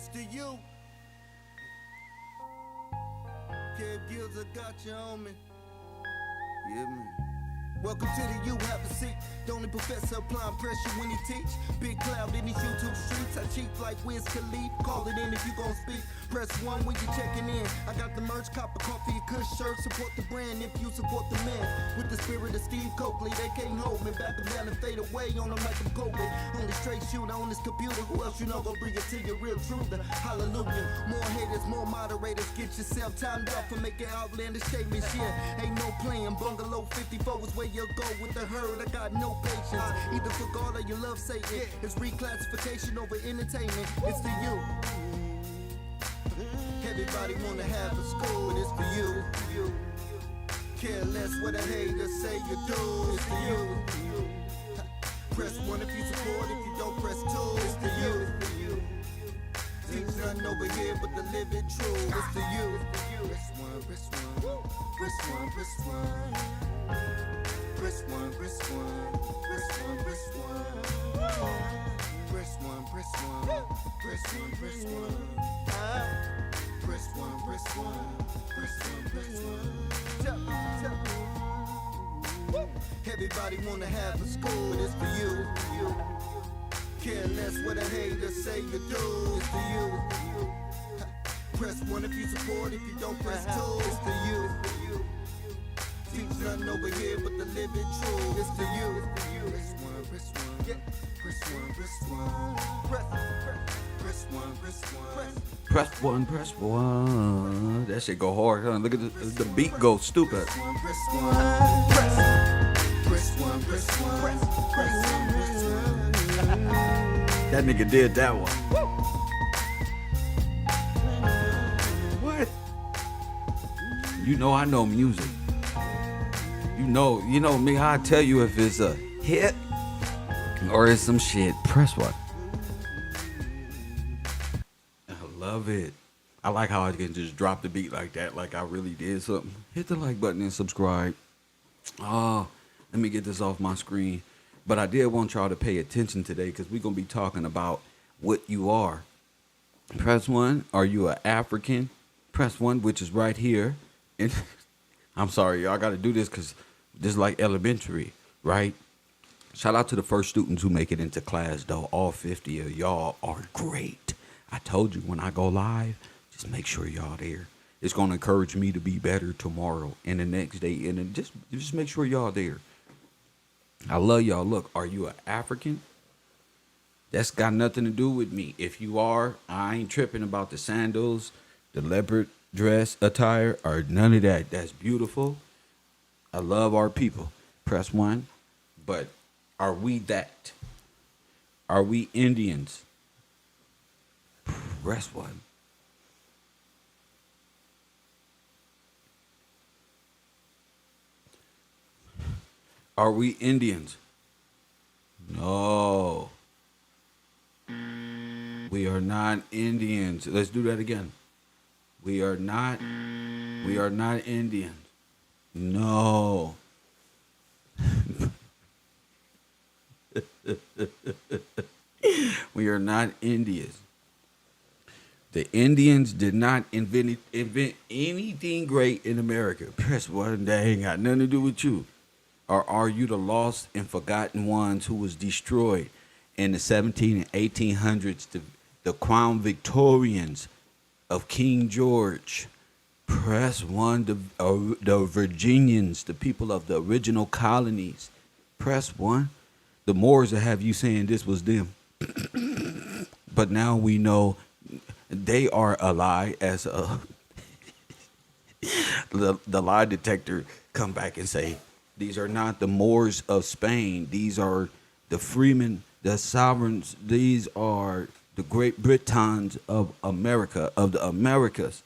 It's the you. Kev Gills, I got you on me. Yeah, man. Welcome to the U, have a seat. The only professor applying pressure when he teach. Big cloud in these YouTube streets. I cheat like Wiz Khalif. Call it in if you gon' speak. Press 1 when you checking in. I got the merch, copper coffee, a kush shirt. Support the brand if you support the man. With the spirit of Steve Coakley, they can't hold me. Back them down and fade away on them like I'm COVID. Only straight shooter on this computer. Who else you know gon' bring it to your real truther? Hallelujah. More haters, more moderators. Get yourself timed out for making outlandish statements. Yeah, ain't no playing. Bungalow 54 is where you go with the herd. I got no patience. Either for God or you love Satan. It's reclassification over entertainment. It's the you. Everybody wanna have a school, but it's for you. Care less what a hater say you do. It's the you. Press 1 if you support, if you don't press 2. It's the you. Teach nothing over here but the living true. It's the you. Press 1, press 1, press 1, press 1. Press 1, press 1, press 1, press 1. Press 1, press 1, press 1, press 1. Press 1, press 1, press 1, press 1. Everybody wanna have a school, but it's for you. Care less what a hater say you do. It's for you. Press 1 if you support, if you don't press 2. It's for you. Teach nothing over here but the living true. It's the you. Press 1, press 1, yeah. Press 1, press 1. Press 1, press 1. Press 1, press 1. That shit go hard, huh? Look at the beat go stupid. Press 1, press 1. Press 1, press 1. Press 1, press 1. That nigga did that one. What? You know I know music. You know me, I tell you if it's a hit or it's some shit. Press 1. I love it. I like how I can just drop the beat like that, like I really did something. Hit the like button and subscribe. Oh, let me get this off my screen. But I did want y'all to pay attention today because we're going to be talking about what you are. Press 1. Are you an African? Press 1, which is right here. And I'm sorry, y'all got to do this because this is like elementary, right? Shout out to the first students who make it into class, though. All 50 of y'all are great. I told you when I go live, just make sure y'all there. It's going to encourage me to be better tomorrow and the next day. And then just make sure y'all there. I love y'all. Look, are you an African? That's got nothing to do with me. If you are, I ain't tripping about the sandals, the leopard dress attire, or none of that. That's beautiful. I love our people. Press 1. But are we that? Are we Indians? Press 1. Are we Indians? No. We are not Indians. Let's do that again. We are not Indians. No. We are not Indians. The Indians did not invent anything great in America. Press 1, that ain't got nothing to do with you. Or are you the lost and forgotten ones who was destroyed in the 17 and 1800s, the Crown Victorians of King George? Press 1, the Virginians, the people of the original colonies. Press 1. The Moors that have you saying this was them. But now we know they are a lie as the lie detector come back and say, these are not the Moors of Spain. These are the Freedmen, the sovereigns. These are the Great Britons of America, of the Americas.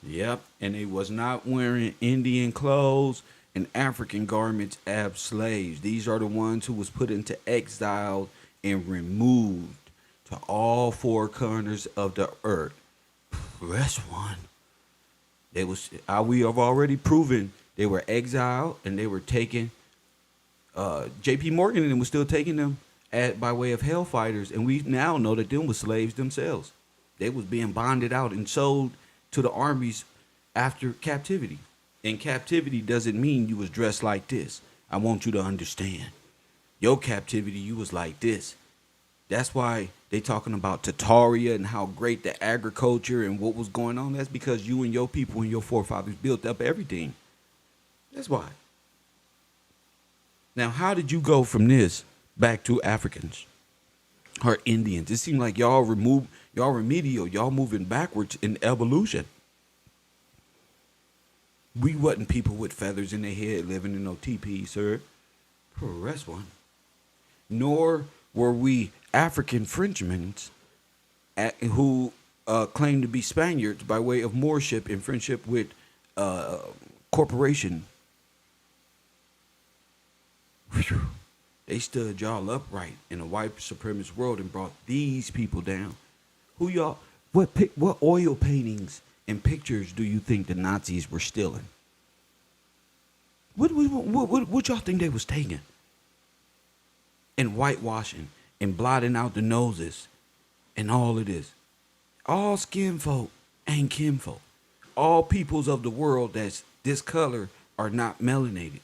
Yep, and they was not wearing Indian clothes and African garments as slaves. These are the ones who was put into exile and removed to all four corners of the earth. Press 1. They was, we have already proven they were exiled and they were taken. J.P. Morgan and them was still taking them by way of hellfighters, and we now know that them was slaves themselves. They was being bonded out and sold to the armies after captivity. And captivity doesn't mean you was dressed like this. I want you to understand. Your captivity, you was like this. That's why they talking about Tartaria and how great the agriculture and what was going on. That's because you and your people and your forefathers built up everything. That's why. Now, how did you go from this back to Africans or Indians? It seemed like y'all remedial, y'all moving backwards in evolution. We wasn't people with feathers in their head living in no teepees, sir. Rest one. Nor were we African Frenchmen who claimed to be Spaniards by way of moorship and friendship with corporation. They stood y'all upright in a white supremacist world and brought these people down. Who y'all? What oil paintings and pictures do you think the Nazis were stealing? What y'all think they was taking? And whitewashing and blotting out the noses and all of this. All skin folk ain't kinfolk. All peoples of the world that's this color are not melanated.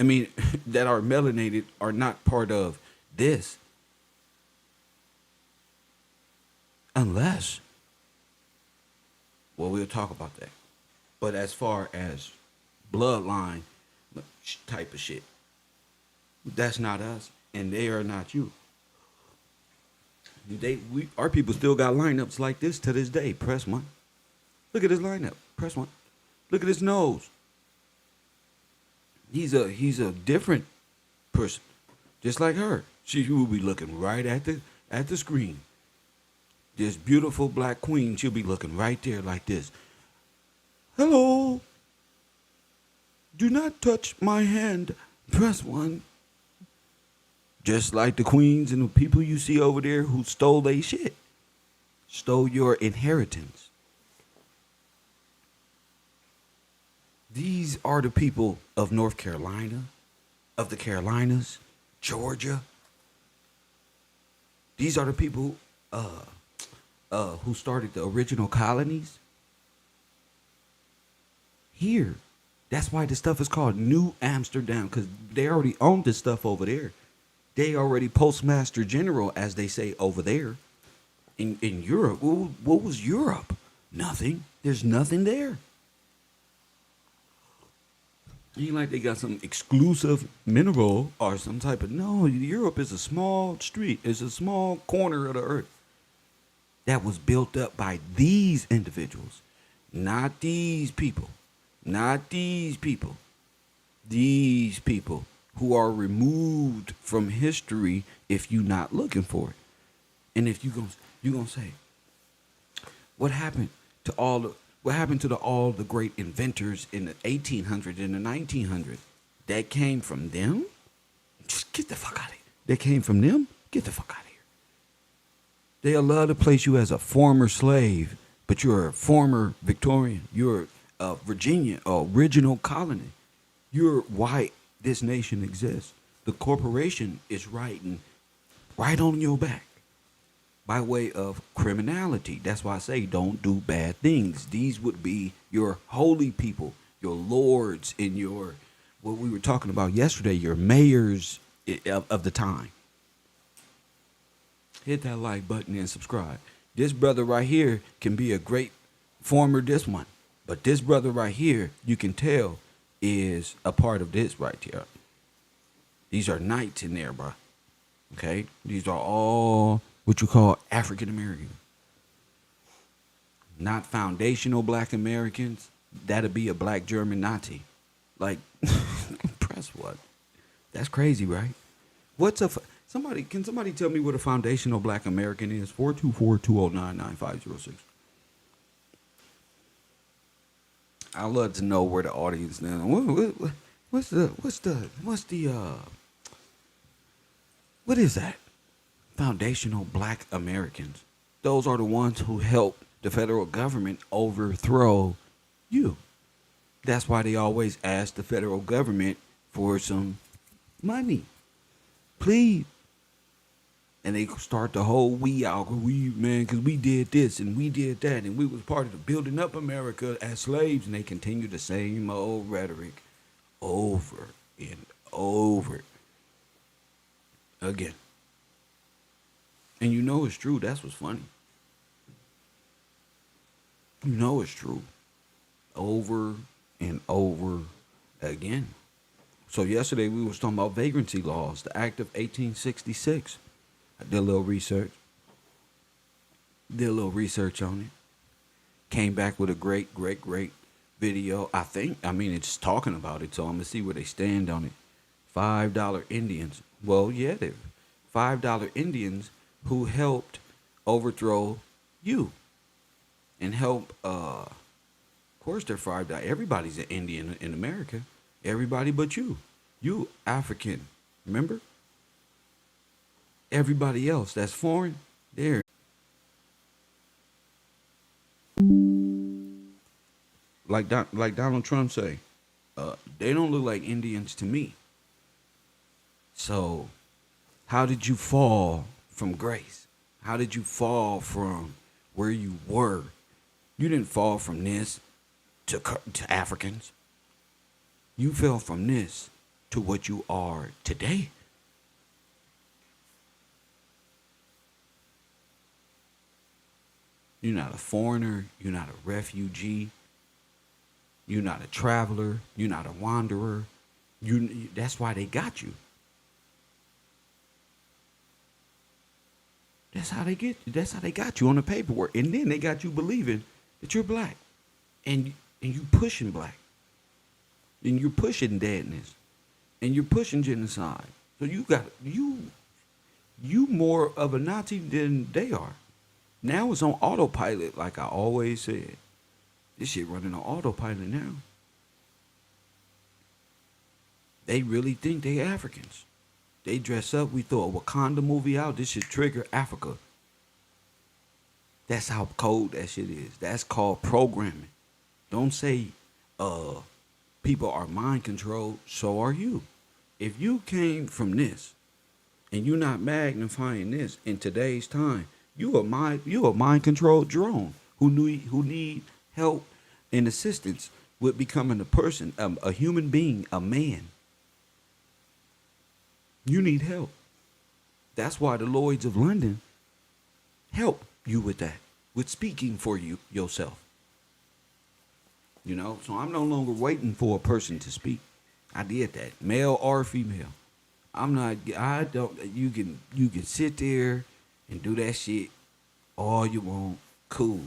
I mean, that are melanated are not part of this. Unless, well, we'll talk about that. But as far as bloodline type of shit, that's not us, and they are not you. Our people still got lineups like this to this day. Press one. Look at his lineup. Press one. Look at his nose. He's a different person, just like her. She will be looking right at the screen. This beautiful black queen, she'll be looking right there like this. Hello. Do not touch my hand. Press one. Just like the queens and the people you see over there who stole their shit. Stole your inheritance. These are the people of North Carolina, of the Carolinas, Georgia. These are the people who started the original colonies. Here. That's why the stuff is called New Amsterdam, because they already owned this stuff over there. They already postmaster general, as they say over there. In Europe, what was Europe? Nothing. There's nothing there. Ain't like they got some exclusive mineral or some type of, no, Europe is a small street. It's a small corner of the earth that was built up by these individuals, not these people. Not these people. These people who are removed from history if you're not looking for it. And if you're gonna say, what happened to all the great inventors in the 1800s and the 1900s? That came from them? Just get the fuck out of here. That came from them? Get the fuck out of here. They'll love to place you as a former slave, but you're a former Victorian. You're Virginia, original colony. You're why this nation exists. The corporation is writing right on your back by way of criminality. That's why I say don't do bad things. These would be your holy people, your lords, and your, what we were talking about yesterday, your mayors of the time. Hit that like button and subscribe. This brother right here can be a great former this one. But this brother right here, you can tell, is a part of this right here. These are knights in there, bro. Okay? These are all what you call African American. Not foundational black Americans. That'd be a black German Nazi. Like, press what? That's crazy, right? Can somebody tell me what a foundational black American is? 424-209-9506. I'd love to know where the audience now. What is that? Foundational black Americans. Those are the ones who help the federal government overthrow you. That's why they always ask the federal government for some money. Please. And they start the whole we out, we man, because we did this and we did that, and we was part of the building up America as slaves, and they continue the same old rhetoric over and over again. And you know it's true. That's what's funny. You know it's true. Over and over again. So yesterday we was talking about vagrancy laws, the Act of 1866. I did a little research. Did a little research on it. Came back with a great video. I mean, it's talking about it, so I'm gonna see where they stand on it. $5 Indians. Well, yeah, they're $5 Indians who helped overthrow you and help. Of course, they're $5. Everybody's an Indian in America. Everybody but you. You African. Remember? Everybody else that's foreign, they're like Donald Trump say, they don't look like Indians to me. So, how did you fall from grace? How did you fall from where you were? You didn't fall from this to Africans. You fell from this to what you are today. You're not a foreigner. You're not a refugee. You're not a traveler. You're not a wanderer. That's why they got you. That's how they get you. That's how they got you on the paperwork. And then they got you believing that you're black. And you pushing black. And you're pushing deadness. And you're pushing genocide. So you more of a Nazi than they are. Now it's on autopilot, like I always said. This shit running on autopilot now. They really think they Africans. They dress up. We throw a Wakanda movie out. This should trigger Africa. That's how cold that shit is. That's called programming. Don't say people are mind controlled. So are you. If you came from this and you're not magnifying this in today's time, you a mind controlled drone who need help and assistance with becoming a person, a human being, a man. You need help. That's why the Lloyds of London help you with that, with speaking for you yourself. You know, so I'm no longer waiting for a person to speak. I did that, male or female. You can sit there and do that shit all you want. Cool.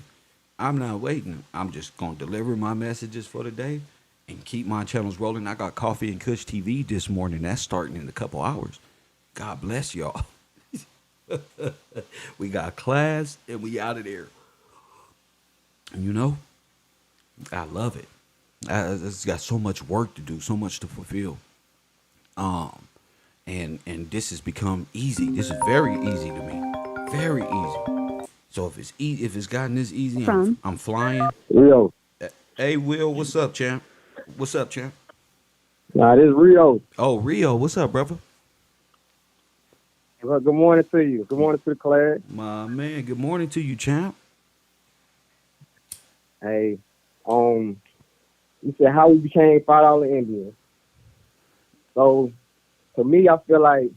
I'm not waiting. I'm just going to deliver my messages for the day and keep my channels rolling. I got Coffee and Kush TV this morning. That's starting in a couple hours. God bless y'all. We got class and we out of there. You know, I love it. It's got so much work to do, so much to fulfill. And this has become easy. This is very easy to me. Very easy. So if it's gotten this easy, I'm flying. Rio. Hey, Will, what's up, champ? What's up, champ? Nah, this is Rio. Oh, Rio, what's up, brother? Well, good morning to you. Good morning to the class. My man, good morning to you, champ. Hey, you said how we became $5 Indians. So, to me, I feel like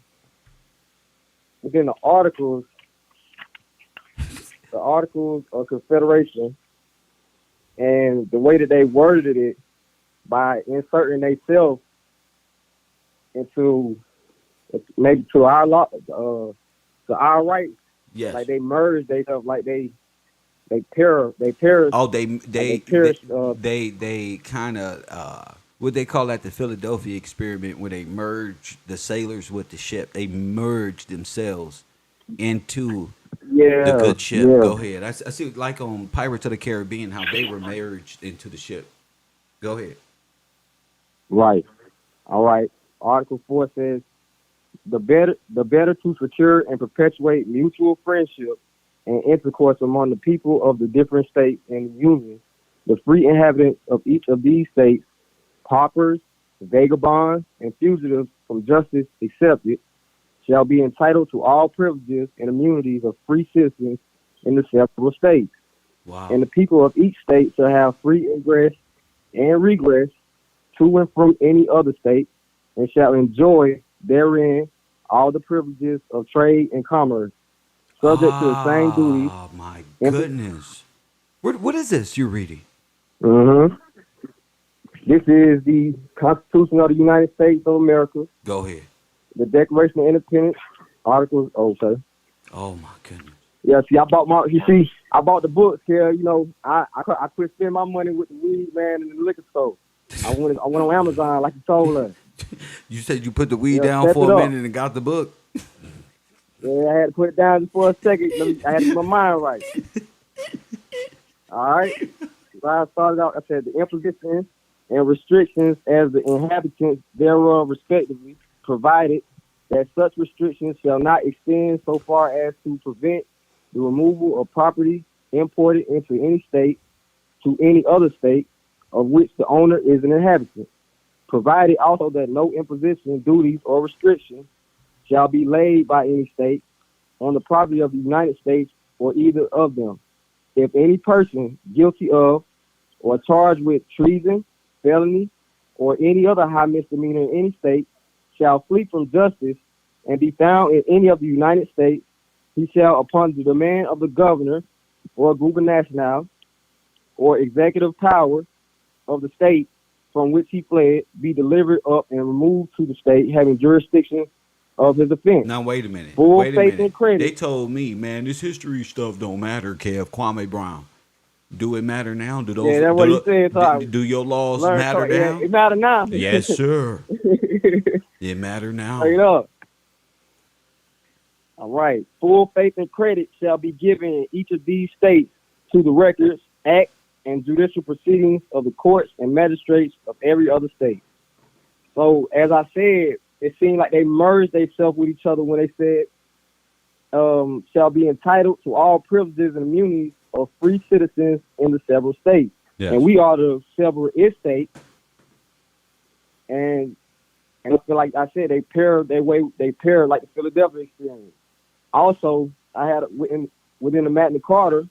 within the Articles of Confederation, and the way that they worded it by inserting themselves into maybe to our law, to our rights. Yes. Like they merged themselves, like they perished. Oh, they kind of what they call that, the Philadelphia experiment, where they merged the sailors with the ship. They merged themselves into the good ship. Yeah. Go ahead. I see, like on Pirates of the Caribbean, how they were merged into the ship. Go ahead. Right. All right. Article 4 says the better to secure and perpetuate mutual friendship and intercourse among the people of the different states in the Union, the free inhabitants of each of these states, paupers, vagabonds, and fugitives from justice accepted, shall be entitled to all privileges and immunities of free citizens in the several states. Wow. And the people of each state shall have free ingress and regress to and from any other state, and shall enjoy therein all the privileges of trade and commerce, subject to the same duties. Oh my goodness. What is this you're reading? Mm-hmm. This is the Constitution of the United States of America, Go ahead. the Declaration of Independence, Articles. Okay. Oh my goodness. Yeah, see, I bought the books here. You know, I quit spending my money with the weed man in the liquor store. I went on Amazon like you told us. You said you put the weed Yeah, down step for it a up. minute and got the book. Yeah, I had to put it down just for a second. I had to get my mind right. All right. So I started out, I said the impositions and restrictions as the inhabitants thereof respectively, provided that such restrictions shall not extend so far as to prevent the removal of property imported into any state to any other state of which the owner is an inhabitant, provided also that no imposition, duties, or restrictions shall be laid by any state on the property of the United States or either of them. If any person guilty of or charged with treason, felony, or any other high misdemeanor in any state shall flee from justice and be found in any of the United States, he shall, upon the demand of the governor or gubernatorial or executive power of the state from which he fled, be delivered up and removed to the state having jurisdiction of his offense. Now wait a minute. Full Wait a faith minute. and credit. They told me, man, this history stuff don't matter, Kev. Kwame Brown. Do it matter now? Do those? Yeah, that's what he said. So do your laws learn, matter so, yeah, now? it matter now. Yes, sir. It matter now. Straight up. All right. Full faith and credit shall be given in each of these states to the records, acts, and judicial proceedings of the courts and magistrates of every other state. So, as I said, it seemed like they merged themselves with each other when they said, shall be entitled to all privileges and immunities of free citizens in the several states. Yes. And we are the several states. And I feel like I said, they pair like the Philadelphia experience. Also, I had within the Magna Carta,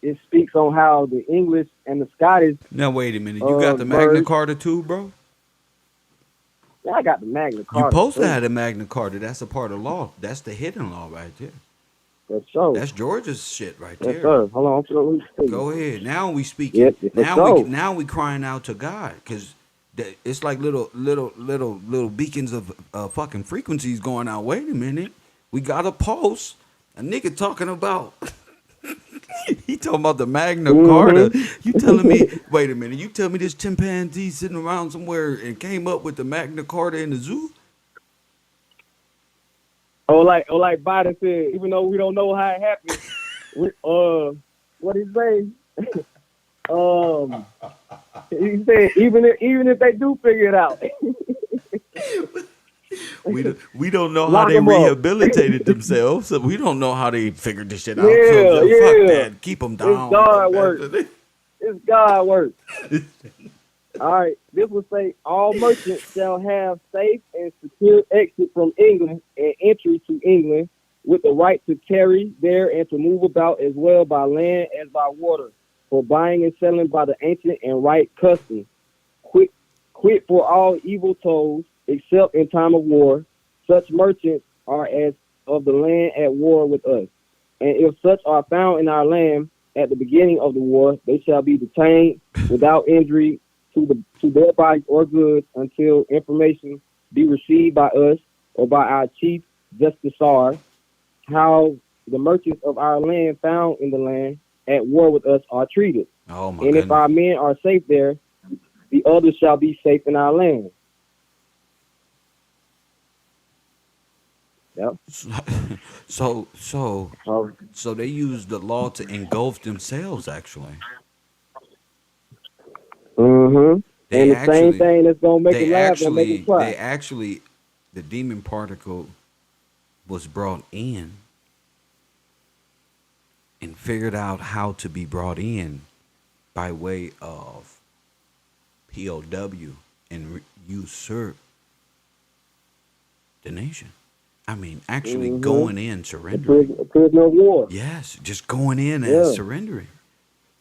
it speaks on how the English and the Scottish. Now wait a minute. You got the Magna merged. Carta too, bro? Yeah, I got the Magna Carta. You supposed to too. have a Magna Carta. That's a part of law. That's the hidden law right there. That's so. That's Georgia's shit right Yes, there. sir. Hold on. I'm gonna tell you. Go ahead. Now we speaking. Yes, for sure. Now we crying out to God because it's like little beacons of fucking frequencies going out. Wait a minute. We got a pulse. A nigga talking about. He talking about the Magna Carta. You telling me? Wait a minute. You tell me this chimpanzee sitting around somewhere and came up with the Magna Carta in the zoo? Or like Biden said, even though we don't know how it happened, what did he say? He said even if they do figure it out, We don't know how Lock they 'em up. rehabilitated themselves. So we don't know how they figured this shit out. Yeah, So fuck yeah. that. Keep them down. It's God work. It's God work. All right, this will say all merchants shall have safe and secure exit from England and entry to England with the right to carry there and to move about as well by land as by water for buying and selling by the ancient and right custom. Quit for all evil tolls except in time of war. Such merchants are as of the land at war with us. And if such are found in our land at the beginning of the war, they shall be detained without injury to their bodies or goods until information be received by us or by our chief justiciar how the merchants of our land found in the land at war with us are treated. Oh my And goodness. if our men are safe there, the others shall be safe in our land. Yep. So they use the law to engulf themselves. Actually, Mm-hmm. And the same thing that's gonna make it laugh and make it cry. They actually, the demon particle was brought in and figured out how to be brought in by way of POW and usurp the nation. I mean, actually going in, A surrendering. prisoner of war. Yes, just going in as Yeah. surrendering.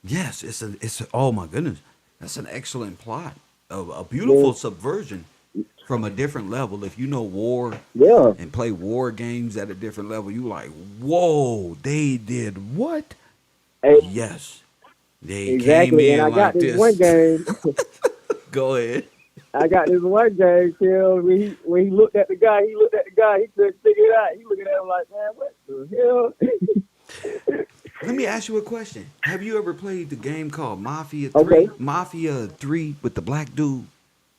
Yes, it's a, oh my goodness, that's an excellent plot. A beautiful Then, subversion from a different level. If you know war yeah. and play war games at a different level, you like, whoa, they did what? Hey, Yes, they came exactly. And I in got like this one this. game. Go ahead. I got this one game, Kill. When he looked at the guy, he couldn't figure it out. He looking at him like, man, what the hell? Let me ask you a question. Have you ever played the game called Mafia Okay. 3? Mafia 3 with the black dude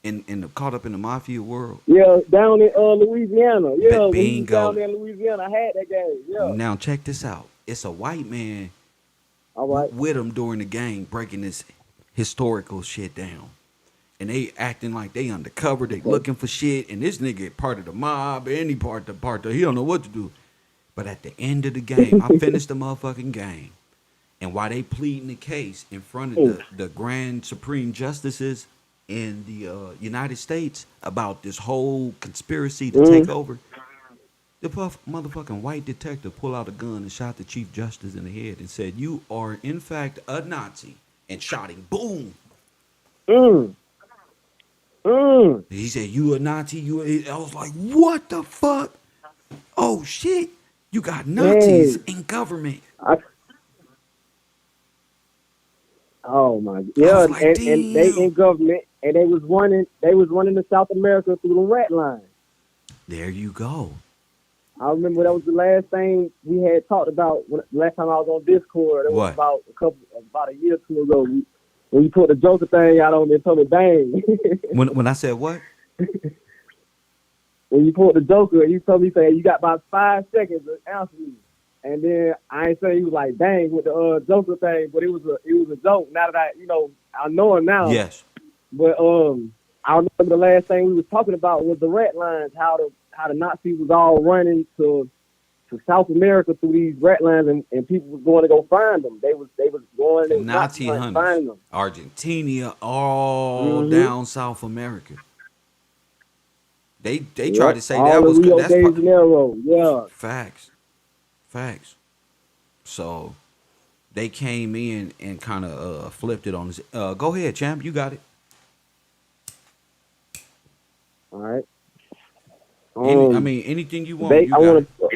in the caught up in the mafia world? Yeah, down in Louisiana. Yeah, when he was down Bingo. there in Louisiana, I had that game. Yeah. Now check this out. It's a white man All right. with him during the game breaking this historical shit down. And they acting like they undercover, they Okay. looking for shit, and this nigga part of the mob, any part of he don't know what to do. But at the end of the game, I finished the motherfucking game. And while they pleading the case in front of the grand supreme justices in the United States about this whole conspiracy to take over, the motherfucking white detective pulled out a gun and shot the chief justice in the head and said, "You are in fact a Nazi," and shot him. Boom. Mm. Mm. He said, "You a Nazi?" I was like, "What the fuck? Oh shit! You got Nazis Hey. in government." Oh my. I Yeah, was like, and they "Damn." in government, and they was running the South America through the rat line. There you go. I remember that was the last thing we had talked about last time I was on Discord. It was What? about a year or two ago. When you put the Joker thing out on me and told me bang. When I said what? When you pulled the Joker, you told me saying you got about 5 seconds to answer me. And then I ain't say he was like dang with the Joker thing, but it was a joke. Now that I know him now. Yes. But I remember the last thing we was talking about was the rat lines, how the Nazis was all running to South America through these rat lines, and people was going to go find them. They was going, they was Nazi finding hunters, them. Argentina, all Mm-hmm. down South America. They Yep. tried to say all that the was Rio that's de Janeiro. Yeah. facts. So they came in and kind of flipped it on us. Go ahead, champ. You got it. All right. Anything you want. You I got want it. to.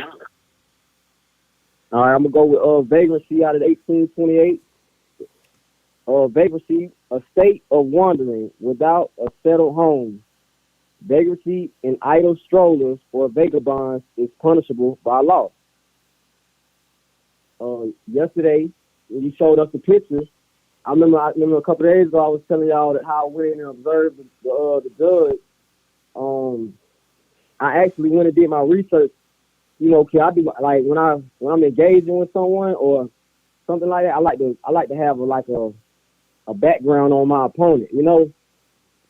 All right, I'm gonna go with Vagrancy out of 1828. Vagrancy, a state of wandering without a settled home. Vagrancy in idle strollers or vagabonds is punishable by law. Yesterday, when you showed us the pictures, I remember a couple of days ago I was telling y'all that how I went in and observed the judge. I actually went and did my research. Cause I be like when I'm engaging with someone or something like that, I like to have a background on my opponent.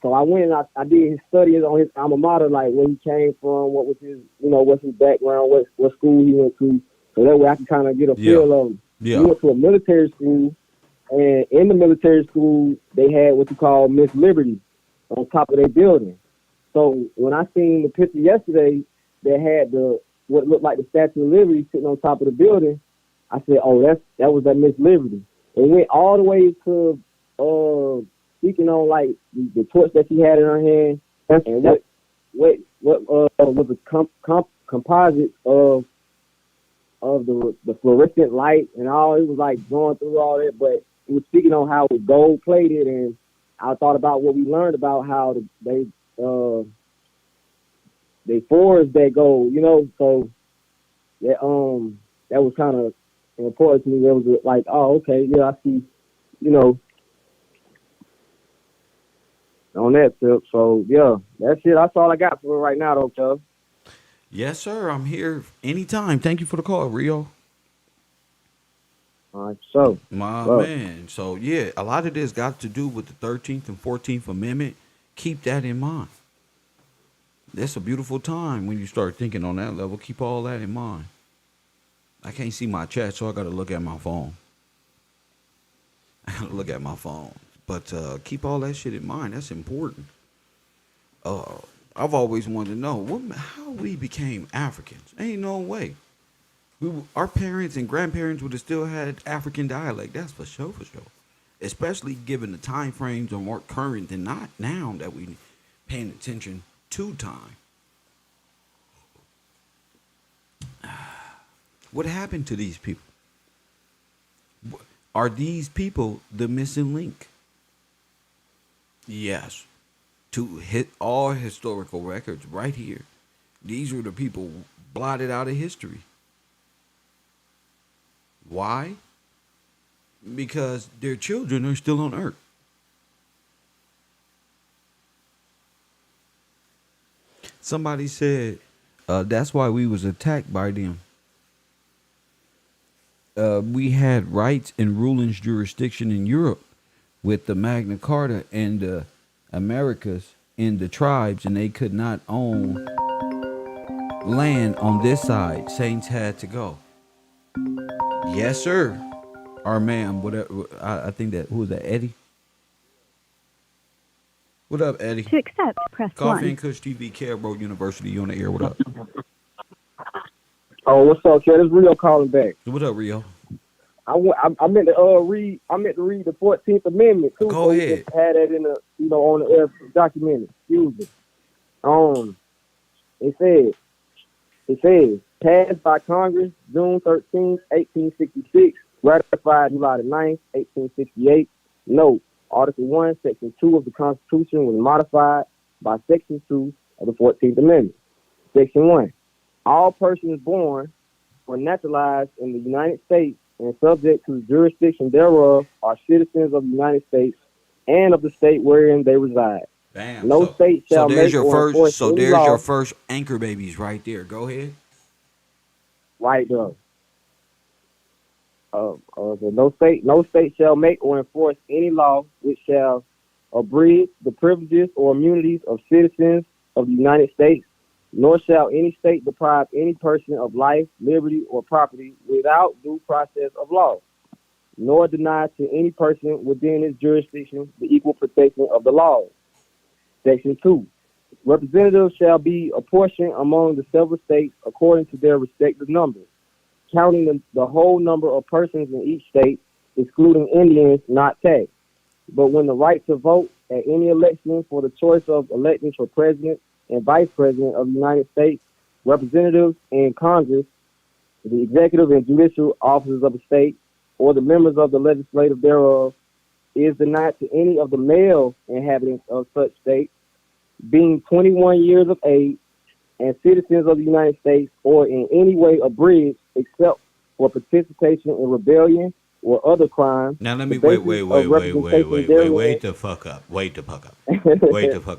So I went and I did his studies on his alma mater, like where he came from, what was his what's his background, what school he went to, so that way I can kind of get a feel of him. Yeah. He went to a military school, and in the military school they had what you call Miss Liberty on top of their building. So when I seen the picture yesterday that had what looked like the Statue of Liberty sitting on top of the building, I said, "Oh, that was that Miss Liberty." It went all the way to speaking on like the torch that she had in her hand, and what was a composite of the fluorescent light and all. It was like going through all that, but it was speaking on how it was gold plated, and I thought about what we learned about how they forged that gold, so that was kind of important to me. It was like, oh, okay, yeah, I see, on that tip. So yeah, that's it. That's all I got for right now, though, Chubb. Yes, sir. I'm here anytime. Thank you for the call, Rio. All right, so My well, man. So yeah, a lot of this got to do with the 13th and 14th Amendment. Keep that in mind. That's a beautiful time when you start thinking on that level. Keep all that in mind. I can't see my chat, so I got to look at my phone. But keep all that shit in mind. That's important. I've always wanted to know how we became Africans. Ain't no way. Our parents and grandparents would have still had African dialect. That's for sure, for sure. Especially given the time frames are more current than not now that we paying attention to time. What happened to these people? Are these people the missing link? Yes. To hit all historical records right here. These were the people blotted out of history. Why? Because their children are still on Earth. Somebody said that's why we was attacked by them. We had rights and rulings jurisdiction in Europe with the Magna Carta and the Americas in the tribes, and they could not own land on this side. Saints had to go. Yes, sir. Or ma'am, whatever. I think that, who was that, Eddie? What up, Eddie? To accept, press Coffee 1. and Kush TV, Carroll University, you on the air. What up? Oh, what's up, Chad? It's Rio calling back. What up, Rio? I meant to read the 14th Amendment too. Go so we ahead. just had that in the on the air documented. Excuse me. It says passed by Congress June 13, 1866, ratified July 9, 1868. Note: Article 1, Section 2 of the Constitution was modified by Section 2 of the 14th Amendment. Section 1. All persons born or naturalized in the United States and subject to the jurisdiction thereof are citizens of the United States and of the state wherein they reside. Bam. No state shall make or enforce So any there's law. your first anchor babies right there. Go ahead. Right there. No state shall make or enforce any law which shall abridge the privileges or immunities of citizens of the United States, nor shall any state deprive any person of life, liberty, or property without due process of law, nor deny to any person within its jurisdiction the equal protection of the law. Section 2. Representatives shall be apportioned among the several states according to their respective numbers, counting the whole number of persons in each state, excluding Indians not taxed. But when the right to vote at any election for the choice of elections for president and vice president of the United States, representatives in Congress, the executive and judicial officers of the state, or the members of the legislative thereof, is denied to any of the male inhabitants of such state, being 21 years of age and citizens of the United States, or in any way abridged except for participation in rebellion or other crime. Now let me wait the fuck up. Wait the fuck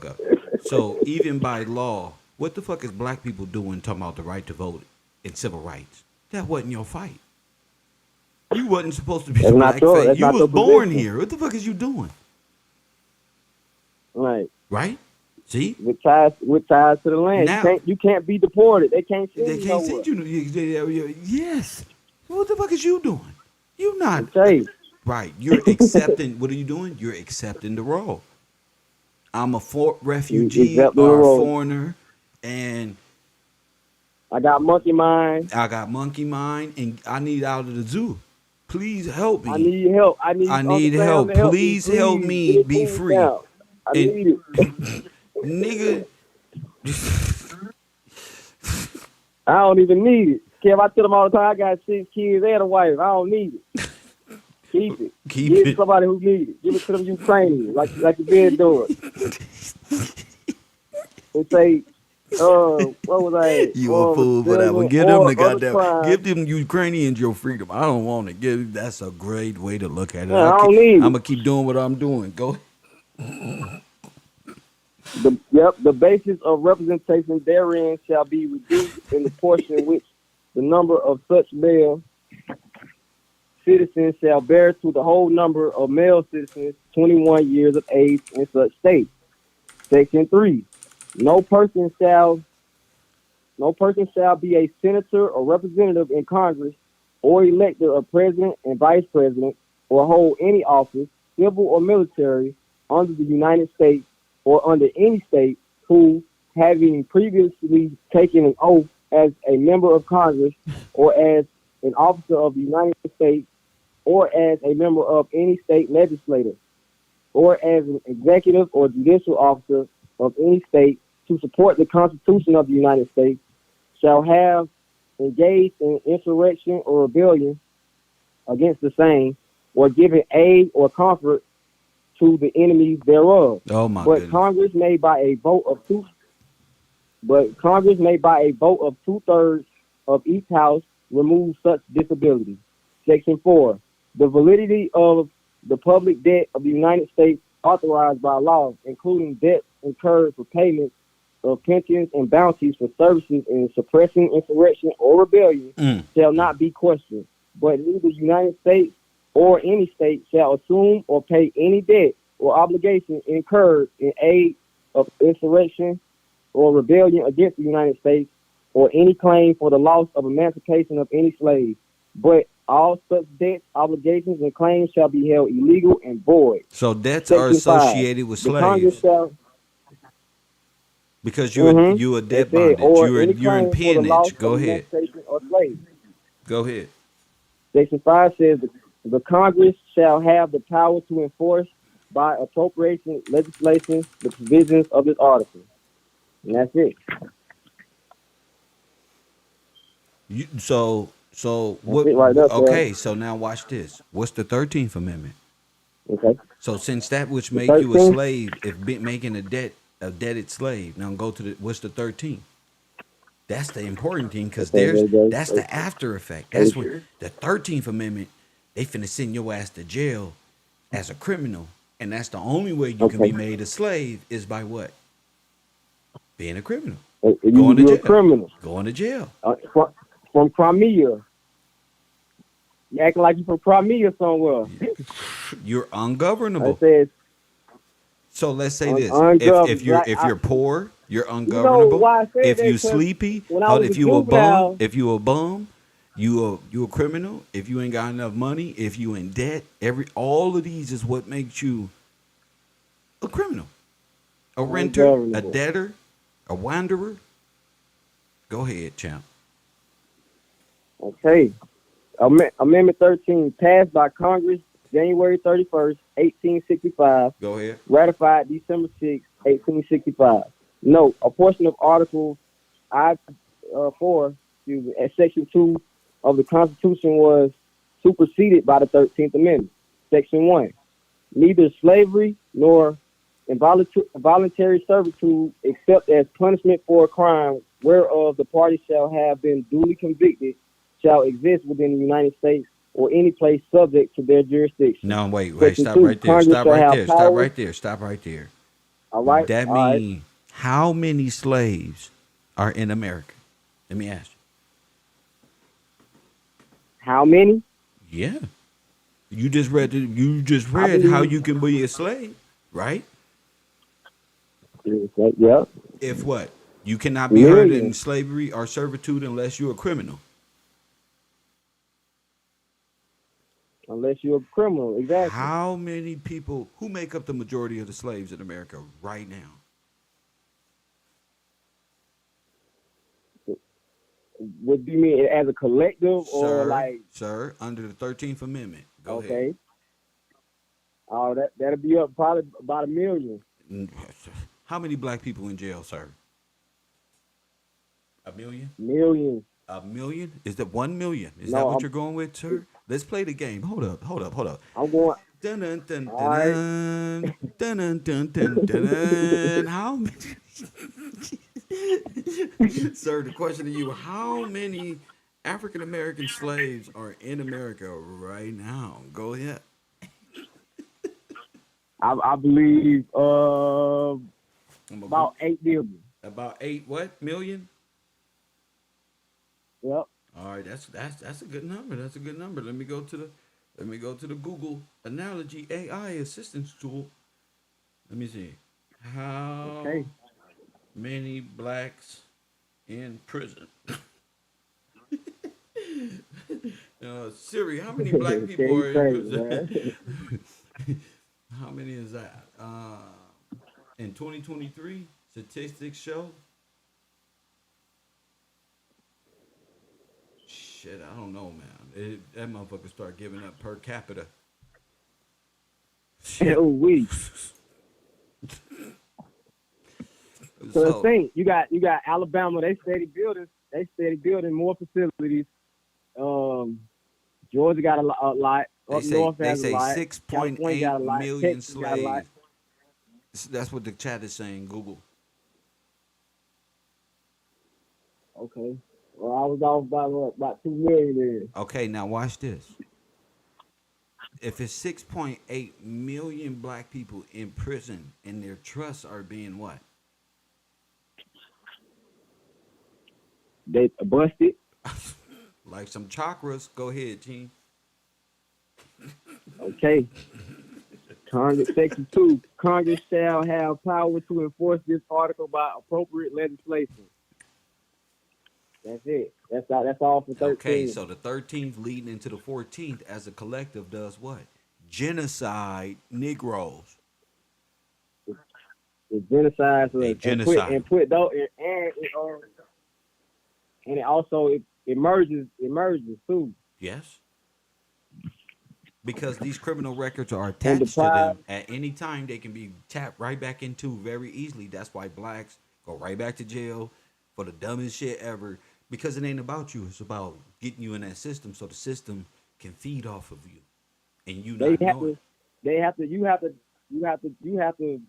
up. So even by law, what the fuck is black people doing talking about the right to vote and civil rights? That wasn't your fight. You wasn't supposed to be the black face. You was born here. What the fuck is you doing? Right. See? With ties to the land. Now, you can't be deported. They can't send you nowhere. Yes. What the fuck is you doing? You not. Okay. Right. You're accepting. What are you doing? You're accepting the role. I'm a refugee or a foreigner, and I got monkey mind, and I need out of the zoo. Please help me. I need help. I need help. Please help me be free. I need it. Nigga. I don't even need it. Kev, I tell them all the time, I got 6 kids and a wife. I don't need it. Keep it. Give it to somebody who needs it. Give it to them Ukrainians, like you've been doing. And say, what was I? You a fool for that one. Give them the goddamn. Give them Ukrainians your freedom. I don't want it. That's a great way to look at it. Yeah, I'm gonna keep doing what I'm doing. Go. The basis of representation therein shall be reduced in the portion in which the number of such male citizens shall bear to the whole number of male citizens 21 years of age in such state. Section 3. No person shall be a senator or representative in Congress, or elected a president and vice president, or hold any office, civil or military, under the United States or under any state, who, having previously taken an oath as a member of Congress or as an officer of the United States or as a member of any state legislature or as an executive or judicial officer of any state to support the Constitution of the United States shall have engaged in insurrection or rebellion against the same or given aid or comfort to the enemies thereof. Oh my But goodness. Congress may by a vote of two two-thirds of each house remove such disability. Section 4. The validity of the public debt of the United States authorized by law, including debts incurred for payment of pensions and bounties for services in suppressing insurrection or rebellion, shall not be questioned, but neither the United States or any state shall assume or pay any debt or obligation incurred in aid of insurrection or rebellion against the United States or any claim for the loss of emancipation of any slave, but all such debts, obligations, and claims shall be held illegal and void. So debts Section are associated 5. with The Congress slaves shall, because you a debt it said, bondage. or You're any you're in claim for the loss peonage. Go of ahead. emancipation or slave. Go ahead. Section 5 says the Congress shall have the power to enforce by appropriation legislation the provisions of this article. And that's it. So That's what? it right there, sir. Okay, so now watch this. What's the 13th Amendment? Okay. So since that which The make you a 13th? slave, if making a debted slave, now go to what's the 13th? That's the important thing because Okay, that's the after effect. That's what the 13th Amendment. They finna send your ass to jail as a criminal, and that's the only way you can be made a slave is by what? Being a criminal. Going to You're a jail. criminal. Going to jail. From Crimea. You acting like you from Crimea somewhere. You're ungovernable. I said, So let's say this: ungovernable. if you're poor, you're You know ungovernable. why I said If that? you 'Cause sleepy, when I was if a you a bum, juvenile, you a criminal. If you ain't got enough money, if you in debt, all of these is what makes you a criminal, a renter, a ungovernable. debtor, a wanderer. Go ahead, champ. Okay. Amendment 13, passed by Congress January 31st, 1865, Go ahead. ratified December 6, 1865. Note, a portion of Article I-4, at Section 2 of the Constitution was superseded by the 13th Amendment. Section 1, neither slavery nor involuntary servitude except as punishment for a crime whereof the party shall have been duly convicted shall exist within the United States or any place subject to their jurisdiction. No, wait, Section stop 2, right there. Congress Stop shall right have there. Stop power- right there. Stop right there. All right. That all right. means how many slaves are in America? Let me ask you. How many? Yeah. You just read how you can be a slave, right? Yep. If what? You cannot be held in Millions. slavery or servitude unless you're a criminal. Unless you're a criminal. Exactly. How many people who make up the majority of the slaves in America right now? What do you mean, as a collective or Sir, like? sir, under the 13th Amendment. Go Okay. Oh, that'll be up probably about 1 million. ahead. How many black people in jail, sir? 1 million? Millions. 1 million? Is that 1 million? Is that No, what you're going with, sir? Let's play the game. Hold up. I'm going. Dun dun dun All right. dun dun dun dun dun dun. How many? Sir, the question to you: how many African American slaves are in America right now? Go ahead. I believe I'm gonna about 8 billion. about 8 million? Yep. All right, that's a good number. That's a good number. Let me go to the Google Analogy AI assistance tool. Let me see. How Okay. many blacks in prison? Siri, how many black people are in prison? How many is that? In 2023, Statistics show. Shit, I don't know, man. That motherfucker start giving up per capita. Shit. Oh, we. So the thing, you got Alabama. They steady building more facilities. Georgia got a lot. Up north They has a say lot. 6.8 million Texas got a lot. slaves. That's what the chat is saying. Google. Okay. Well, I was off by about 2 million there. Okay, now watch this. If it's 6.8 million black people in prison and their trusts are being what? They busted. Like some chakras. Go ahead, team. Okay. Congress Section 2. Congress shall have power to enforce this article by appropriate legislation. That's it. That's all for 13. Okay, so the 13th leading into the 14th as a collective does what? Genocide Negroes. It's genocide. They genocide. And it also it merges too. Yes. Because these criminal records are attached to them at any time, they can be tapped right back into very easily. That's why blacks go right back to jail for the dumbest shit ever. Because it ain't about you; it's about getting you in that system, so the system can feed off of you, and you not know it. You have to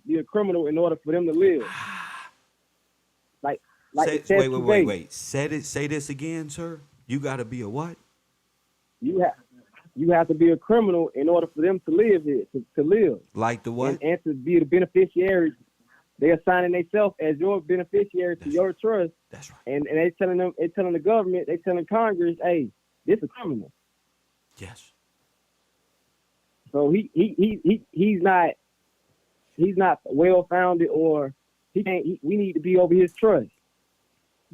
be a criminal in order for them to live. Wait. Say this again, sir. You got to be a what? You have to be a criminal in order for them to live here, to live. Like the what? And to be the beneficiary. They're assigning themselves as your beneficiary to your trust. That's right. And they telling the government, they telling Congress, hey, this is a criminal. Yes. So he's not well founded, or he can't. We need to be over his trust.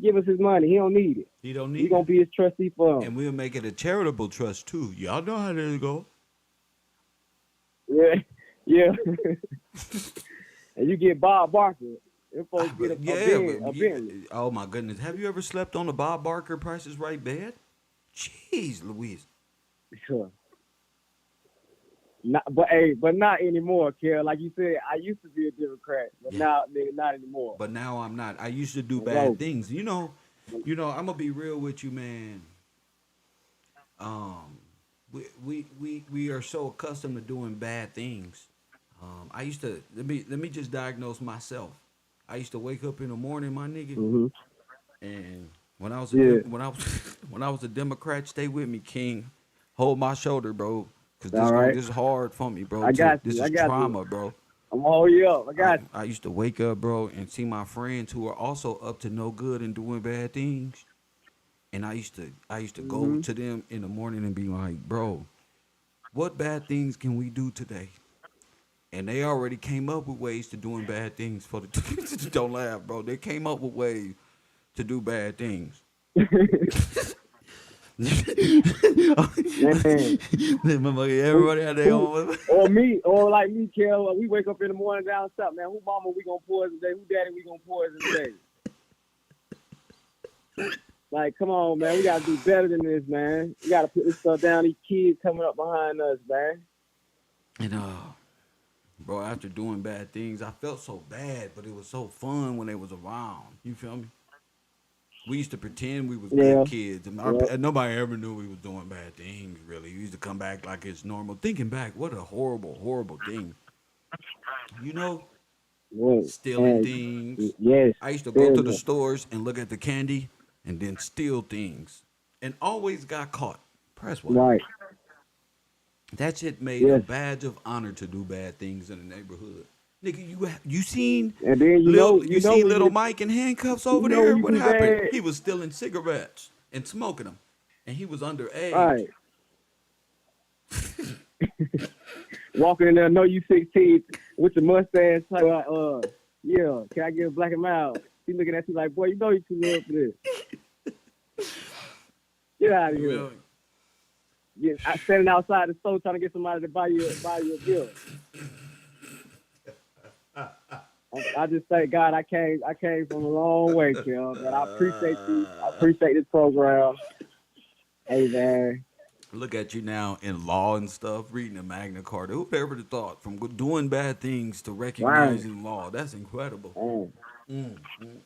Give us his money. He don't need it. He don't need We're gonna be his trustee for him. And we'll make it a charitable trust too. Y'all know how this go. Yeah. And you get Bob Barker. Them folks get a Bentley. Oh my goodness. Have you ever slept on a Bob Barker Price is Right bed? Jeez Louise. Sure. But not anymore, Kel. Like you said, I used to be a Democrat, but now, nigga, not anymore. But now I'm not. I used to do bad things. You know, I'm gonna be real with you, man. We are so accustomed to doing bad things. I used to let me just diagnose myself. I used to wake up in the morning, my nigga, and when I was a Democrat, stay with me, King. Hold my shoulder, bro. Cause this is hard for me, bro. This is trauma, bro. I'm all you up. I used to wake up, bro, and see my friends who are also up to no good and doing bad things. And I used to go to them in the morning and be like, bro, what bad things can we do today? And they already came up with ways to doing bad things for the don't laugh, bro. They came up with ways to do bad things. Everybody had their own. Or like me, Kel. We wake up in the morning down south, man. Who mama we gonna poison today? Who daddy we gonna poison today? Like, come on, man. We gotta do better than this, man. We gotta put this stuff down. These kids coming up behind us, man. And bro, after doing bad things, I felt so bad, but it was so fun when they was around. You feel me? We used to pretend we was good kids, and nobody ever knew we was doing bad things, really. We used to come back like it's normal. Thinking back, what a horrible, horrible thing. You know? Stealing things. Yes. I used to go to the stores and look at the candy and then steal things. And always got caught. Press one. Right. That shit made a badge of honor to do bad things in the neighborhood. Nigga, you seen? And then you seen little Mike in handcuffs over there? What happened? Bad. He was stealing cigarettes and smoking them, and he was underage. Right. Walking in there, know you 16 with your mustache, like, yeah, can I get a black and mild? He looking at you like, boy, you know you too little for this. Get out of here. Yeah, I standing outside the store trying to get somebody to buy you a bill. I just thank God I came from a long way, Kim. And I appreciate you. I appreciate this program. Hey man. Look at you now in law and stuff, reading the Magna Carta. Who ever thought from doing bad things to Wow. recognizing law? That's incredible. Man. Mm, mm.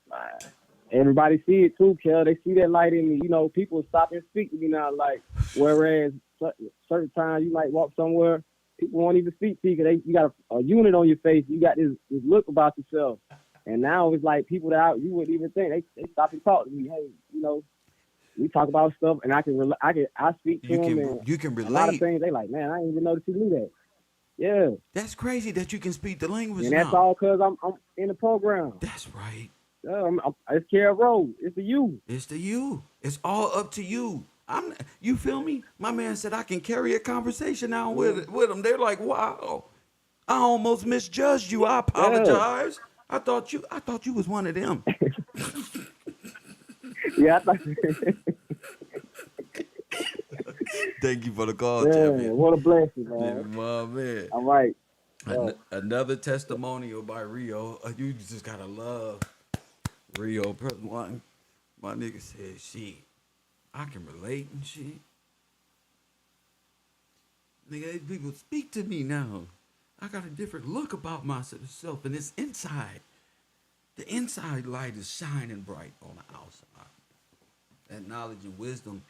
Man. Everybody see it too, Kel. They see that light in me. You know, people stop and speak to me now. Like, whereas certain times you might walk somewhere, people won't even speak to you because you got a unit on your face. You got this look about yourself. And now it's like people that you wouldn't even think they stop and talk to me. Hey, you know, we talk about stuff, and I speak to them, and You can a lot of relate. things they like. Man, I didn't even notice you knew that. Yeah, That's crazy that you can speak the language and that's now. all because I'm in the program. That's right. It's Care Road. It's the you. It's to you. It's all up to you. You feel me? My man said I can carry a conversation now with them. They're like, wow, I almost misjudged you. I Yeah, apologize. I thought you was one of them. yeah. I thought, Thank you for the call, yeah, champion. what a blessing, man. My man. All right. Yeah. Another testimonial by Rio. You just gotta love Rio. One, my nigga said, shit, I can relate and shit. Nigga, people speak to me now. I got a different look about myself, and it's inside. The inside light is shining bright on the outside. That knowledge and wisdom,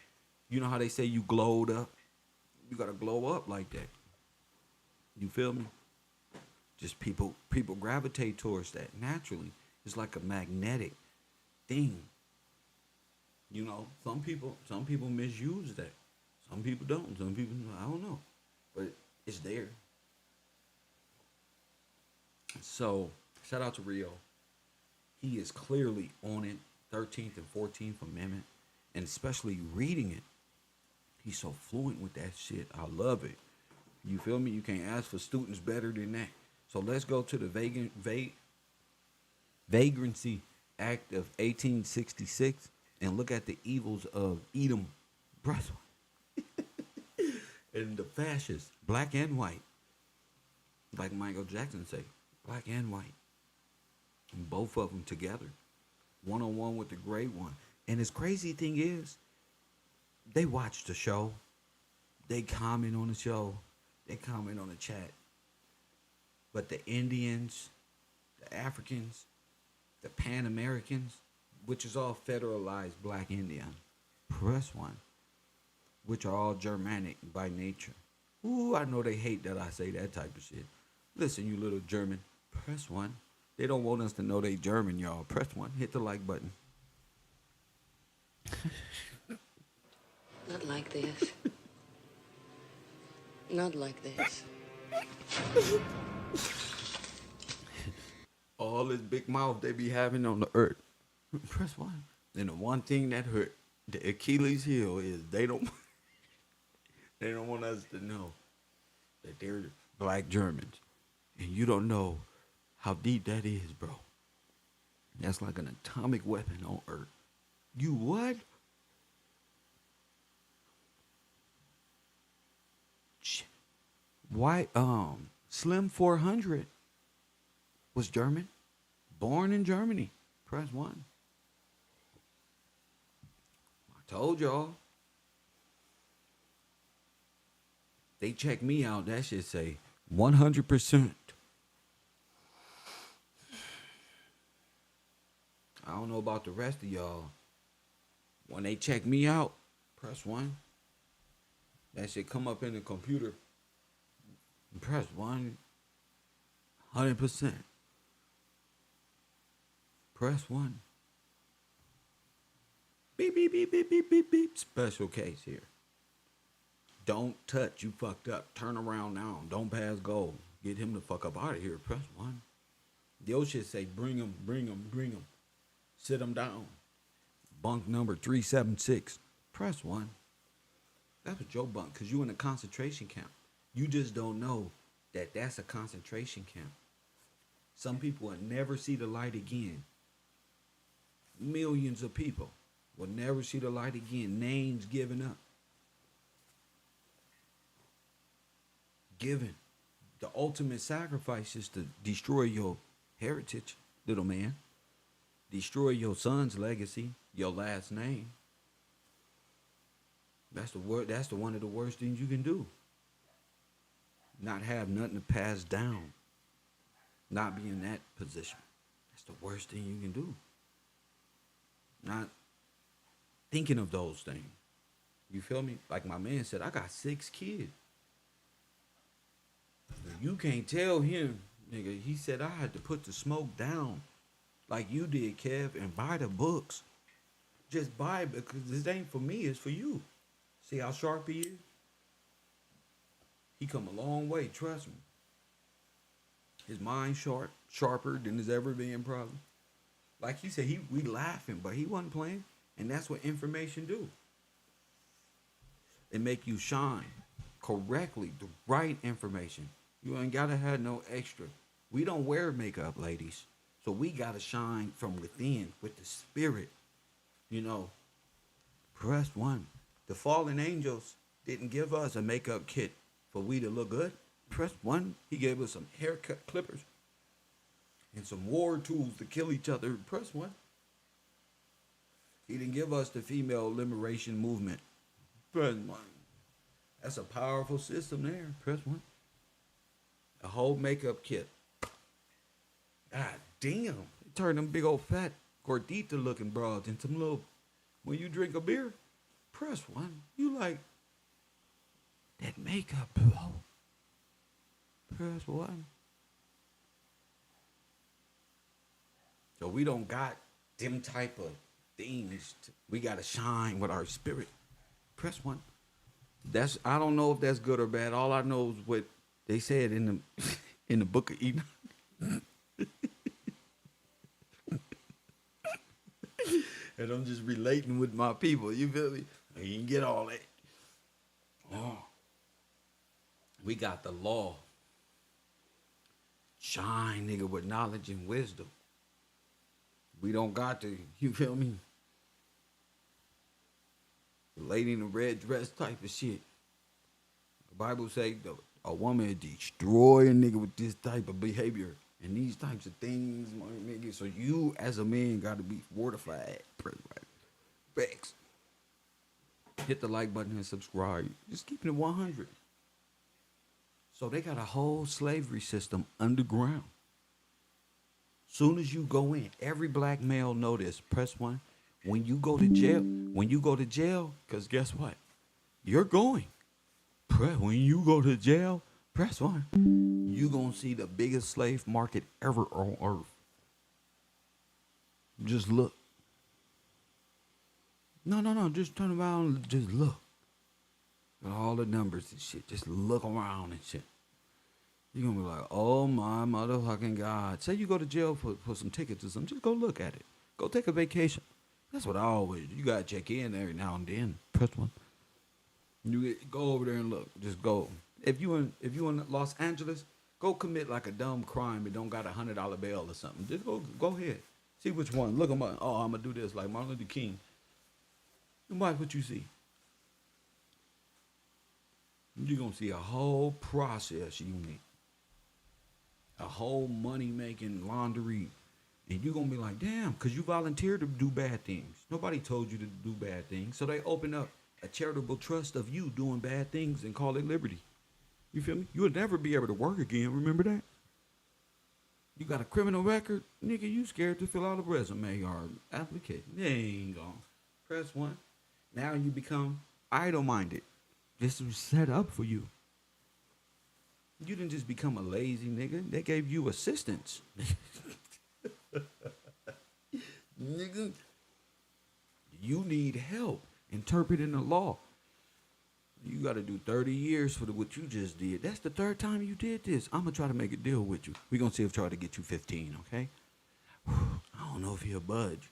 you know how they say you glowed up? You gotta glow up like that. You feel me? Just people gravitate towards that naturally. It's like a magnetic thing. You know, some people misuse that. Some people don't. Some people, I don't know, but it's there. So shout out to Rio. He is clearly on it. 13th and 14th Amendment, and especially reading it. He's so fluent with that shit. I love it. You feel me? You can't ask for students better than that. So let's go to the Vagrancy Act of 1866 and look at the evils of Edom, Brussels, and the fascists, black and white. Like Michael Jackson say, black and white. And both of them together. One-on-one with the great one. And his crazy thing is, they watch the show. They comment on the show. They comment on the chat. But the Indians, the Africans, the Pan Americans, which is all federalized black Indian, press one, which are all Germanic by nature. Ooh, I know they hate that I say that type of shit. Listen, you little German, press one. They don't want us to know they German, y'all. Press one. Hit the like button. Not like this. Not like this. All this big mouth they be having on the earth. Press one. And the one thing that hurt, the Achilles heel, is they don't want us to know that they're black Germans. And you don't know how deep that is, bro. That's like an atomic weapon on earth. You what? Why Slim 400 was German, born in Germany. Press one. I told y'all. They check me out. That shit say 100%. I don't know about the rest of y'all. When they check me out, press one. That shit come up in the computer. Press one. 100%. Press one. Beep, beep, beep, beep, beep, beep, beep. Special case here. Don't touch. You fucked up. Turn around now. Don't pass go. Get him the fuck up out of here. Press one. Your shit say bring him, bring him, bring him. Sit him down. Bunk number 376. Press one. That's what your bunk, because you in a concentration camp. You just don't know that that's a concentration camp. Some people will never see the light again. Millions of people will never see the light again. Names given up. Given. The ultimate sacrifice is to destroy your heritage, little man. Destroy your son's legacy, your last name. That's the word. That's the one of the worst things you can do. Not have nothing to pass down. Not be in that position. That's the worst thing you can do. Not thinking of those things. You feel me? Like my man said, I got 6 kids. You can't tell him, nigga. He said I had to put the smoke down like you did, Kev, and buy the books. Just buy it because this ain't for me, it's for you. See how sharp he is? He come a long way, trust me. His mind sharper than it's ever been, probably. Like he said, we laughing, but he wasn't playing. And that's what information do. It make you shine correctly, the right information. You ain't gotta have no extra. We don't wear makeup, ladies. So we gotta shine from within with the spirit. You know, press 1. The fallen angels didn't give us a makeup kit for we to look good. Press 1. He gave us some haircut clippers and some war tools to kill each other. Press 1. He didn't give us the female liberation movement. Press 1. That's a powerful system there. Press 1. A whole makeup kit. God damn. It turned them big old fat gordita looking broads into some little, when you drink a beer, press 1. You like that makeup, bro. Press 1. So we don't got them type of things. We got to shine with our spirit. Press 1. I don't know if that's good or bad. All I know is what they said in the book of Enoch. And I'm just relating with my people. You feel me? You can get all that. Oh. We got the law. Shine, nigga, with knowledge and wisdom. We don't got to, you feel me? Lady in the red dress type of shit. The Bible say a woman destroy a nigga with this type of behavior and these types of things, my nigga. So you as a man gotta be fortified. Facts. Hit the like button and subscribe. Just keeping it 100. So they got a whole slavery system underground. Soon as you go in, every black male know this. Press 1. When you go to jail, because guess what? You're going. When you go to jail, press 1. You gonna see the biggest slave market ever on earth. Just look. No. Just turn around and just look. At all the numbers and shit. Just look around and shit. You're gonna be like, oh my motherfucking God. Say you go to jail for some tickets or something. Just go look at it. Go take a vacation. That's what I always do. You gotta check in every now and then. Press 1. Go over there and look. Just go. If you in Los Angeles, go commit like a dumb crime and don't got $100 bail or something. Just go ahead. See which one. Look them up. Oh, I'm gonna do this like Martin Luther King. And watch what you see. You're gonna see a whole process you need. A whole money-making laundry. And you're going to be like, damn, because you volunteered to do bad things. Nobody told you to do bad things. So they open up a charitable trust of you doing bad things and call it liberty. You feel me? You would never be able to work again. Remember that? You got a criminal record? Nigga, you scared to fill out a resume or application. They ain't going. Press 1. Now you become idle-minded. This was set up for you. You didn't just become a lazy nigga. They gave you assistance. Nigga, you need help interpreting the law. You got to do 30 years for what you just did. That's the 3rd time you did this. I'm going to try to make a deal with you. We're going to see if I try to get you 15, okay? I don't know if he'll budge.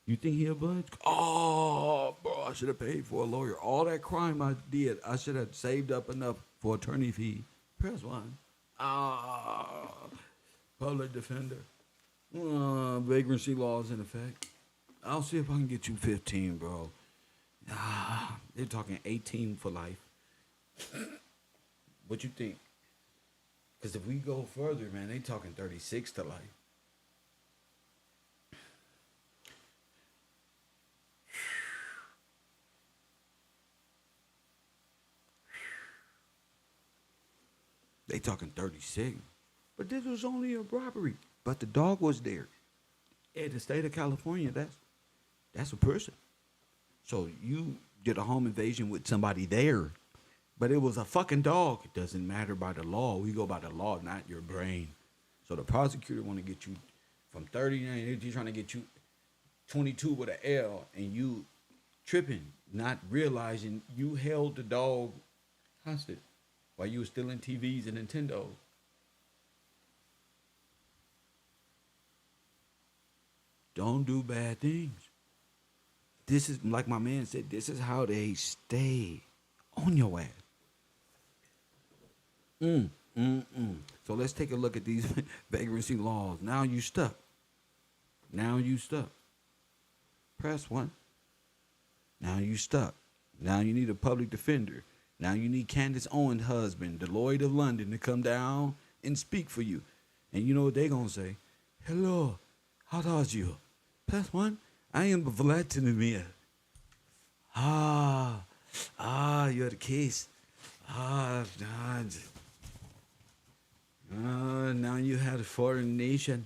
You think he'll budge? Oh, bro, I should have paid for a lawyer. All that crime I did, I should have saved up enough for attorney fee. Press 1. Public defender. Vagrancy laws in effect. I'll see if I can get you 15, bro. They're talking 18 for life. What you think? Because if we go further, man, they talking 36 to life. They talking 36. But this was only a robbery. But the dog was there. In the state of California, that's a person. So you did a home invasion with somebody there. But it was a fucking dog. It doesn't matter by the law. We go by the law, not your brain. So the prosecutor want to get you from 39, he's trying to get you 22 with an L, and you tripping, not realizing you held the dog hostage while you were stealing TVs and Nintendo. Don't do bad things. This is, like my man said, this is how they stay on your ass. So let's take a look at these vagrancy laws. Now you stuck. Now you stuck. Press 1. Now you stuck. Now you need a public defender. Now you need Candace Owens' husband, the Lloyd of London, to come down and speak for you. And you know what they gonna say? Hello, how are you? Press 1. I am Vladimir. You're the case. God. Now you had a foreign nation.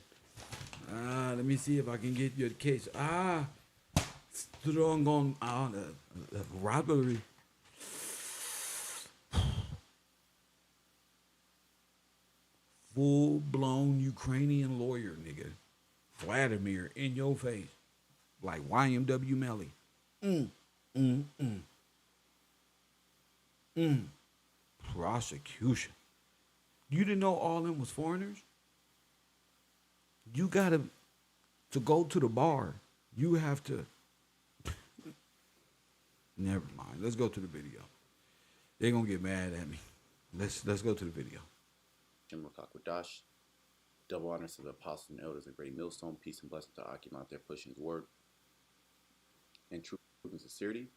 Let me see if I can get your case. Strong on robbery. Full-blown Ukrainian lawyer, nigga. Vladimir in your face. Like YMW Melly. Prosecution. You didn't know all them was foreigners? You gotta, to go to the bar, you have to. Never mind. Let's go to the video. They're gonna get mad at me. Let's go to the video. Shimmerkakwadash. Double honors to the apostles and elders of Great Millstone. Peace and blessings to Akim out there pushing his word and truth and sincerity.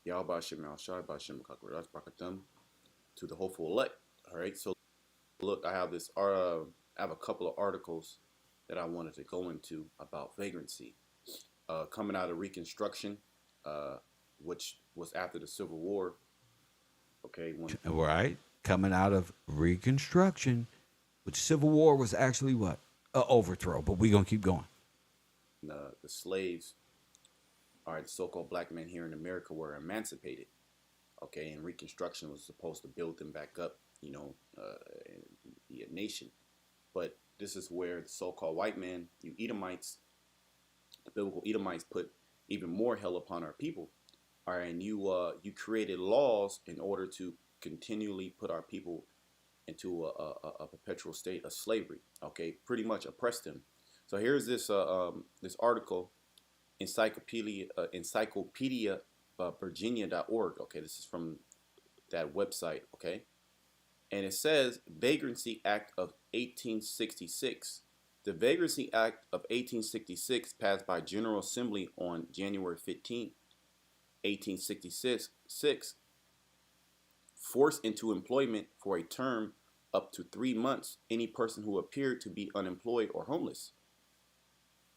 Yahweh Shem Al-Shai, Ba'Shem Kakwadash, Barakatum, to the hopeful elect. All right, so look, I have a couple of articles that I wanted to go into about vagrancy. Coming out of Reconstruction, which was after the Civil War. Okay, right, coming out of Reconstruction, which Civil War was actually what? An overthrow, but we're going to keep going. The slaves, all right, the so-called black men here in America were emancipated. Okay, and Reconstruction was supposed to build them back up, you know, be a nation. But this is where the so-called white man, you Edomites, the biblical Edomites, put even more hell upon our people. All right, and you created laws in order to continually put our people into a perpetual state of slavery. Okay, pretty much oppressed them. So here's this this article, Encyclopedia Virginia.org. Okay, this is from that website. Okay, and it says Vagrancy Act of 1866. The Vagrancy Act of 1866 passed by General Assembly on January 15, 1866, forced into employment for a term up to 3 months any person who appeared to be unemployed or homeless.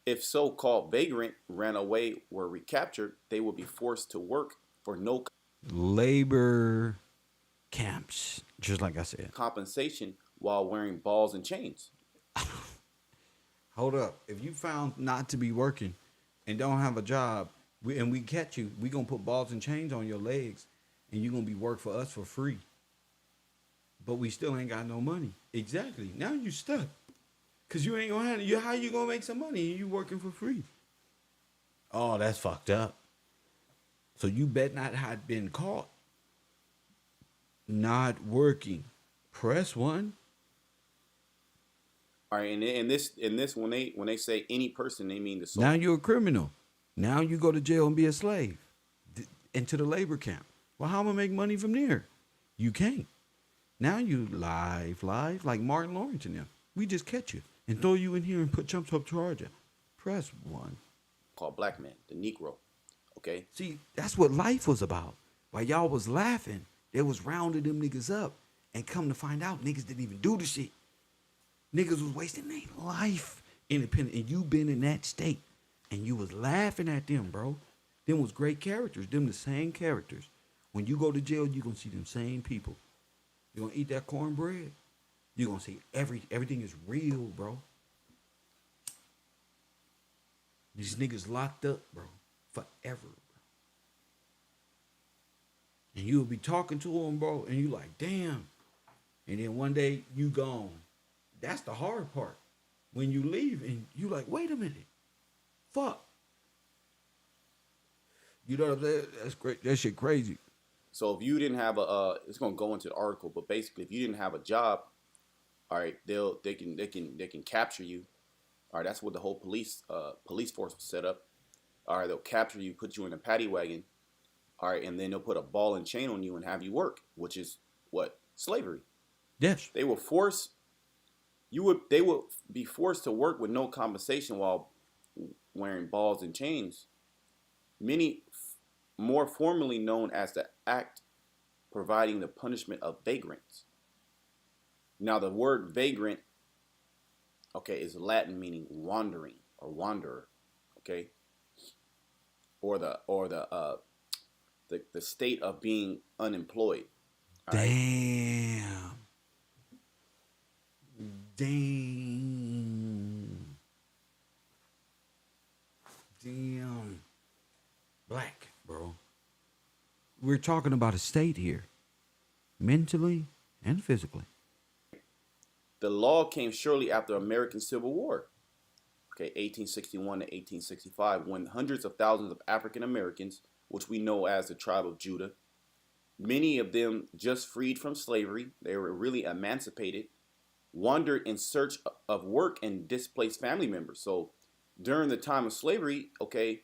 If so-called vagrant ran away or recaptured, they would be forced to work for no labor camps, just like I said. Compensation while wearing balls and chains. Hold up. If you found not to be working and don't have a job, we catch you, we going to put balls and chains on your legs, and you're going to be work for us for free. But we still ain't got no money. Exactly. Now you stuck. Because you ain't going to have, how you going to make some money and you working for free? Oh, that's fucked up. So you bet not had been caught not working. Press 1. All right, and this when they say any person, they mean the soul. Now you're a criminal. Now you go to jail and be a slave into the labor camp. Well, how am I gonna make money from there? You can't. Now you live like Martin Lawrence and them. We just catch you and throw you in here and put jumps up charge. Press 1. Called black man, the Negro. Okay. See, that's what life was about. While y'all was laughing, they was rounding them niggas up And come to find out, niggas didn't even do the shit. Niggas was wasting their life independent. And you been in that state. And you was laughing at them, bro. Them was great characters. Them the same characters. When you go to jail, you going to see them same people. You're going to eat that cornbread. You're going to see everything is real, bro. These niggas locked up, bro. Forever, bro. And you'll be talking to them, bro. And you like, damn. And then one day, you gone. That's the hard part. When you leave and you like, wait a minute. Fuck. You know what I'm saying? That's great. That shit crazy. So if you didn't have it's gonna go into the article, but basically, if you didn't have a job, all right, they can capture you. All right, that's what the whole police force was set up. All right, they'll capture you, put you in a paddy wagon. All right, and then they'll put a ball and chain on you and have you work, which is what? Slavery. Yes. They would be forced to work with no compensation while wearing balls and chains. Many more formally known as the act providing the punishment of vagrants. Now the word vagrant, okay, is Latin meaning wandering or wanderer, okay? Or the state of being unemployed. All right? Damn. Black, bro. We're talking about a state here. Mentally and physically. The law came shortly after American Civil War. Okay, 1861 to 1865, when hundreds of thousands of African Americans, which we know as the tribe of Judah, many of them just freed from slavery, they were really emancipated, wandered in search of work and displaced family members. So during the time of slavery, okay,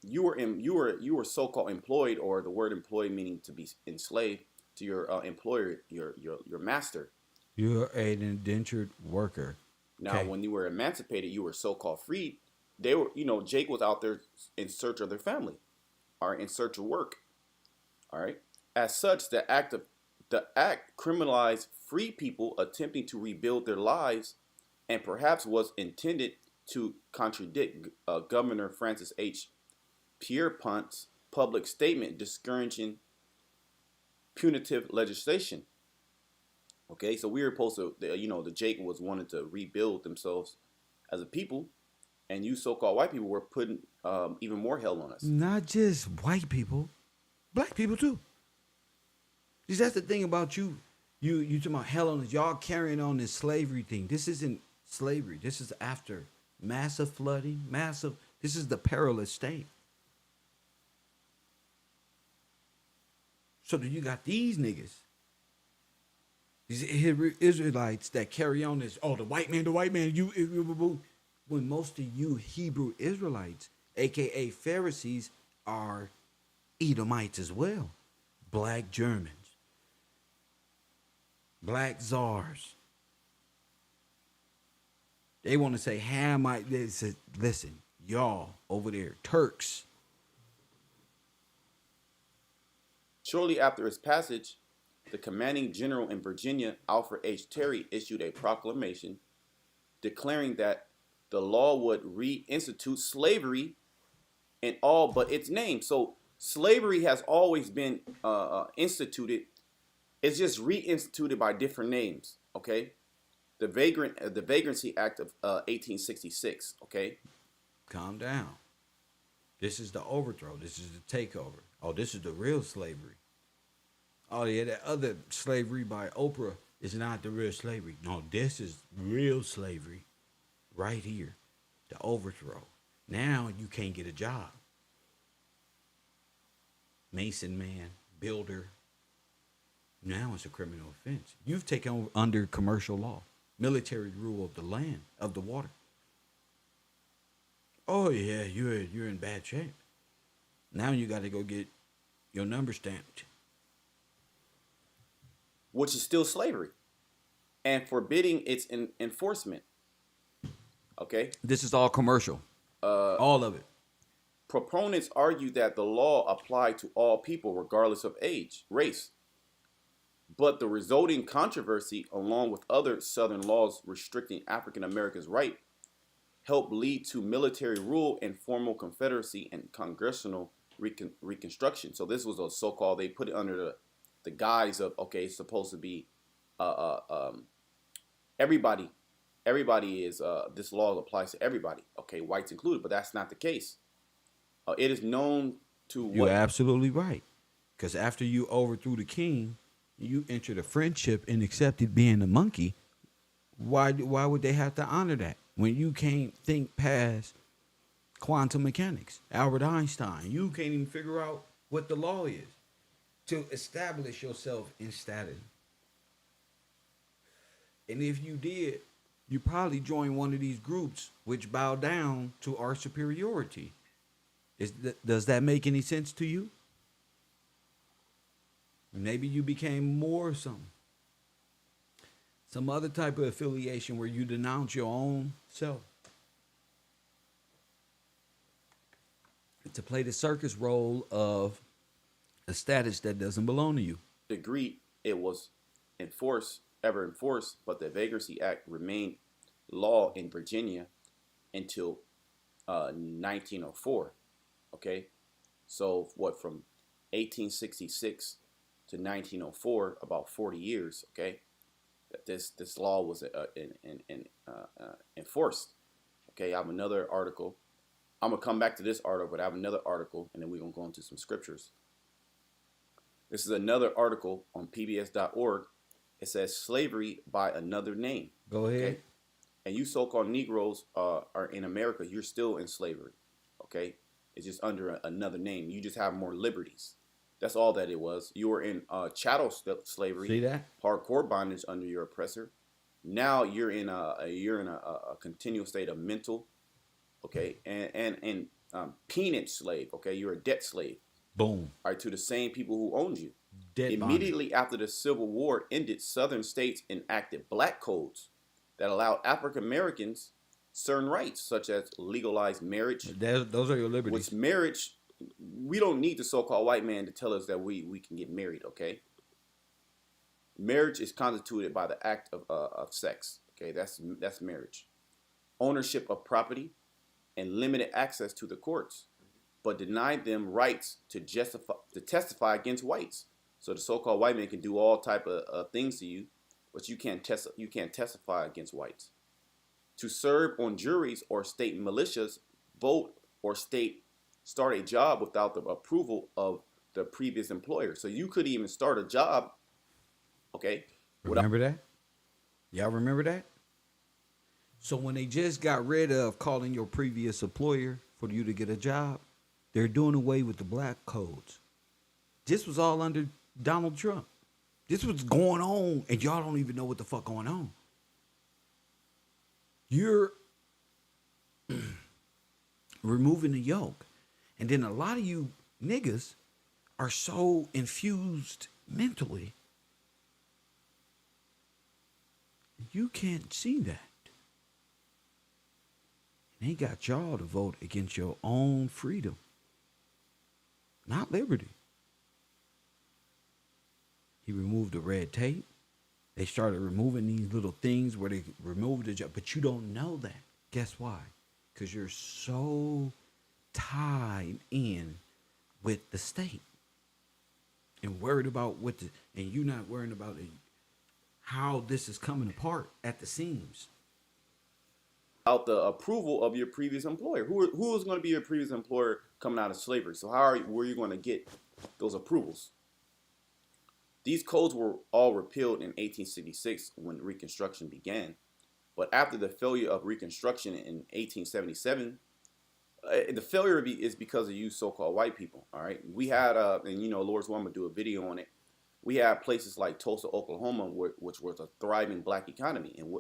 you were so-called employed, or the word employed meaning to be enslaved to your employer, your master. You're an indentured worker. Now, Okay. when you were emancipated, you were so-called freed. They were, Jake was out there in search of their family, or in search of work. All right. As such, the act criminalized free people attempting to rebuild their lives, and perhaps was intended to contradict Governor Francis H. Pierpont's public statement discouraging punitive legislation. Okay, so we were supposed to, the Jake was wanting to rebuild themselves as a people, and you so-called white people were putting even more hell on us. Not just white people, black people too. See, that's the thing about you. You talking about hell on us. Y'all carrying on this slavery thing. This isn't slavery. This is after massive flooding, this is the perilous state. So then you got these niggas, these Israelites that carry on this, the white man, when most of you Hebrew Israelites, aka Pharisees, are Edomites as well. Black Germans, black czars. They want to say Hamite. They said, listen, y'all over there, Turks. Shortly after its passage, the commanding general in Virginia, Alfred H. Terry, issued a proclamation declaring that the law would reinstitute slavery in all but its name. So slavery has always been instituted. It's just reinstituted by different names. Okay, the Vagrancy Act of 1866. Okay, Calm down. This is the overthrow. This is the takeover. Oh, this is the real slavery. Oh yeah, that other slavery by Oprah is not the real slavery. No, this is real slavery. Right here, the overthrow. Now you can't get a job. Mason man, builder. Now it's a criminal offense. You've taken over under commercial law, military rule of the land, of the water. Oh yeah, you're in bad shape. Now you got to go get your number stamped. Which is still slavery, and forbidding its enforcement. Okay. This is all commercial. All of it. Proponents argue that the law applied to all people, regardless of age, race, But the resulting controversy, along with other Southern laws restricting African Americans' right, helped lead to military rule and formal Confederacy and congressional Reconstruction. So this was a so-called, they put it under the guise of, okay, it's supposed to be everybody. Everybody is, this law applies to everybody, okay, whites included, but that's not the case. It is known to You're what? absolutely right. Because after you overthrew the king, you entered a friendship and accepted being a monkey. Why would they have to honor that when you can't think past quantum mechanics? Albert Einstein, you can't even figure out what the law is to establish yourself in status. And if you did, you probably join one of these groups which bow down to our superiority. Does that make any sense to you? Maybe you became more something. Some other type of affiliation where you denounce your own self. To play the circus role of a status that doesn't belong to you. Degree it was ever enforced, but the Vagrancy Act remained law in Virginia until 1904. Okay, so what, from 1866 to 1904, about 40 years. Okay, that this law was enforced. Okay, I have another article. I'm gonna come back to this article, but I have another article, and then we're gonna go into some scriptures. This is another article on PBS.org. It says slavery by another name. Go ahead. Okay? And you so-called Negroes are in America. You're still in slavery. Okay, it's just under another name. You just have more liberties. That's all that it was. You were in chattel slavery. See that? Hardcore bondage under your oppressor. Now you're in a continual state of mental, okay, and peanut slave. Okay, you're a debt slave. Boom. All right, to the same people who owned you. Debt Immediately after the Civil War ended, Southern states enacted black codes that allowed African Americans certain rights, such as legalized marriage. Those are your liberties. Which marriage, we don't need the so-called white man to tell us that we can get married, okay? Marriage is constituted by the act of sex, okay? That's marriage. Ownership of property and limited access to the courts, but denied them rights to testify against whites. So the so-called white man can do all type of things to you, but you can't testify against whites. To serve on juries or state militias, vote, or start a job without the approval of the previous employer. So you could even start a job, okay? Remember that? Y'all remember that? So when they just got rid of calling your previous employer for you to get a job, they're doing away with the black codes. This was all under Donald Trump. This was going on, and y'all don't even know what the fuck going on. You're removing the yoke. And then a lot of you niggas are so infused mentally, you can't see that. And they got y'all to vote against your own freedom, not liberty. He removed the red tape. They started removing these little things where they removed the job, but you don't know that. Guess why? Because you're so tied in with the state and worried about and you're not worrying about how this is coming apart at the seams. Without the approval of your previous employer. Who is going to be your previous employer coming out of slavery? So were you going to get those approvals? These codes were all repealed in 1866 when Reconstruction began. But after the failure of Reconstruction in 1877, the failure is because of you so-called white people, all right? We had, and Lord's willing, I'm going to do a video on it. We had places like Tulsa, Oklahoma, which was a thriving black economy. And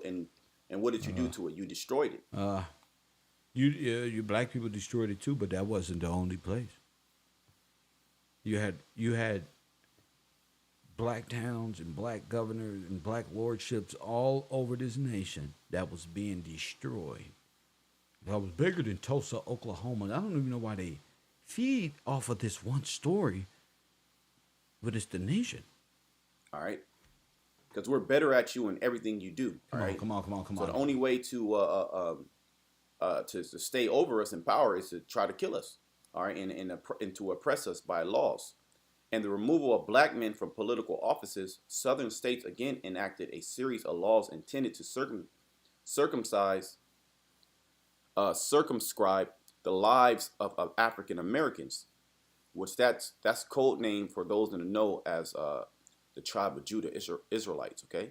what did you do to it? You destroyed it. You black people destroyed it too, but that wasn't the only place. You had black towns and black governors and black lordships all over this nation that was being destroyed. That was bigger than Tulsa, Oklahoma. I don't even know why they feed off of this one story, but it's the nation. All right. because we're better at you in everything you do. Come All on, right. come on, come on, come So the on. only way to stay over us in power is to try to kill us. All right, and to oppress us by laws. And the removal of black men from political offices, Southern states again enacted a series of laws intended to circumcise, circumscribe the lives of African Americans, which that's code name for those in the know as the tribe of Judah, Israelites. Okay.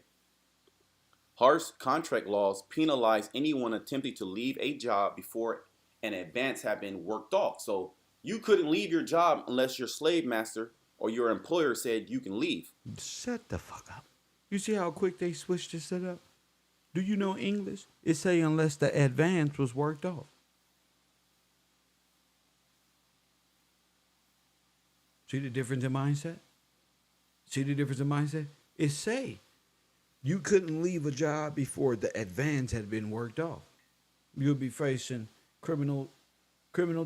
Harsh contract laws penalize anyone attempting to leave a job before an advance had been worked off. So you couldn't leave your job unless your slave master or your employer said you can leave. Shut the fuck up. You see how quick they switched this shit up? Do you know English? It say unless the advance was worked off. See the difference in mindset? See the difference in mindset? It say you couldn't leave a job before the advance had been worked off. You'll be facing criminal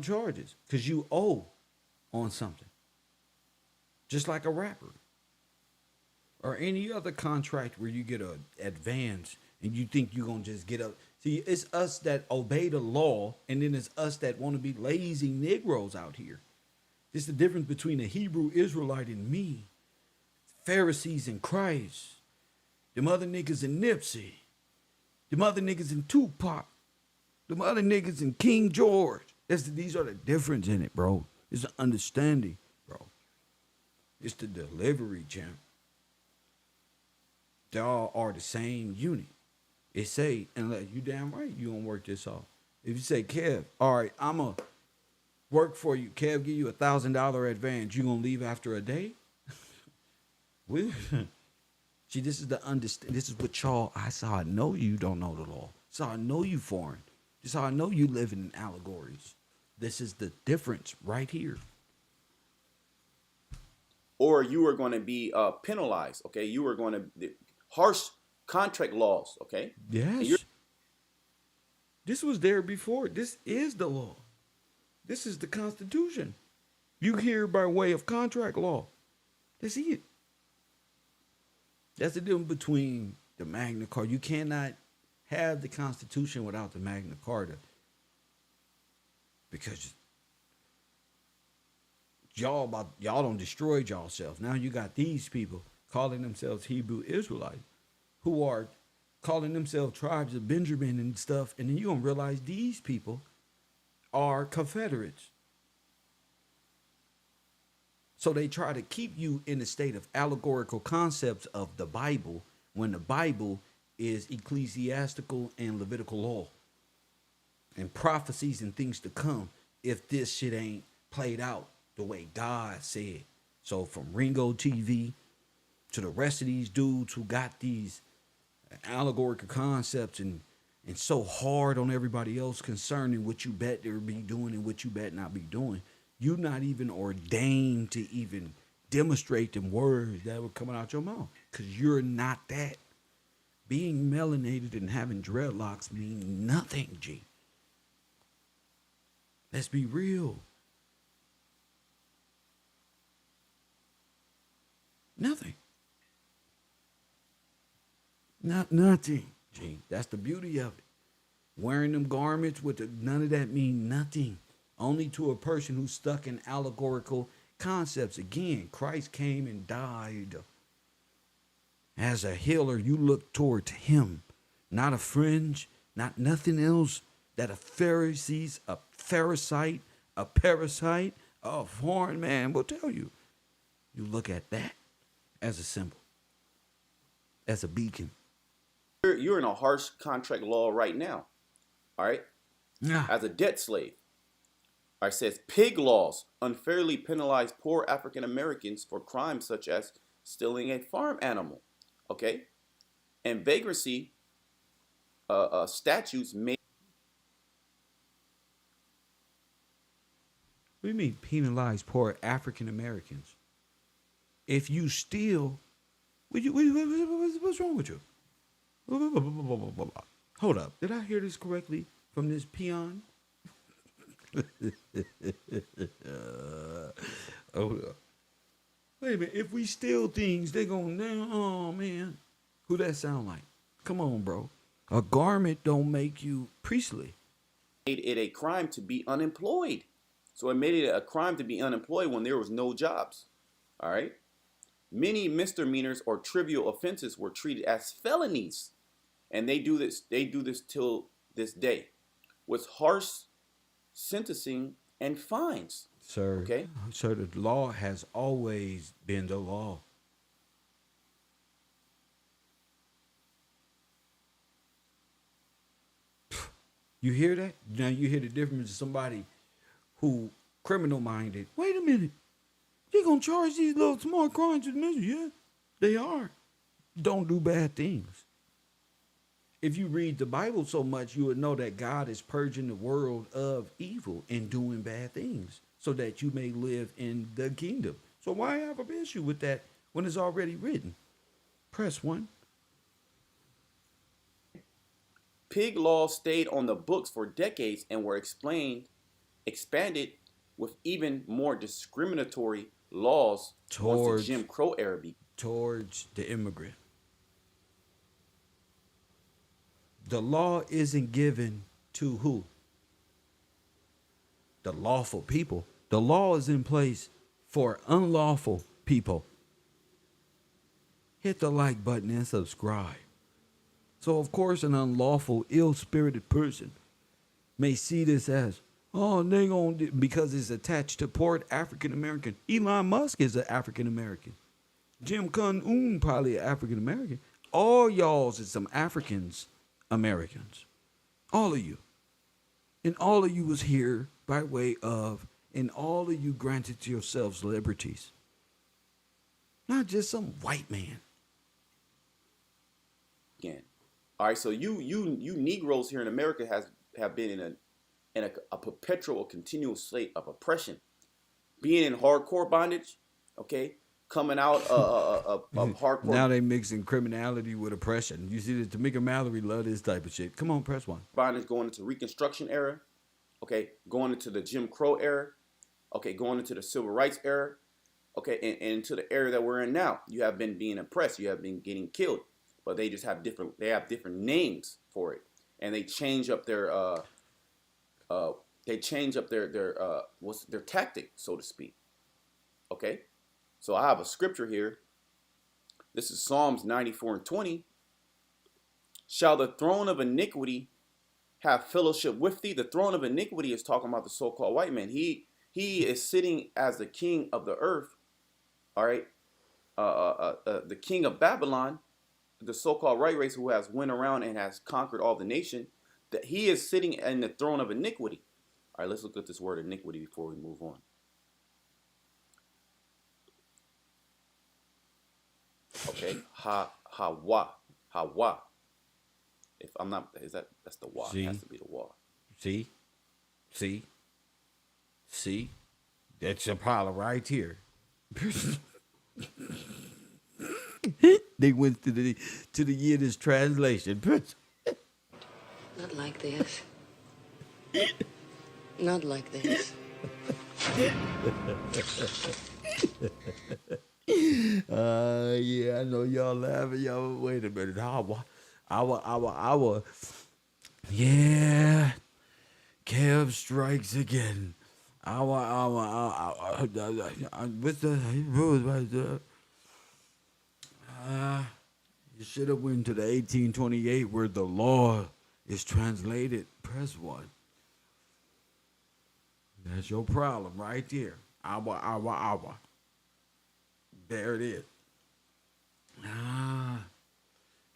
charges because you owe on something. Just like a rapper or any other contract where you get an advance and you think you're going to just get up. See, it's us that obey the law, and then it's us that want to be lazy Negroes out here. It's the difference between a Hebrew Israelite and me, Pharisees and Christ, them other niggas in Nipsey, them other niggas in Tupac, them other niggas in King George. These are the difference in it, bro. It's the understanding, bro. It's the delivery, champ. They all are the same unit. It say, unless you damn right, you gonna work this off. If you say, Kev, all right, I'ma work for you. Kev, give you $1,000 advance. You gonna leave after a day? See, this is the understand. This is what y'all. That's how I know you don't know the law. This is how I know you foreign. This is how I know you living in allegories. This is the difference right here. Or you are going to be penalized. Okay, you are going to harsh contract laws. Okay. Yes. This was there before. This is the law. This is the Constitution. You hear by way of contract law. That's it. That's the difference between the Magna Carta. You cannot have the Constitution without the Magna Carta. Because y'all don't destroy yourself. Now you got these people calling themselves Hebrew Israelites who are calling themselves tribes of Benjamin and stuff. And then you're going to realize these people are Confederates. So they try to keep you in a state of allegorical concepts of the Bible when the Bible is ecclesiastical and Levitical law and prophecies and things to come if this shit ain't played out the way God said. So from Ringo TV to the rest of these dudes who got these allegorical concepts and so hard on everybody else concerning what you bet they'll be doing and what you bet not be doing. You're not even ordained to even demonstrate them words that were coming out your mouth because you're not that. Being melanated and having dreadlocks mean nothing, G. Let's be real. Nothing. Nothing, G. That's the beauty of it. Wearing them garments with none of that mean nothing. Only to a person who's stuck in allegorical concepts. Again, Christ came and died. As a healer, you look toward him. Not a fringe, not nothing else that a Pharisee, a Pharisite, a parasite, a foreign man will tell you. You look at that as a symbol, as a beacon. You're in a harsh contract law right now. All right. Yeah. As a debt slave. All right, says pig laws unfairly penalize poor African Americans for crimes such as stealing a farm animal. Okay. And vagrancy statutes may. What do you mean penalize poor African Americans? If you steal, what's wrong with you? Hold up. Did I hear this correctly from this peon? Hold up. Wait a minute. If we steal things, they're going, oh, man. Who that sound like? Come on, bro. A garment don't make you priestly. Made it a crime to be unemployed. So it made it a crime to be unemployed when there was no jobs. All right. Many misdemeanors or trivial offenses were treated as felonies, and they do this. They do this till this day, with harsh sentencing and fines. Sir, Okay. sir, the law has always been the law. You hear that? Now you hear the difference of somebody who criminal minded. Wait a minute. You're gonna charge these little small crimes with misery? Yeah, they are. Don't do bad things. If you read the Bible so much, you would know that God is purging the world of evil and doing bad things so that you may live in the kingdom. So why have an issue with that when it's already written? Press 1. Pig laws stayed on the books for decades and were expanded with even more discriminatory laws once the Jim Crow era began. Towards the immigrant. The law isn't given to who? The lawful people. The law is in place for unlawful people. Hit the like button and subscribe. So, of course, an unlawful, ill-spirited person may see this as, oh, they gonna, because it's attached to Port African American. Elon Musk is an African American. Jim Kun-un probably an African American. All y'all's is some Africans Americans. All of you. And all of you was here by way of, and all of you granted to yourselves liberties. Not just some white man. Again. All right, so you Negroes here in America have been in a perpetual, continual state of oppression, being in hardcore bondage, okay, coming out of hardcore. Now they mixing criminality with oppression. You see, the Tamika Mallory love this type of shit. Come on, press 1. Bondage going into Reconstruction era, okay, going into the Jim Crow era, okay, going into the Civil Rights era, okay, and into the era that we're in now. You have been being oppressed. You have been getting killed. But they just have different names for it, and they change up their what's their tactic, so to speak. Okay, so I have a scripture here. This is Psalms 94:20. Shall the throne of iniquity have fellowship with thee? The throne of iniquity is talking about the so-called white man. He is sitting as the king of the earth. All right, the king of Babylon. The so-called right race who has went around and has conquered all the nation, that he is sitting in the throne of iniquity. All right, let's look at this word iniquity before we move on. Okay, hawa. If I'm not, that's the wa. It has to be the wa. See, that's your problem right here. They went to the Yiddish translation. Not like this. Not like this. Yeah, I know y'all laughing. Y'all, wait a minute. Our. Yeah, Kev strikes again. With the rules right there. You should have went to the 1828 where the law is translated. Press 1. That's your problem right there. Our. There it is. And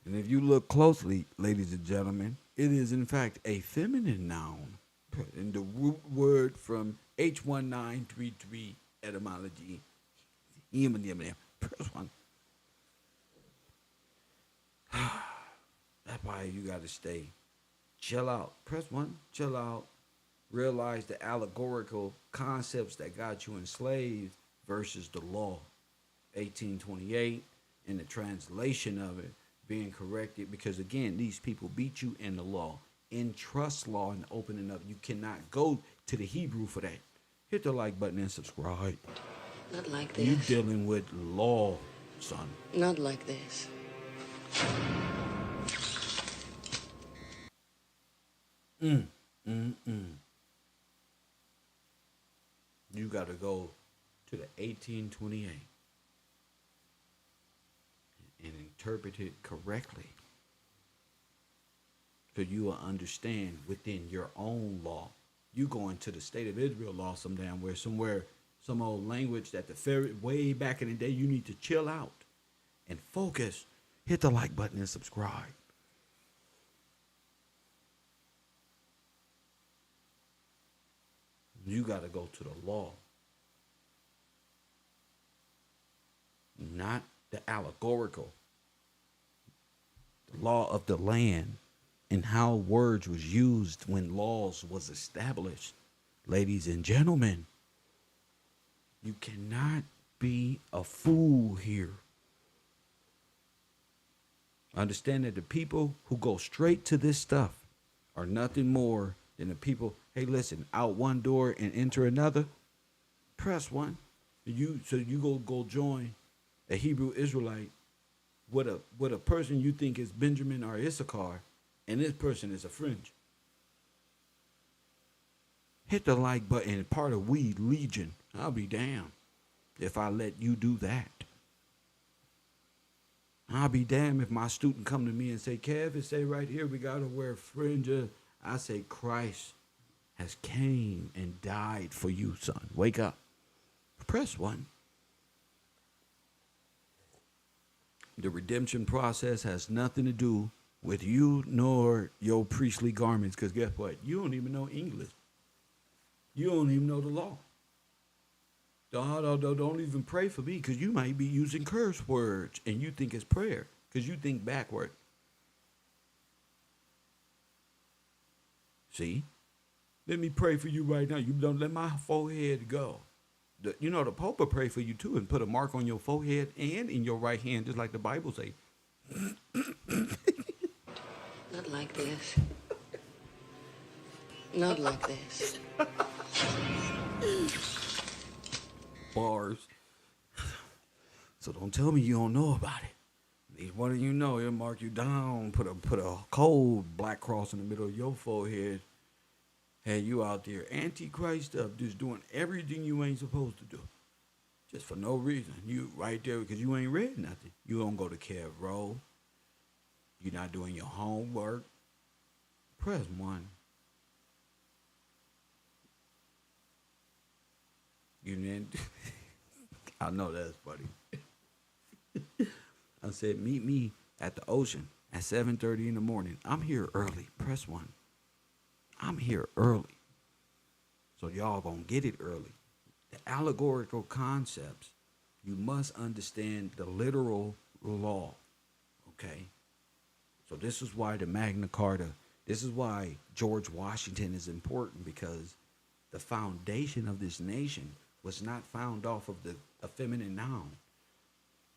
if you look closely, ladies and gentlemen, it is in fact a feminine noun. And the root word from H1933 etymology. Press 1. That's why you got to stay. Chill out. Press 1. Chill out. Realize the allegorical concepts that got you enslaved versus the law. 1828 and the translation of it being corrected. Because, again, these people beat you in the law. In trust law and opening up. You cannot go to the Hebrew for that. Hit the like button and subscribe. Not like this. You dealing with law, son. Not like this. You got to go to the 1828 and interpret it correctly, so you will understand within your own law. You go into the state of Israel law some damn where somewhere, some old language that the ferry way back in the day. You need to chill out and focus. Hit the like button and subscribe. You got to go to the law, not the allegorical. The law of the land and how words was used when laws was established. Ladies and gentlemen, you cannot be a fool here. Understand that the people who go straight to this stuff are nothing more than the people, hey, listen, out one door and enter another, press one. So you go join a Hebrew Israelite with a person you think is Benjamin or Issachar, and this person is a fringe. Hit the like button, part of We Legion. I'll be damned if I let you do that. I'll be damned if my student come to me and say, Kev, it say right here we gotta wear fringe. I say, Christ has came and died for you, son. Wake up. Press one. The redemption process has nothing to do with you nor your priestly garments, because guess what? You don't even know English. You don't even know the law. Don't even pray for me, because you might be using curse words and you think it's prayer because you think backward. See? Let me pray for you right now. You don't let my forehead go. The Pope will pray for you too and put a mark on your forehead and in your right hand, just like the Bible say. Not like this. Not like this. Bars. So don't tell me you don't know about it. Each one of you know, it'll mark you down, put a cold black cross in the middle of your forehead. Hey, you out there antichrist stuff, just doing everything you ain't supposed to do. Just for no reason. You right there because you ain't read nothing. You don't go to Kev Roll. You're not doing your homework. Press one. You didn't. I know that's funny. I said, meet me at the ocean at 7:30 in the morning. I'm here early. Press one. I'm here early. So y'all gonna get it early. The allegorical concepts, you must understand the literal law. Okay? So this is why the Magna Carta, this is why George Washington is important, because the foundation of this nation was not found off of a feminine noun.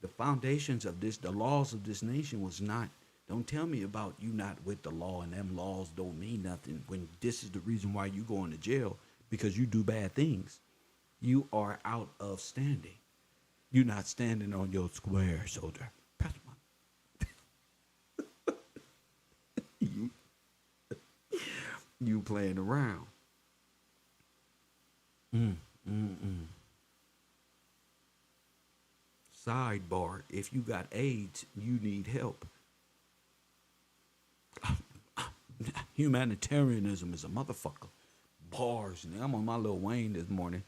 The foundations of this, the laws of this nation was not. Don't tell me about you not with the law and them laws don't mean nothing when this is the reason why you going to jail, because you do bad things. You are out of standing. You're not standing on your square, soldier. Press one. You playing around. Sidebar, if you got AIDS, you need help. Humanitarianism is a motherfucker. Bars. And I'm on my Lil Wayne this morning.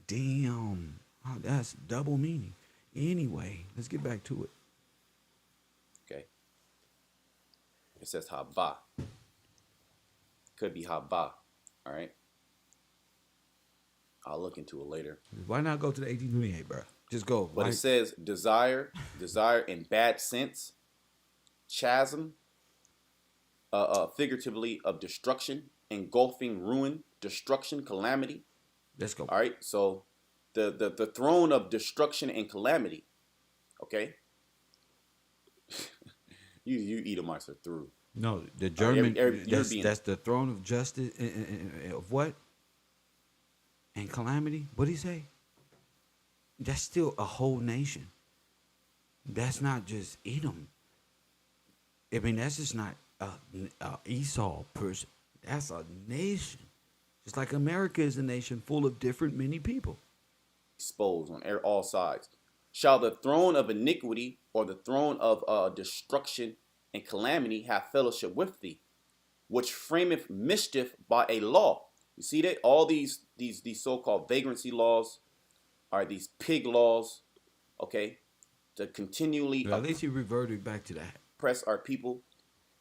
Damn. Oh, that's double meaning. Anyway, let's get back to it. Okay. It says Hava. Could be Hava. All right. I'll look into it later. Why not go to the 1828, bro? Just go. But it says desire in bad sense, chasm, figuratively of destruction, engulfing ruin, destruction, calamity. Let's go. All right. So the throne of destruction and calamity. Okay. you Edomites are through. No, the German. European. That's the throne of justice. Of what? And calamity. What did he say? That's still a whole nation. That's not just Edom. I mean, that's just not a Esau person. That's a nation. Just like America is a nation full of different many people. Exposed on all sides. Shall the throne of iniquity or the throne of destruction and calamity have fellowship with thee, which frameth mischief by a law? You see that all these so-called vagrancy laws are these pig laws, okay, to continually Well, at least he reverted back to that. oppress our people.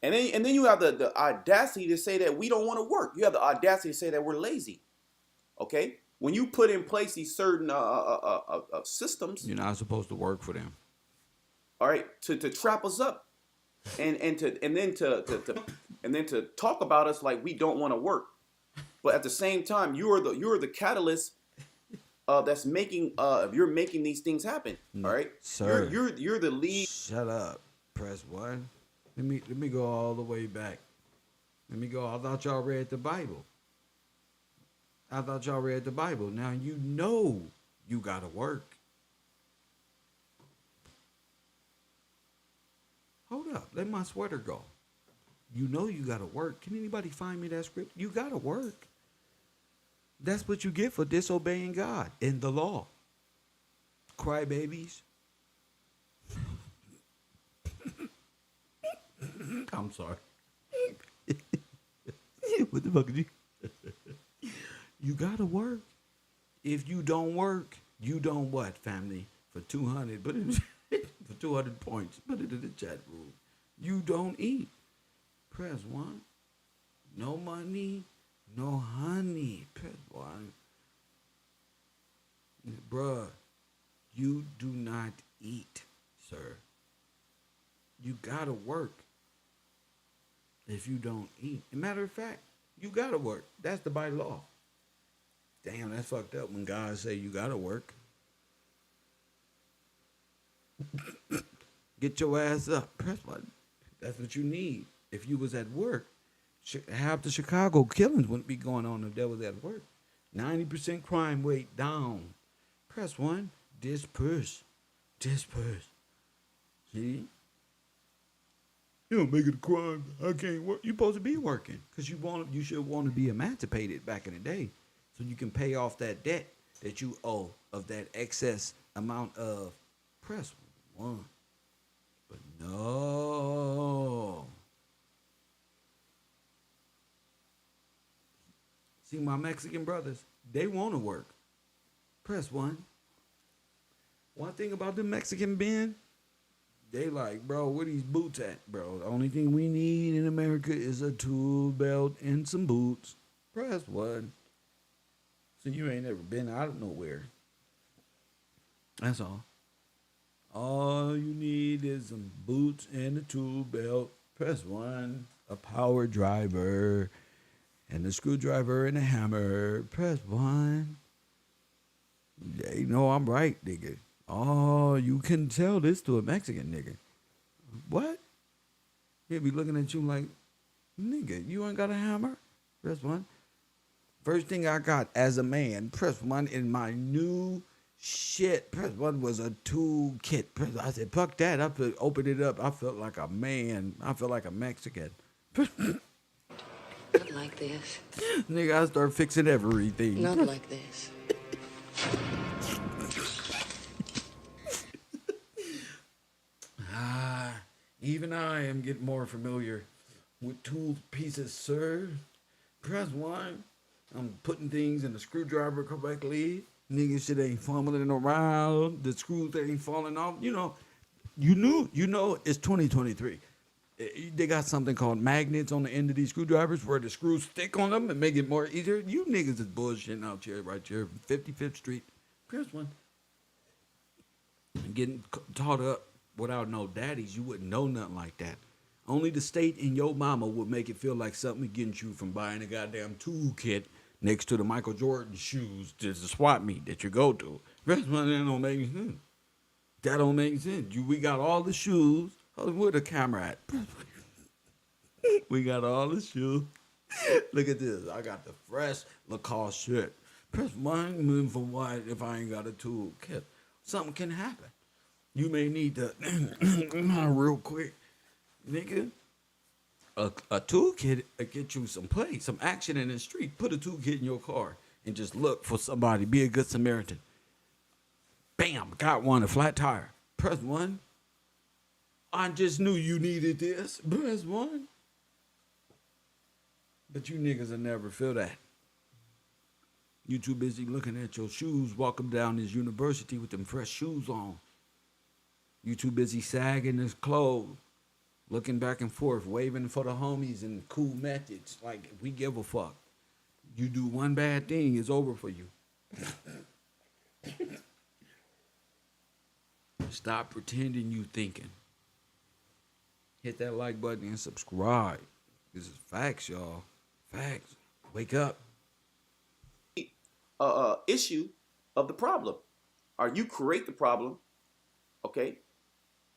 And then you have the audacity to say that we don't want to work. You have the audacity to say that we're lazy. Okay? When you put in place these certain systems, You're not supposed to work for them. all right, to trap us up, and then to talk about us like we don't want to work, but at the same time you're the catalyst that's making you're making these things happen. All right, sir. You're the lead. Shut up. Press one. Let me go all the way back. Let me go. I thought y'all read the Bible. Now you know you gotta work. Hold up. Let my sweater go. You know you gotta work. Can anybody find me that script? You gotta work. That's what you get for disobeying God in the law. Crybabies. I'm sorry. What the fuck is you? You gotta work. If you don't work, you don't what, family? For 200, put it for 200 points. Put it in the chat room. You don't eat. Press one. No money, no honey. Press one. Bruh, you do not eat, sir. You gotta work. If you don't eat. As a matter of fact, you gotta work. That's the by law. Damn, that's fucked up when God say you gotta work. Get your ass up. Press button. That's what you need. If you was at work, half the Chicago killings wouldn't be going on if that was at work. 90% crime rate down. Press one. Disperse. See? You don't make it a crime. I can't work. You're supposed to be working because you should want to be emancipated back in the day, so you can pay off that debt that you owe of that excess amount of. Press one, but no. See, my Mexican brothers, they want to work. Press one. One thing about the Mexican men, they like, bro, where these boots at, bro? The only thing we need in America is a tool belt and some boots. Press one. So you ain't never been out of nowhere. That's all. All you need is some boots and a tool belt. Press one. A power driver and a screwdriver and a hammer. Press one. They know I'm right, nigga. Oh, you can tell this to a Mexican nigga. What? He'll be looking at you like, nigga, you ain't got a hammer? Press one. First thing I got as a man, press one in my new shit. Press one was a tool kit. I said, fuck that. I opened it up. I felt like a man. I felt like a Mexican. Not like this. Nigga, I start fixing everything. Not like this. Even I am getting more familiar with tool pieces, sir. Press one. I'm putting things in the screwdriver correctly. Nigga shit ain't fumbling around. The screws ain't falling off. You know it's 2023. They got something called magnets on the end of these screwdrivers where the screws stick on them and make it more easier. You niggas is bullshitting out here, right here, 55th Street. Press one. Getting taught up without no daddies, you wouldn't know nothing like that. Only the state and your mama would make it feel like something against you from buying a goddamn tool kit next to the Michael Jordan shoes to the swap meet that you go to. Press one, that don't make sense. That don't make sense. We got all the shoes. Where the camera at? We got all the shoes. Look at this. I got the fresh Lacoste shirt. Press one, move for what if I ain't got a tool kit. Something can happen. You may need to, real quick, nigga, A toolkit get you some play, some action in the street. Put a toolkit in your car and just look for somebody. Be a good Samaritan. Bam, got one, a flat tire. Press 1. I just knew you needed this. Press 1. But you niggas will never feel that. You too busy looking at your shoes, walking down this university with them fresh shoes on. You too busy sagging his clothes, looking back and forth, waving for the homies and cool methods. Like, we give a fuck. You do one bad thing, it's over for you. Stop pretending you thinking. Hit that like button and subscribe. This is facts, y'all. Facts. Wake up. Issue of the problem. Or you create the problem, okay,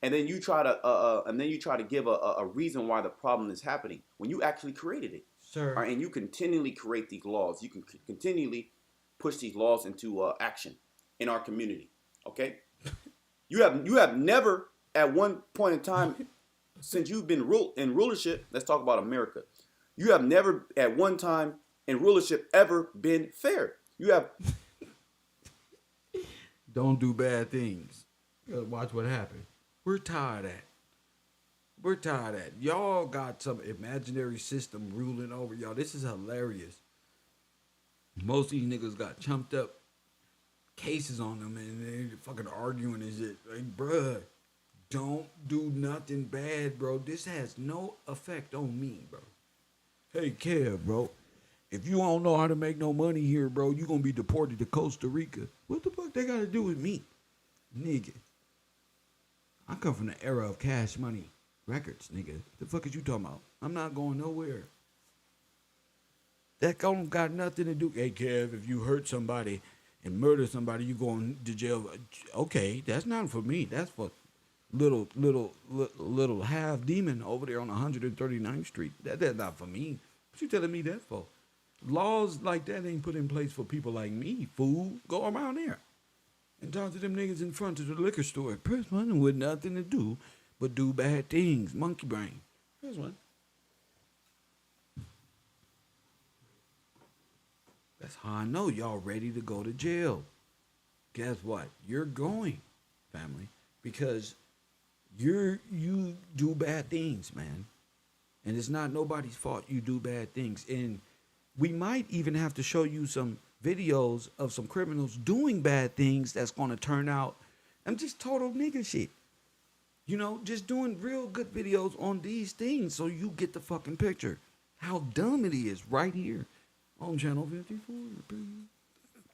and then you try to give a reason why the problem is happening when you actually created it, Sir. All right, and you continually create these laws. You can continually push these laws into action in our community. Okay, you have never at one point in time since you've been in rulership. Let's talk about America. You have never at one time in rulership ever been fair. You have. Don't do bad things. Watch what happens. We're tired of that. We're tired of that. Y'all got some imaginary system ruling over y'all. This is hilarious. Most of these niggas got chumped up cases on them and they fucking arguing and shit. Like, bruh, don't do nothing bad, bro. This has no effect on me, bro. Hey, Kev, bro. If you don't know how to make no money here, bro, you gonna be deported to Costa Rica. What the fuck they gotta do with me? Nigga. I come from the era of Cash Money Records, nigga. The fuck is you talking about? I'm not going nowhere. That don't got nothing to do. Hey, Kev, if you hurt somebody and murder somebody, you going to jail. Okay, that's not for me. That's for little half demon over there on 139th Street. That's not for me. What you telling me that for? Laws like that ain't put in place for people like me, fool. Go around there and talk to them niggas in front of the liquor store. Press 1 with nothing to do but do bad things. Monkey brain. Press 1. That's how I know y'all ready to go to jail. Guess what? You're going, family, because you do bad things, man. And it's not nobody's fault you do bad things. And we might even have to show you some videos of some criminals doing bad things that's going to turn out. I'm just total nigga shit. You know, just doing real good videos on these things so you get the fucking picture. How dumb it is right here on Channel 54.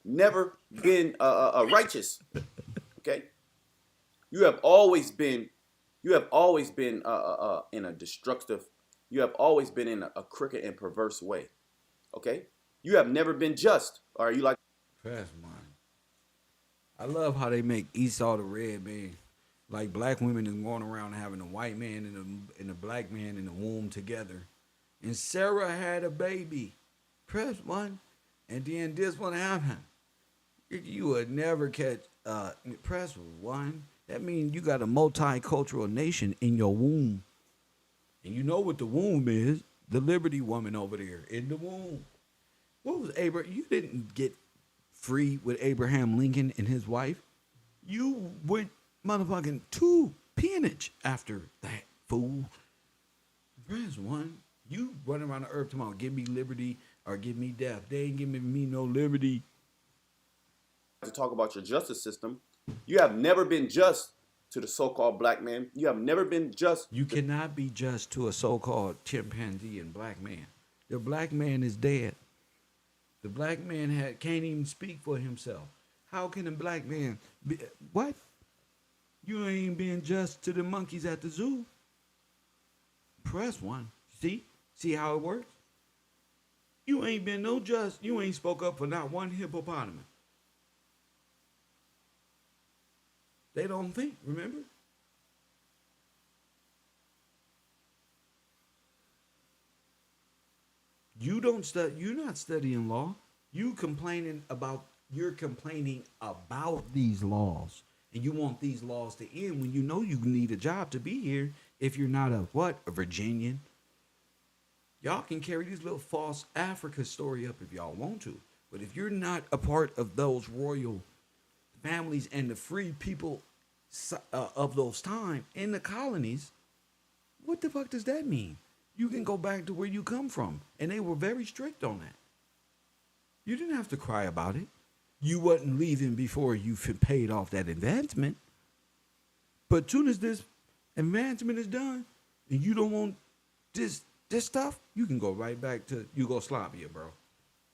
Never been righteous. Okay? You have always been in a destructive, you have always been in a crooked and perverse way. Okay? You have never been just. Are you like Press 1. I love how they make Esau the red man. Like black women is going around having a white man and a black man in the womb together. And Sarah had a baby. Press 1. And then this one happened. You would never catch press 1. That means you got a multicultural nation in your womb. And you know what the womb is. The Liberty woman over there in the womb. What was Abraham? You didn't get free with Abraham Lincoln and his wife. You went motherfucking to peonage after that, fool. Press 1. You running around the earth tomorrow, give me liberty or give me death. They ain't giving me no liberty. to talk about your justice system? You have never been just to the so-called black man. You have never been just. You cannot be just to a so-called chimpanzee and black man. The black man is dead. The black man can't even speak for himself. How can a black man be, what? You ain't been just to the monkeys at the zoo. Press 1. See how it works? You ain't been no just. You ain't spoke up for not one hippopotamus. They don't think, remember? You don't study. You're not studying law. You're complaining about these laws, and you want these laws to end when you know you need a job to be here. If you're not a Virginian, Y'all can carry this little false Africa story up if y'all want to. But if you're not a part of those royal families and the free people of those time in the colonies, what the fuck does that mean? You can go back to where you come from. And they were very strict on that. You didn't have to cry about it. You wasn't leaving before you paid off that advancement. But soon as this advancement is done, and you don't want this stuff, you can go right back to Yugoslavia, bro.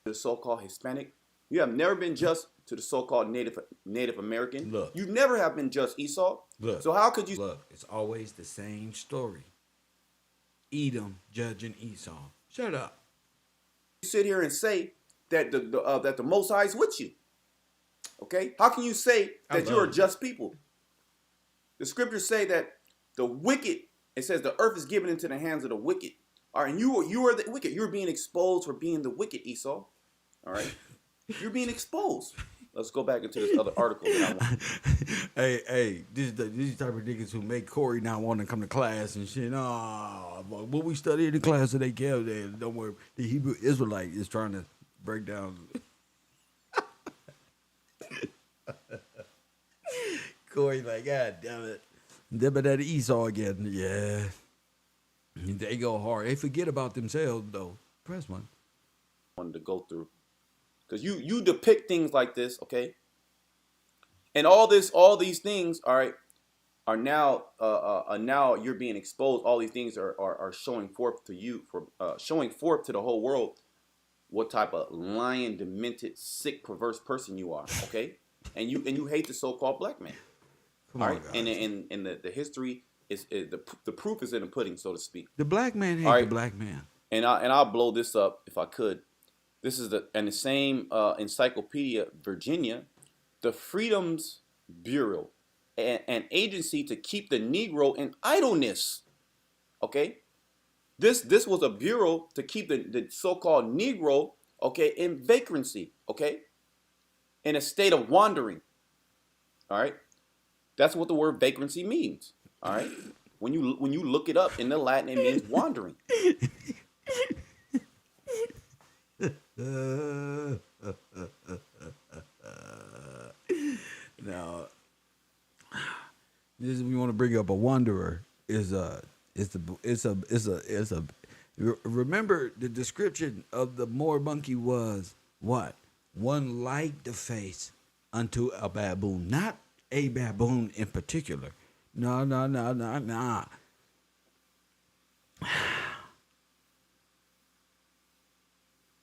The so-called Hispanic, you have never been just to the so-called Native American. Look. You never have been just Esau. Look. So how could you Look, it's always the same story. Edom judging Esau. Shut up. sit here and say that the Most High is with you? Okay, how can you say that you are just people? The scriptures say that the wicked, it says the earth is given into the hands of the wicked. All right, and you are the wicked. You're being exposed for being the wicked, Esau. All right, you're being exposed. Let's go back into this other article. Hey, these type of niggas who make Corey not want to come to class and shit. Oh, what we study in the class today, Kev, don't worry. The Hebrew Israelite is trying to break down. Corey like, God damn it. But that Esau again. Yeah. They go hard. They forget about themselves, though. Press one. Wanted to go through. Because you depict things like this, okay? And all these things, all right, are now now you're being exposed. All these things are showing forth to you, for showing forth to the whole world what type of lying, demented, sick, perverse person you are, okay? And you hate the so-called black man. All right, and the history is the proof is in the pudding, so to speak. The black man hates the black man. And I'll blow this up if I could. This is the same Encyclopedia Virginia, the Freedom's Bureau, an agency to keep the Negro in idleness. Okay, this was a bureau to keep the so-called Negro, okay, in vagrancy, okay, in a state of wandering. All right, that's what the word vagrancy means. All right, when you look it up in the Latin, it means wandering. Now, this we want to bring up a wanderer remember the description of the Moor monkey was what? One like the face unto a baboon, not a baboon in particular. No.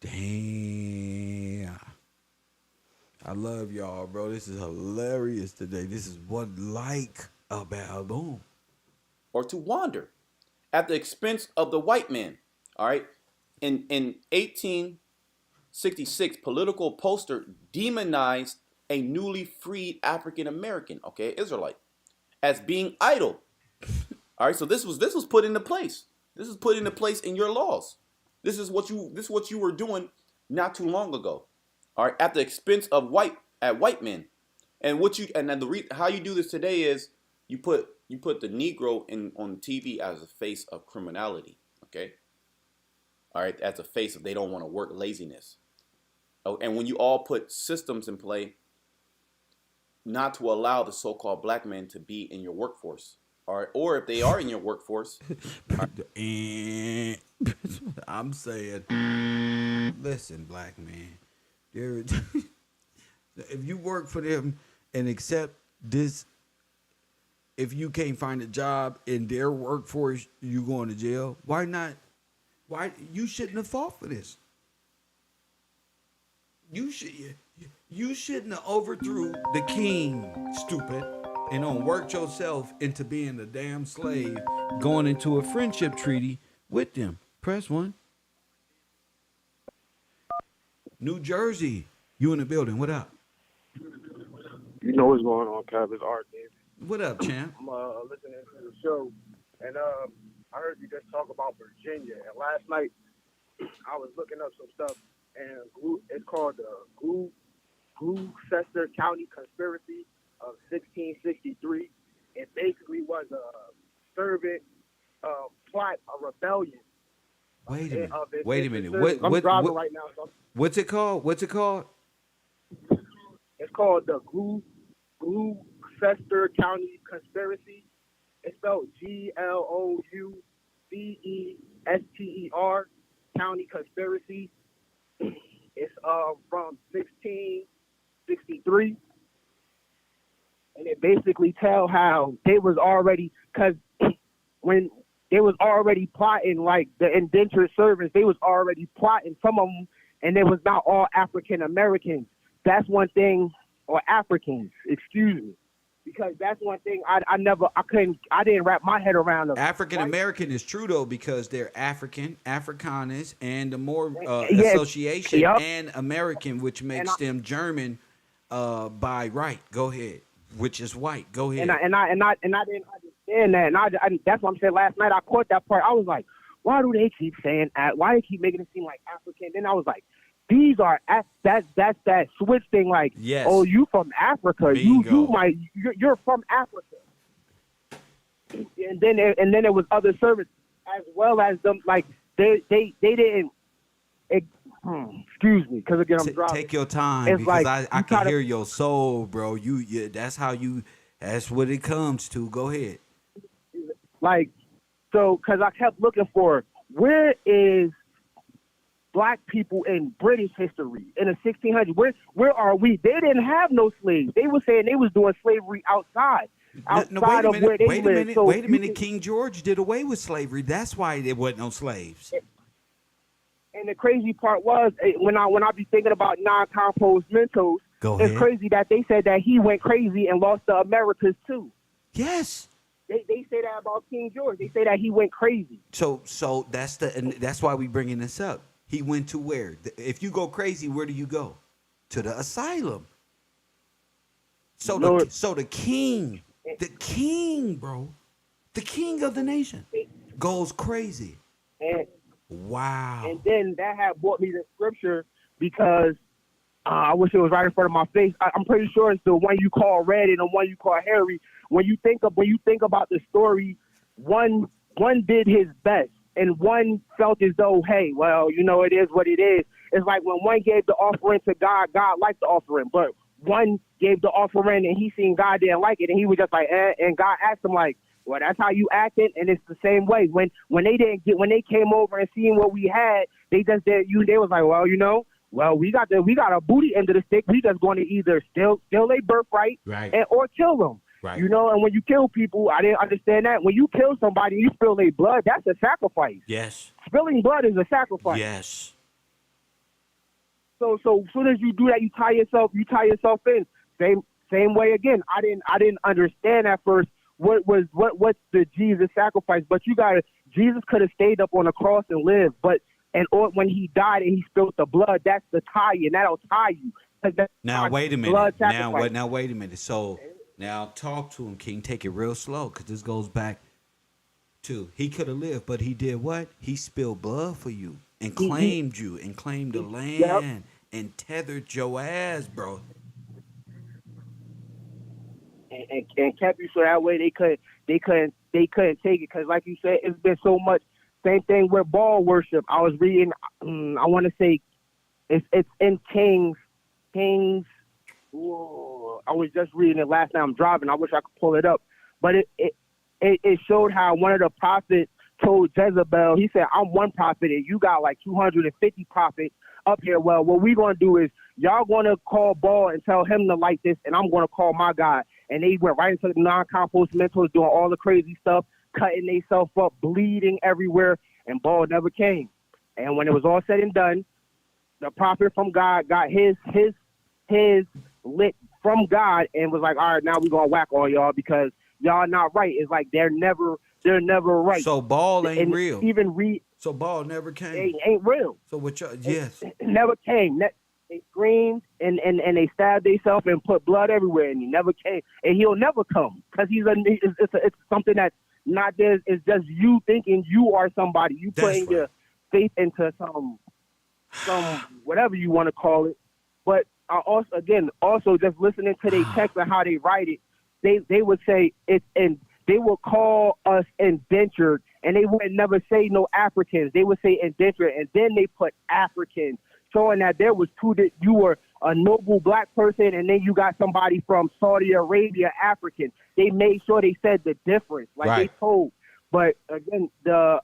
Damn. I love y'all, bro. This is hilarious today. This is one like a baboon. Or to wander at the expense of the white man. All right. In 1866, political poster demonized a newly freed African American, okay, Israelite, as being idle. All right. So this was put into place. This is put into place in your laws. This is what you were doing not too long ago. All right, at the expense of white men. And how you do this today is you put the Negro on TV as a face of criminality, okay? All right, as a face of they don't want to work, laziness. Oh, and when you all put systems in play not to allow the so-called black men to be in your workforce. All right, or if they are in your workforce. I'm saying, listen, black man, if you work for them and accept this, if you can't find a job in their workforce, you going to jail. Why not? Why you shouldn't have fought for this? You shouldn't have overthrew the king, stupid. And worked yourself into being a damn slave, going into a friendship treaty with them. Press one. New Jersey, you in the building. What up? You know what's going on, Kev. It's Art, David. What up, champ? I'm listening to the show, and I heard you just talk about Virginia. And last night, I was looking up some stuff, and it's called the Gloucester County Conspiracy of 1663. It basically was a servant plot, a rebellion Wait a minute. of it. Wait a minute. I'm driving right now. So What's it called? What's it called? it's called the Gloucester County Conspiracy. It's spelled Gloucester County Conspiracy. It's from 1663, and it basically tell how they was already, because when they was already plotting, like the indentured servants, they was already plotting, some of them, and it was not all African Americans. That's one thing, or Africans, excuse me, because that's one thing I didn't wrap my head around. African American is true though, because they're Afrikaners, and the more Yeah, association yep. and American, which makes them German by right. Go ahead, which is white. Go ahead. And I didn't understand that, and I that's what I'm saying. Last night I caught that part. I was like, why do they keep saying that? Why they keep making it seem like African? Then I was like, these are that's that switch thing. Like, yes. Oh, you from Africa? Bingo. You're from Africa. And then there was other servants as well as them. Like they didn't. Excuse me, because again I'm driving. Take your time, It's because like, I can hear your soul, bro. That's how you. That's what it comes to. Go ahead. Like, so, because I kept looking for, where is black people in British history in the 1600s? Where are we? They didn't have no slaves. They were saying they was doing slavery outside No, wait a of where they minute. lived. So Wait a minute. King George did away with slavery. That's why there wasn't no slaves. And the crazy part was, when I be thinking about non-compost Mentos, Go it's ahead. crazy that they said that he went crazy and lost the Americas too. Yes. They say that about King George. They say that he went crazy. So and that's why we bringing this up. He went to where? If you go crazy, where do you go? To the asylum. So the king, bro, the king of the nation goes crazy. And wow. And then that had brought me to scripture, because I wish it was right in front of my face. I'm pretty sure it's the one you call Red and the one you call Harry. When you think about the story, one did his best and one felt as though, hey, well, it is what it is. It's like when one gave the offering to God, God liked the offering, but one gave the offering and he seen God didn't like it, and he was just like, and God asked him like, well, that's how you acted, and it's the same way. When they came over and seen what we had, they just did. They was like, well, we got a booty end of the stick. We just going to either steal their birthright, right, or kill them. Right. And when you kill people, I didn't understand that. When you kill somebody and you spill their blood, that's a sacrifice. Yes. Spilling blood is a sacrifice. Yes. So as soon as you do that, you tie yourself in. Same way again. I didn't understand at first what's the Jesus sacrifice, but Jesus could have stayed up on the cross and lived, but when he died and he spilled the blood, that's the tie-in. That'll tie you. Now wait a minute. Now wait a minute. So now talk to him, King. Take it real slow, because this goes back to, he could have lived, but he did what? He spilled blood for you and claimed you and claimed the land and tethered your ass, bro. And kept you so that way they couldn't take it, because like you said, it's been so much. Same thing with ball worship. I was reading, I want to say it's in Kings. Whoa, I was just reading it last night. I'm driving. I wish I could pull it up, but it showed how one of the prophets told Jezebel, he said, I'm one prophet and you got like 250 prophets up here. Well, what we going to do is y'all going to call Baal and tell him to light this, and I'm going to call my God. And they went right into the non-compost mentors, doing all the crazy stuff, cutting themselves up, bleeding everywhere, and Baal never came. And when it was all said and done, the prophet from God got his lit from God and was like, all right, now we're going to whack all y'all because y'all not right. It's like they're never right. So Baal ain't real. So Baal never came. They ain't real. So what y'all, yes. It never came. They screamed and they stabbed themselves and put blood everywhere, and he never came. And he'll never come, because it's something that's not there. It's just you thinking you are somebody. You putting your faith into some whatever you want to call it. But also just listening to their text and how they write it, they would say it's, and they will call us indentured and they would never say no Africans. They would say indentured, and then they put Africans, showing that there was two, that you were a noble black person, and then you got somebody from Saudi Arabia, African. They made sure they said the difference, like Right. they told. But again, the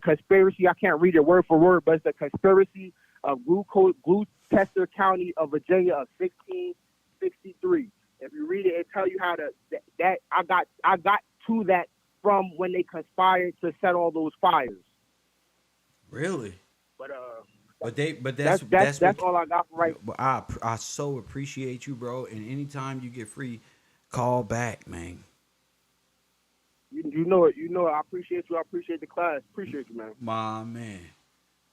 conspiracy, I can't read it word for word, but it's the conspiracy of Gloucester County of Virginia of 1663. If you read it, it tell you how that I got to that from when they conspired to set all those fires. Really? But that's that's all I got for right. I so appreciate you, bro. And anytime you get free, call back, man. You know it. I appreciate you. I appreciate the class. Appreciate you, man. My man.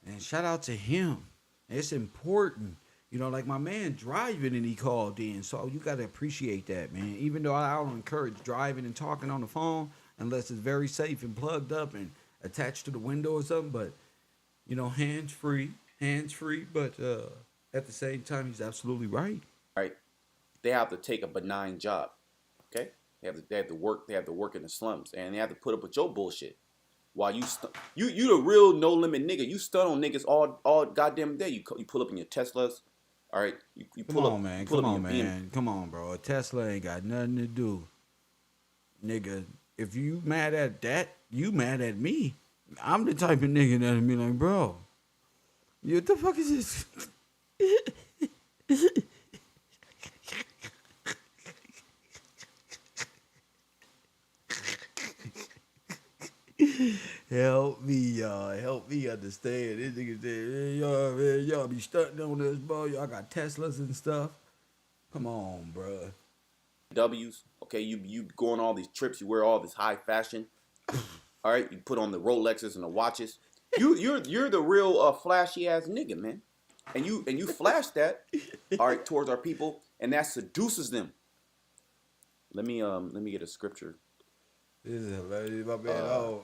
And shout out to him. It's important. You know, like my man driving and he called in. So you got to appreciate that, man. Even though I don't encourage driving and talking on the phone unless it's very safe and plugged up and attached to the window or something. But, you know, hands free. But at the same time, he's absolutely right. Right? They have to take a benign job. Okay? They have to work in the slums, and they have to put up with your bullshit. While you the real no limit nigga. You stun on niggas all goddamn day. You pull up in your Teslas. All right, you pull Come up. on, man. Pull Come up on, in your man. Come on, bro. A Tesla ain't got nothing to do. Nigga, if you mad at that, you mad at me. I'm the type of nigga that'll be like, bro, what the fuck is this? Help me, y'all. Help me understand. This nigga said, hey, y'all be stunting on this, bro. Y'all got Teslas and stuff. Come on, bro. W's. Okay, you go on all these trips. You wear all this high fashion. All right, you put on the Rolexes and the watches. You're the real flashy ass nigga, man. And you flash that, all right, towards our people, and that seduces them. Let me get a scripture. This is hilarious, my man.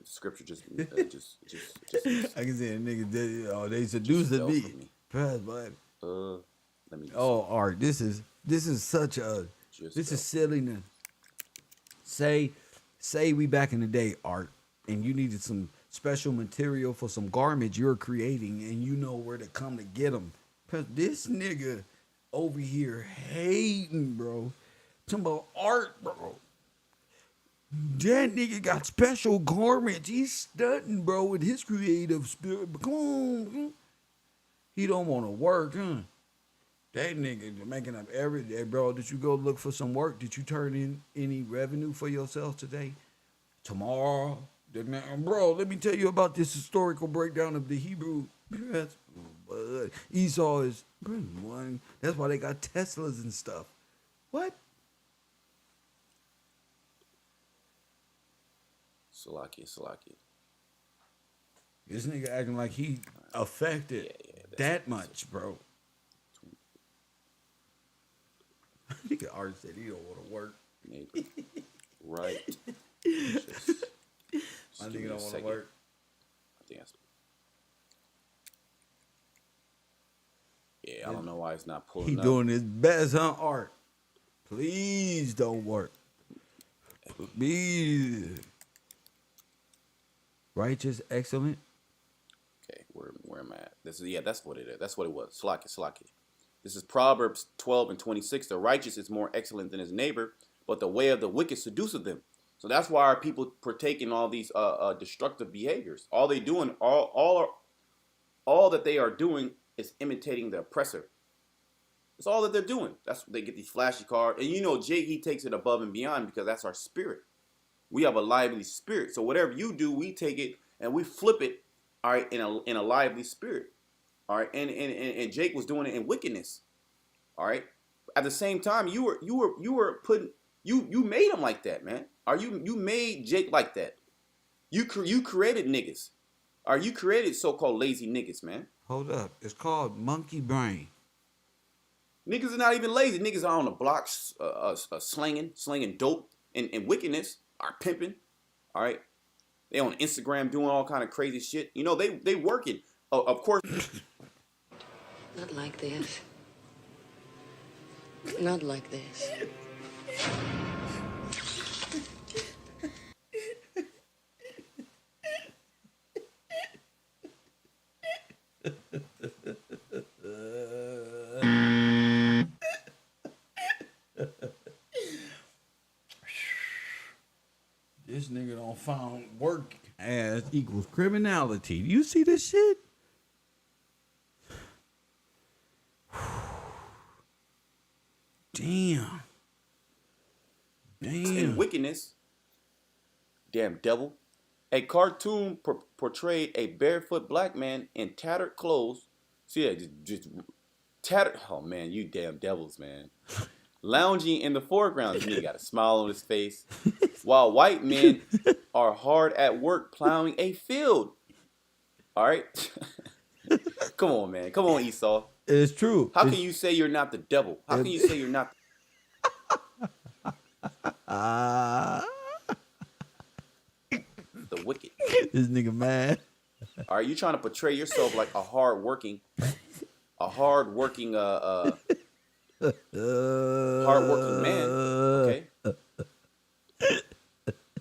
Scripture just I can see a nigga. They seducing fell me. for me. Press button. Let me. Art. This is such a. This is silliness. Say we back in the day, Art, and you needed some special material for some garments you're creating, and you know where to come to get them. This nigga over here hating, bro. Talking about Art, bro. That nigga got special garments. He's stunting, bro, with his creative spirit. But come on. He don't want to work, huh? That nigga making up every day, bro. Did you go look for some work? Did you turn in any revenue for yourself today? Tomorrow? Bro, let me tell you about this historical breakdown of the Hebrew. Esau is one. That's why they got Teslas and stuff. What? Salakia. This nigga acting like he affected that much, bro. Nigga Art said he don't want to work. Nigga. Right. My nigga don't want to work. I think that's. Yeah, I don't know why it's not pulling He up. doing his best, huh, Art? Please don't work. Please. Righteous, excellent. Okay, where am I at? That's what it is. That's what it was. Slacky. This is Proverbs 12:26. The righteous is more excellent than his neighbor, but the way of the wicked seduceth them. So that's why our people partake in all these destructive behaviors. All they doing, all that they are doing is imitating the oppressor. That's all that they're doing. That's they get these flashy cars, and you know, Jake, he takes it above and beyond because that's our spirit. We have a lively spirit. So whatever you do, we take it and we flip it, all right, in a lively spirit. All right. And Jake was doing it in wickedness. All right. At the same time, you were putting you made him like that, man. You made Jake like that. You created niggas. You created so-called lazy niggas, man. Hold up. It's called monkey brain. Niggas are not even lazy. Niggas are on the blocks slinging dope and wickedness. Are pimping, all right? They on Instagram doing all kind of crazy shit. You know, they working. Of course. Not like this. Not like this. found work as equals criminality. You see this shit? Damn. In wickedness, damn devil, a cartoon portrayed a barefoot black man in tattered clothes. See that? Just tattered. Oh man, you damn devils, man. Lounging in the foreground. This nigga got a smile on his face. While white men are hard at work plowing a field. All right? Come on, man. Come on, Esau. It's true. How can you say you're not the devil? How can you say you're not the wicked? This nigga mad. All right, you trying to portray yourself like a hardworking man. Okay.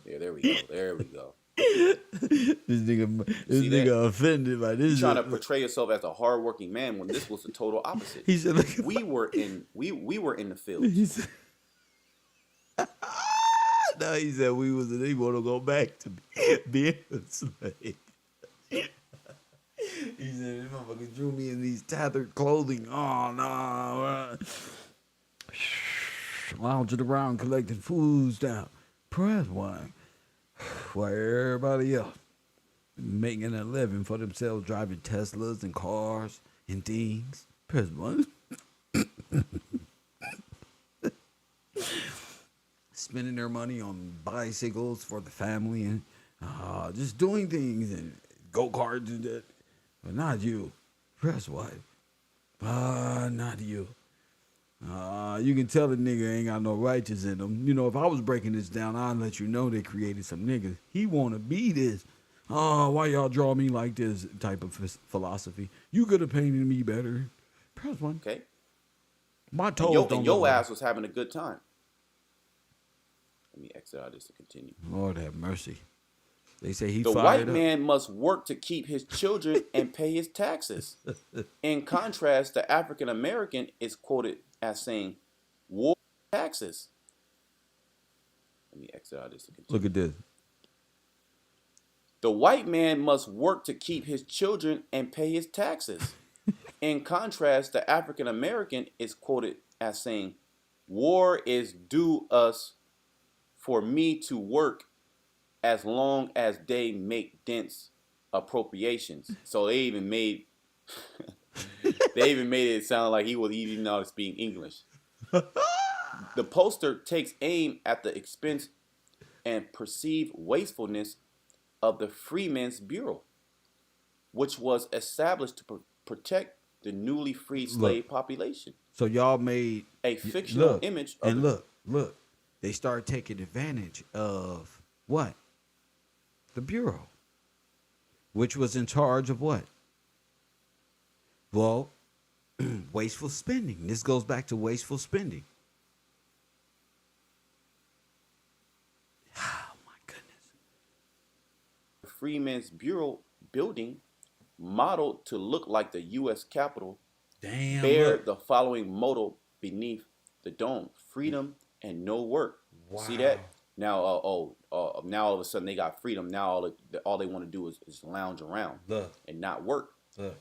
Yeah, there we go. There we go. This nigga offended by this. You trying to portray yourself as a hardworking man when this was the total opposite. He said, look, we were in the field. He said, no, he said we was and he want to go back to being a slave. He said, this motherfucker drew me in these tattered clothing. Oh, no. Lounging around collecting foods down. Press one. While everybody else making a living for themselves, driving Teslas and cars and things. Press one. Spending their money on bicycles for the family and just doing things and go-karts and that. But not you. Press what? Not you. You can tell the nigga ain't got no righteous in him. You know, if I was breaking this down, I'd let you know they created some niggas. He want to be this. Why y'all draw me like this type of philosophy? You could have painted me better. Press one. Okay. My toes and your ass was having a good time. Let me exit out of this to continue. Lord have mercy. They say he the fired white up. man must work to keep his children and pay his taxes. In contrast, the African American is quoted as saying, "War taxes." Let me exit out of this to continue. Look at this. The white man must work to keep his children and pay his taxes. In contrast, the African American is quoted as saying, "War is due us for me to work as long as they make dense appropriations." So they even made it sound like he didn't know how to speak English. The poster takes aim at the expense and perceived wastefulness of the Freedmen's Bureau, which was established to protect the newly freed slave population. So y'all made a fictional image of look. They started taking advantage of what? The Bureau, which was in charge of what? Well, wasteful spending. This goes back to wasteful spending. Oh, my goodness. The Freedmen's Bureau building, modeled to look like the U.S. Capitol, bear the following motto beneath the dome: freedom and no work. Wow. See that? Now, now all of a sudden they got freedom. Now all they want to do is lounge around and not work.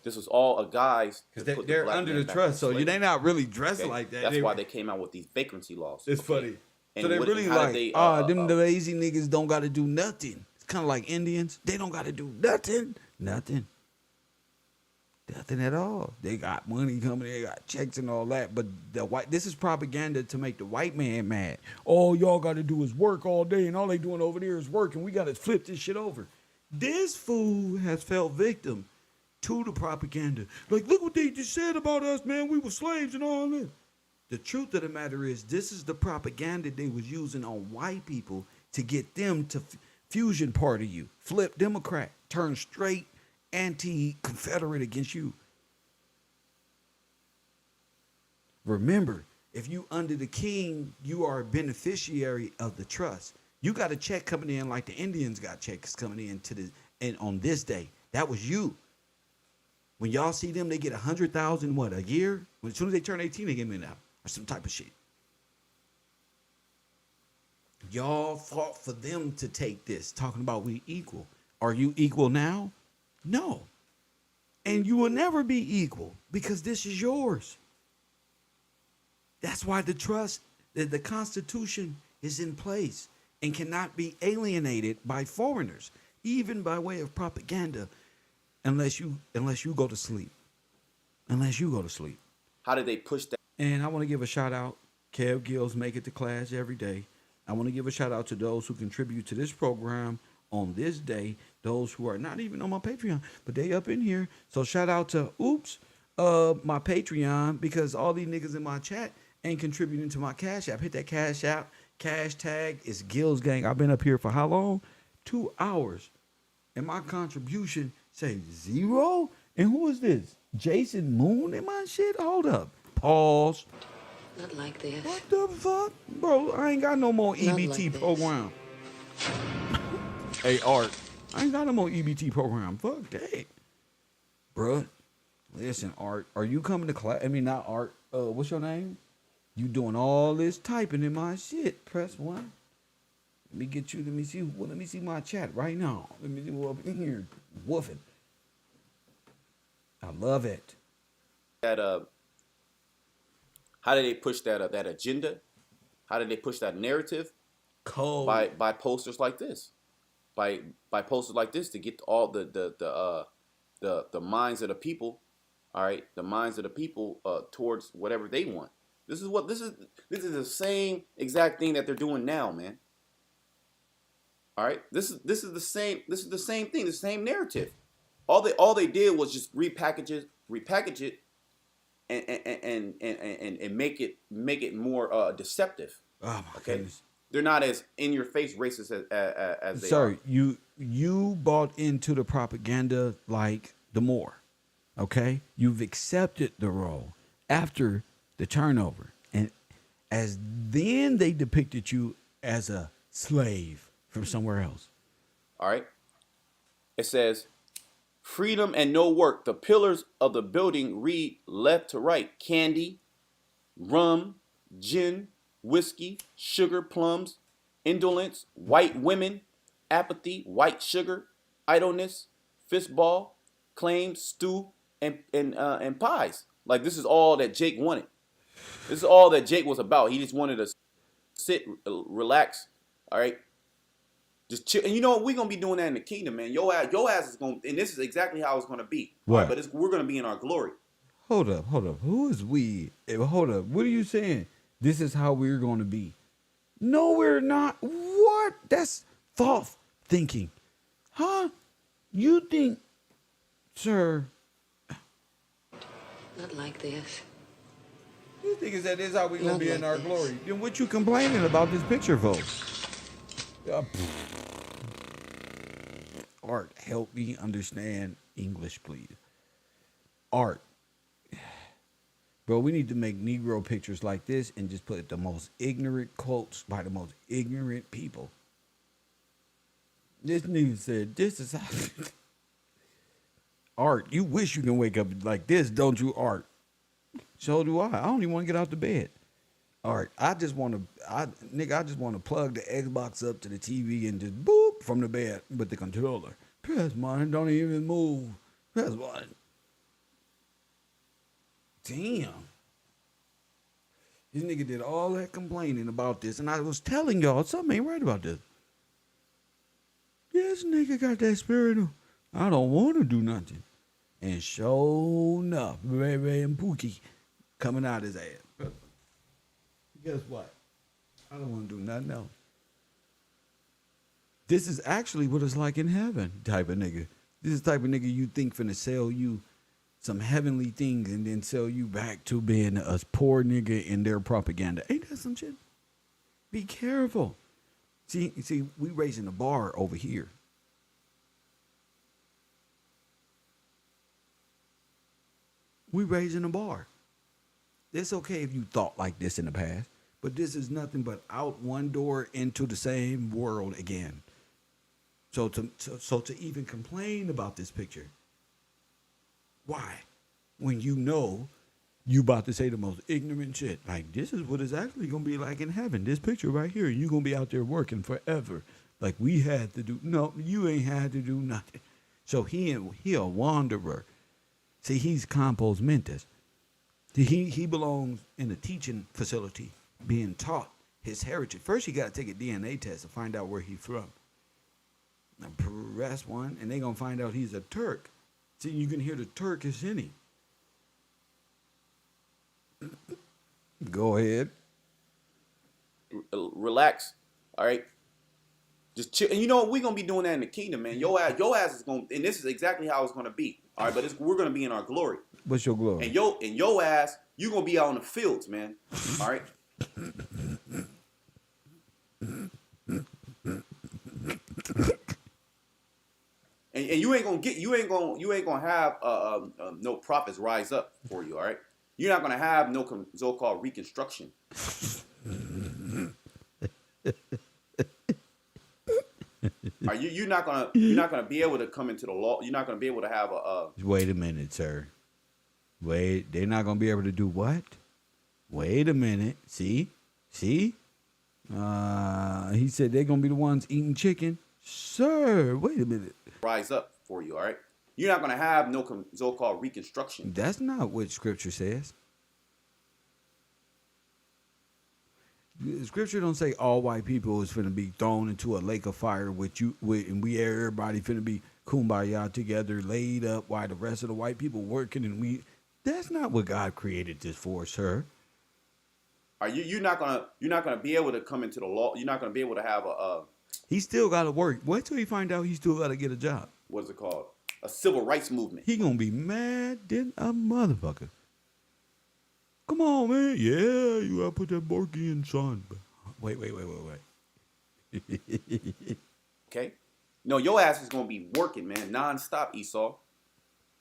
This was all a guys because they're under the trust, so they not really dressed like that. That's why they came out with these vagrancy laws. It's funny. And so they really like, them lazy niggas don't got to do nothing. It's kind of like Indians. They don't got to do nothing at all. They got money coming. They got checks and all that. But this is propaganda to make the white man mad. All y'all got to do is work all day, and all they doing over there is work, and we got to flip this shit over. This fool has fell victim to the propaganda. Like, look what they just said about us, man. We were slaves and all that. The truth of the matter is, this is the propaganda they was using on white people to get them to fusion party you, flip Democrat, turn straight anti-Confederate against you. Remember, if you under the king, you are a beneficiary of the trust. You got a check coming in like the Indians got checks coming in and on this day. That was you. When y'all see them, they get 100,000 a year. As soon as they turn 18, they get them out or some type of shit. Y'all fought for them to take this, talking about we equal. Are you equal now? No. And you will never be equal because this is yours. That's why the Constitution is in place and cannot be alienated by foreigners, even by way of propaganda, unless you go to sleep. Unless you go to sleep. How did they push that? And I want to give a shout out. Kev Gills make it to class every day. I want to give a shout out to those who contribute to this program on this day. Those who are not even on my Patreon, but they up in here. So shout out to my Patreon, because all these niggas in my chat ain't contributing to my Cash App. Hit that Cash App. Cash tag is Gills Gang. I've been up here for how long? 2 hours. And my contribution say 0? And who is this? Jason Moon in my shit? Hold up. Pause. Not like this. What the fuck? Bro, I ain't got no more Not EBT like this. program. Hey, Art. I ain't got no more EBT program. Fuck that. Bruh, listen, Art. Are you coming to class? I mean, not Art. What's your name? You doing all this typing in my shit. Press 1. Let me get you. Let me see. Well, let me see my chat right now. Let me see what up in here. Woofing. I love it. That how did they push that that agenda? How did they push that narrative? Cold. By posters like this, by posters like this to get all the minds of the people, all right, the minds of the people towards whatever they want. This is the same exact thing that they're doing now, man. All right, this is the same thing, the same narrative. All they did was just repackage it, and make it more deceptive. Oh my Okay, goodness. they're not as in your face racist as they Sir, are. you bought into the propaganda like the Moor. Okay, you've accepted the role after the turnover, and as then they depicted you as a slave from somewhere else. All right, it says, freedom and no work. The pillars of the building read left to right. Candy, rum, gin, whiskey, sugar, plums, indolence, white women, apathy, white sugar, idleness, fistball, claims, stew, and pies. Like, this is all that Jake wanted. This is all that Jake was about. He just wanted to sit, relax, all right? Just chill. And you know what? We're going to be doing that in the kingdom, man. Your ass is going to, and this is exactly how it's going to be. What? Right? But we're going to be in our glory. Hold up. Who is we? Hold up. What are you saying? This is how we're going to be. No, we're not. What? That's false thinking. Huh? You think, sir, Not like this. you think is that is how we're going Not to be in like our this. glory? Then what you complaining about this picture, folks? Art, help me understand English, please. Art. Bro, we need to make Negro pictures like this and just put the most ignorant quotes by the most ignorant people. This nigga said, this is how... Art, you wish you can wake up like this, don't you, Art? So do I. I don't even want to get out the bed. Art, I just want to plug the Xbox up to the TV and just boop from the bed with the controller. Press one, don't even move. Press one. Damn. This nigga did all that complaining about this, and I was telling y'all something ain't right about this. This nigga got that spirit of, I don't want to do nothing. And sure enough, Ray Ray and Pookie coming out his ass. Guess what? I don't want to do nothing else. This is actually what it's like in heaven type of nigga. This is the type of nigga you think finna sell you some heavenly things and then sell you back to being a poor nigga in their propaganda. Ain't that some shit? Be careful. See, we raising the bar over here. We raising the bar. It's okay if you thought like this in the past, but this is nothing but out one door into the same world again. So to even complain about this picture, why? When you know You about to say the most ignorant shit. Like, this is what it's actually going to be like in heaven. This picture right here. You're going to be out there working forever. Like we had to do. No, you ain't had to do nothing. So he a wanderer. See, he's compos mentis. He belongs in a teaching facility, being taught his heritage. First, you got to take a DNA test to find out where he's from. Now, press one, and they going to find out he's a Turk. See, you can hear the Turkish in him. Go ahead. Relax. All right. Just chill. And you know what? We're going to be doing that in the kingdom, man. Your ass is going to, and this is exactly how it's going to be. All right. But we're going to be in our glory. What's your glory? And your ass, you're going to be out in the fields, man. All right. And you ain't gonna have no prophets rise up for you, all right? You're not gonna have no so-called reconstruction. Are you're not gonna be able to come into the law. You're not gonna be able to have a. Wait a minute, sir. Wait, they're not gonna be able to do what? Wait a minute. See? He said they're gonna be the ones eating chicken. Sir, wait a minute. Rise up for you, all right? You're not gonna have no so-called reconstruction. That's not what Scripture says. Scripture don't say all white people is finna be thrown into a lake of fire and everybody finna be kumbaya together, laid up while the rest of the white people working and That's not what God created this for, sir. Are you're not gonna be able to come into the law. You're not gonna be able to have a. He still got to work. Wait till he find out he still got to get a job. What's it called? A civil rights movement. He gonna be mad than a motherfucker. Come on, man. Yeah, you gotta put that Borky in, son. Wait. Okay? No, your ass is gonna be working, man, nonstop, Esau.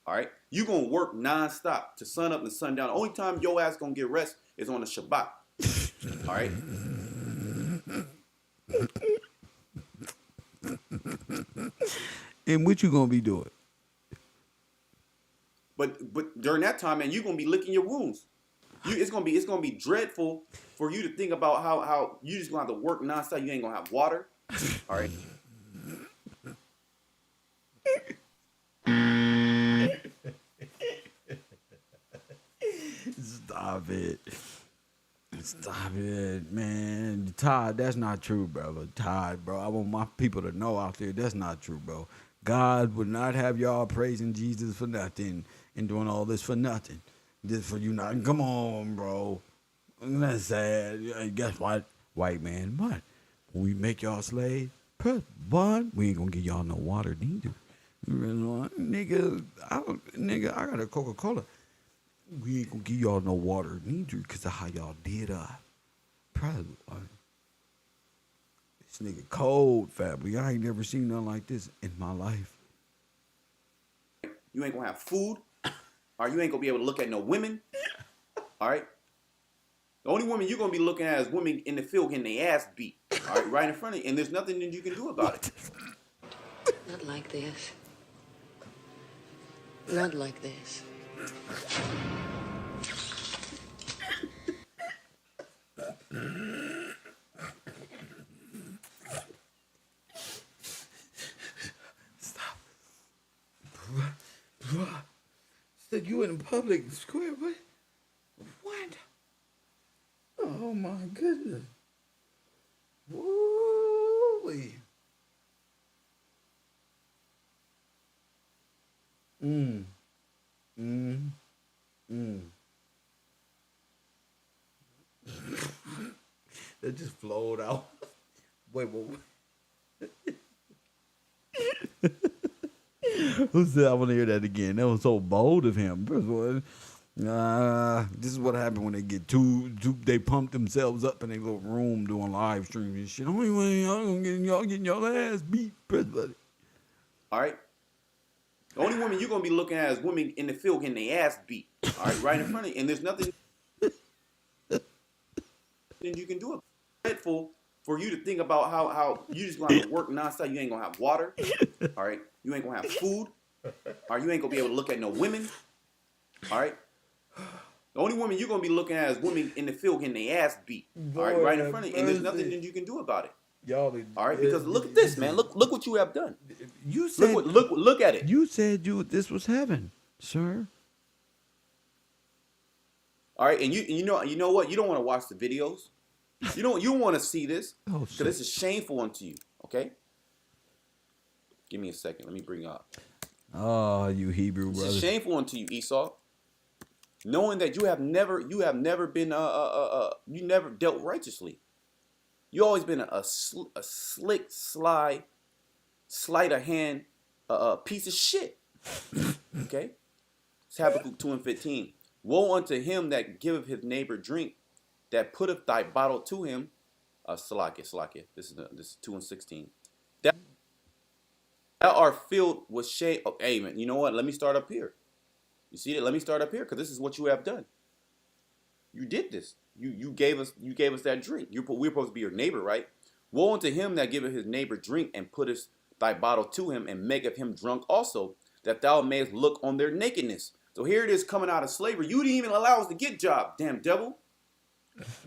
All right? You gonna work nonstop to sun up and sun down. The only time your ass gonna get rest is on the Shabbat. All right? And what you gonna be doing? But during that time, man, you gonna be licking your wounds. It's gonna be dreadful for you to think about how you just gonna have to work nonstop. You ain't gonna have water. All right. Stop it, man. Todd, that's not true, brother. Todd, bro. I want my people to know out there that's not true, bro. God would not have y'all praising Jesus for nothing and doing all this for nothing. Just for you not. Come on, bro. That's sad. Guess what? White man, what? When we make y'all slaves, what? We ain't gonna give y'all no water neither. Nigga, I got a Coca-Cola. We ain't gonna give y'all no water neither because of how y'all did us. Probably. This nigga cold, family. I ain't never seen nothing like this in my life. You ain't gonna have food. Or you ain't gonna be able to look at no women. All right. The only woman you're gonna be looking at is women in the field getting their ass beat. All right, right in front of you, and there's nothing that you can do about it. Not like this. Not like this. Stop. Said you in a public square, what? Oh my goodness. Woo-wee. That just flowed out. Wait. Who said I want to hear that again? That was so bold of him. First of all, this is what happened when they get they pump themselves up in a little room doing live streams and shit. Only way y'all getting y'all ass beat, buddy. All right. The only woman you're gonna be looking at is women in the field getting their ass beat. All right, right in front of you, and there's nothing you can do about it. Dreadful for you to think about how you just gonna have to work nonstop. You ain't gonna have water. All right. You ain't gonna have food. Or you ain't gonna be able to look at no women. All right. The only woman you're gonna be looking at is women in the field getting their ass beat. All right, right in front of you, and there's nothing that you can do about it. Y'all, all right, because look at this, man. Look what you have done. You said Look at it. You said this was heaven, sir. All right, and you know what? You don't want to watch the videos. You don't want to see this because this is shameful unto you. Okay. Give me a second. Let me bring up. Oh, you Hebrew brother. This is shameful unto you, Esau. Knowing that you have never been you never dealt righteously. You always been a slick, sly, sleight of hand, piece of shit. Okay. It's Habakkuk 2:15. Woe unto him that giveth his neighbor drink, that putteth thy bottle to him. Salakia. This is 2:16. That are filled with shame. Oh, hey man, you know what? Let me start up here. You see it? Let me start up here because this is what you have done. You did this. You gave us that drink. We're supposed to be your neighbor, right? Woe unto him that giveth his neighbor drink and putteth thy bottle to him and maketh him drunk also, that thou mayest look on their nakedness. So here it is coming out of slavery. You didn't even allow us to get job, damn devil.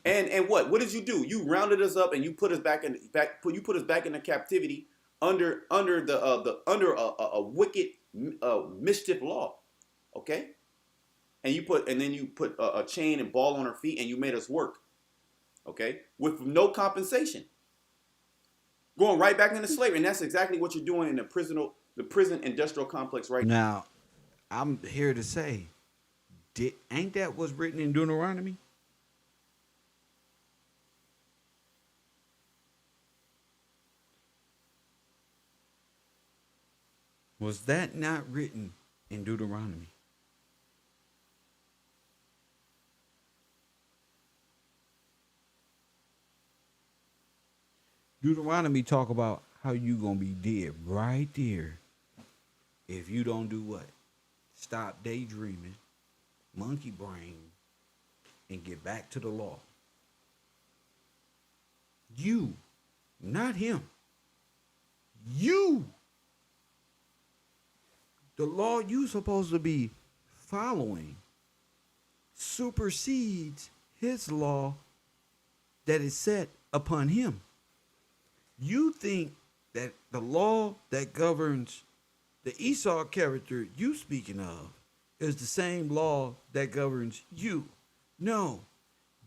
And what? What did you do? You rounded us up and you put us back in the captivity under a wicked mischief law. Okay? And then you put a chain and ball on our feet and you made us work. Okay? With no compensation. Going right back into slavery. And that's exactly what you're doing in the prison industrial complex right now. I'm here to say, ain't that what's written in Deuteronomy? Was that not written in Deuteronomy? Deuteronomy talk about how you gonna be dead right there if you don't do what? Stop daydreaming, monkey brain, and get back to the law. You, not him. You. The law you supposed to be following supersedes his law that is set upon him. You think that the law that governs the Esau character you speaking of is the same law that governs you. No,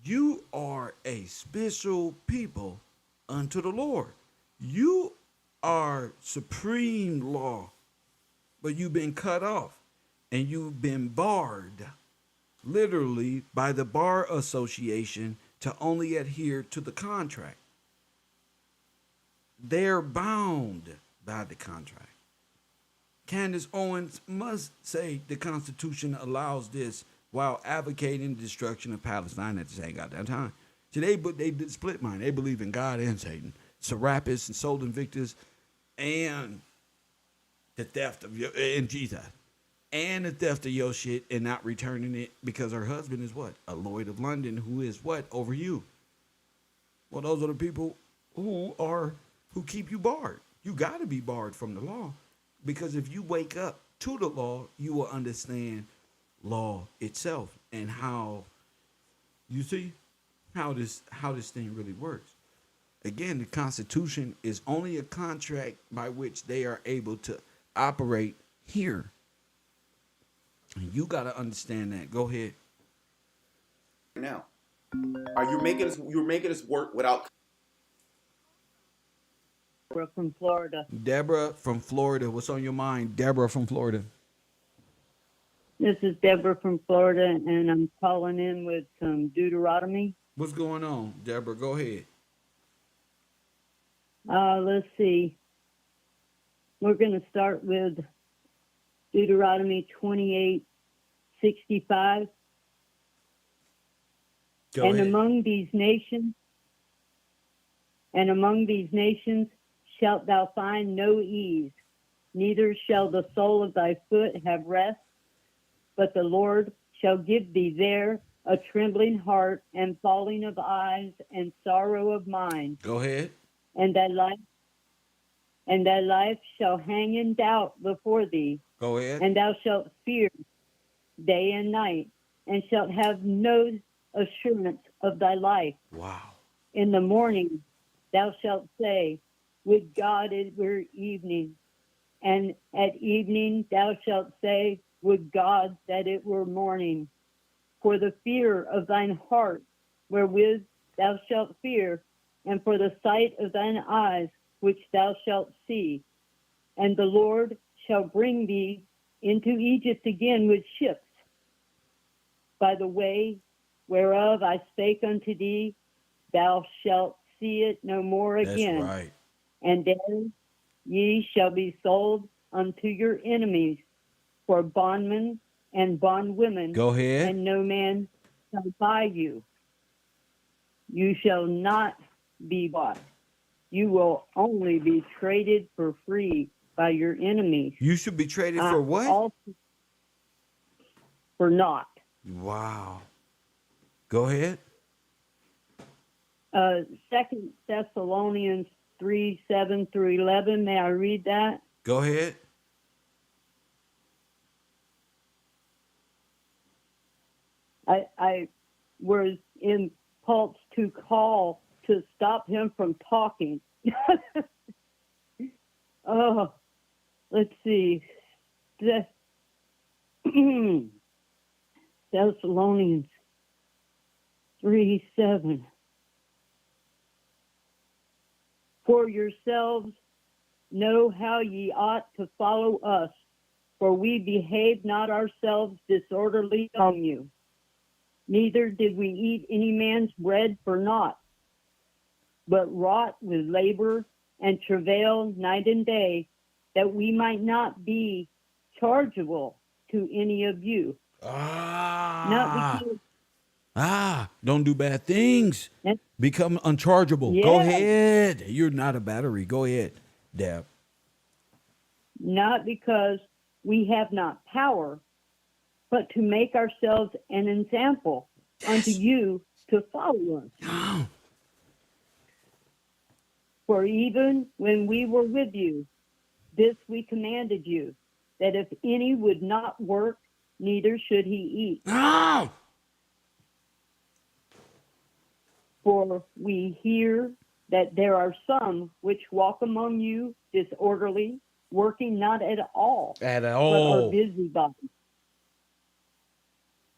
you are a special people unto the Lord. You are supreme law, but you've been cut off and you've been barred, literally by the Bar Association, to only adhere to the contract. They're bound by the contract. Candace Owens must say the Constitution allows this while advocating the destruction of Palestine at the same goddamn time. Today, but they did split mind. They believe in God and Satan, Serapis and Soul Invictus, and the theft of and Jesus, and the theft of your shit and not returning it because her husband is what? A Lloyd of London who is what? Over you. Well, those are the people who keep you barred. You got to be barred from the law, because if you wake up to the law, you will understand law itself and how you see how this thing really works. Again, the Constitution is only a contract by which they are able to operate here. And you got to understand that. Go ahead. now. You're making us work without. Deborah from Florida. Deborah from Florida. What's on your mind, Deborah from Florida? This is Deborah from Florida, and I'm calling in with some Deuteronomy. What's going on, Deborah? Go ahead. Let's see. We're going to start with Deuteronomy 28:65. Go and ahead. among these nations shalt thou find no ease, neither shall the sole of thy foot have rest, but the Lord shall give thee there a trembling heart and falling of eyes and sorrow of mind. Go ahead. And thy life shall hang in doubt before thee. Go ahead. And thou shalt fear day and night, and shalt have no assurance of thy life. Wow. In the morning thou shalt say, would God it were evening. And at evening thou shalt say, would God that it were morning. For the fear of thine heart, wherewith thou shalt fear, and for the sight of thine eyes, which thou shalt see. And the Lord shall bring thee into Egypt again with ships, by the way whereof I spake unto thee, thou shalt see it no more again. That's right. And then ye shall be sold unto your enemies for bondmen and bondwomen. Go ahead. And no man shall buy you. You shall not be bought. You will only be traded for free by your enemies. You should be traded for what? Also for naught. Wow. Go ahead. 2 Thessalonians 3:7-11. May I read that? Go ahead. I was impulsed to call to stop him from talking. Oh, let's see. Thessalonians 3:7. For yourselves know how ye ought to follow us, for we behaved not ourselves disorderly among you. Neither did we eat any man's bread for naught, but wrought with labor and travail night and day, that we might not be chargeable to any of you. Not because, Don't do bad things. Become unchargeable. Yeah. Go ahead. You're not a battery. Go ahead, Deb. not because we have not power, but to make ourselves an example unto you to follow us. For even when we were with you, this we commanded you, that if any would not work, neither should he eat. For we hear that there are some which walk among you disorderly, working not at all, At but are all. busybodies.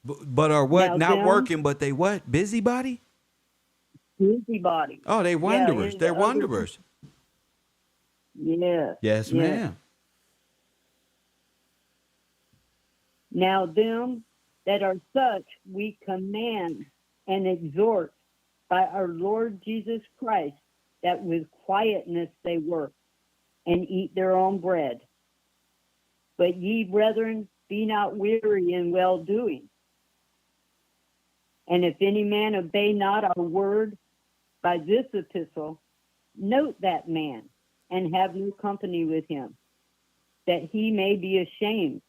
But are what? Now Not them- working, but they what? Busybody? Busybodies. Oh, they wanderers. and They're other- wanderers. Yes. Yes, ma'am. Now them that are such we command and exhort by our Lord Jesus Christ, that with quietness they work and eat their own bread. But ye, brethren, be not weary in well-doing. And if any man obey not our word by this epistle, note that man, and have no company with him, that he may be ashamed.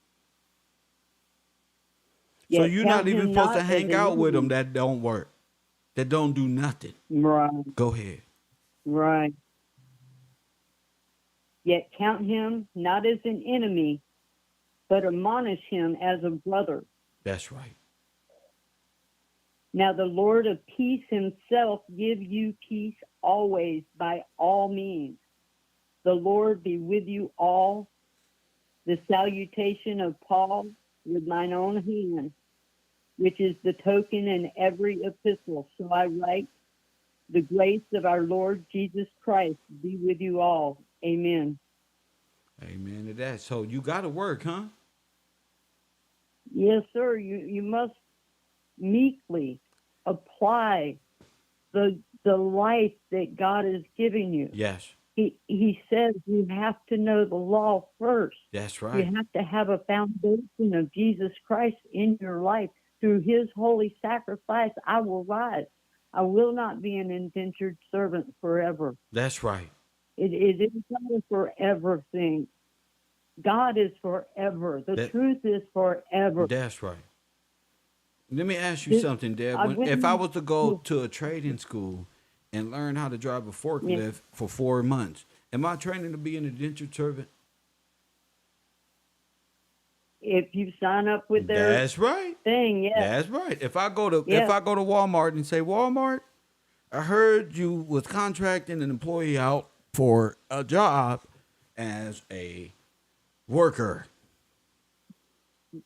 So Yet you're count not even him supposed to not hang as out with them enemy. that don't work, that don't do nothing. Right. Go ahead. Right. Yet count him not as an enemy, but admonish him as a brother. That's right. Now the Lord of peace himself give you peace always by all means. The Lord be with you all. The salutation of Paul with mine own hand, which is the token in every epistle. So I write, the grace of our Lord Jesus Christ be with you all. Amen. Amen to that. So you got to work, huh? Yes, sir. You must meekly apply the life that God is giving you. Yes. He says you have to know the law first. That's You right. have to have a foundation of Jesus Christ in your life. Through his holy sacrifice, I will rise. I will not be an indentured servant forever. That's right. It is not a forever thing. God is forever. The truth is forever. That's right. Let me ask you This- something, Deb. I went- If I was to go to a trading school and learn how to drive a forklift for 4 months, am I training to be an indentured servant? if you sign up with their That's right. thing, yeah. That's right. If I go to Yeah. Walmart and say, Walmart, I heard you was contracting an employee out for a job as a worker.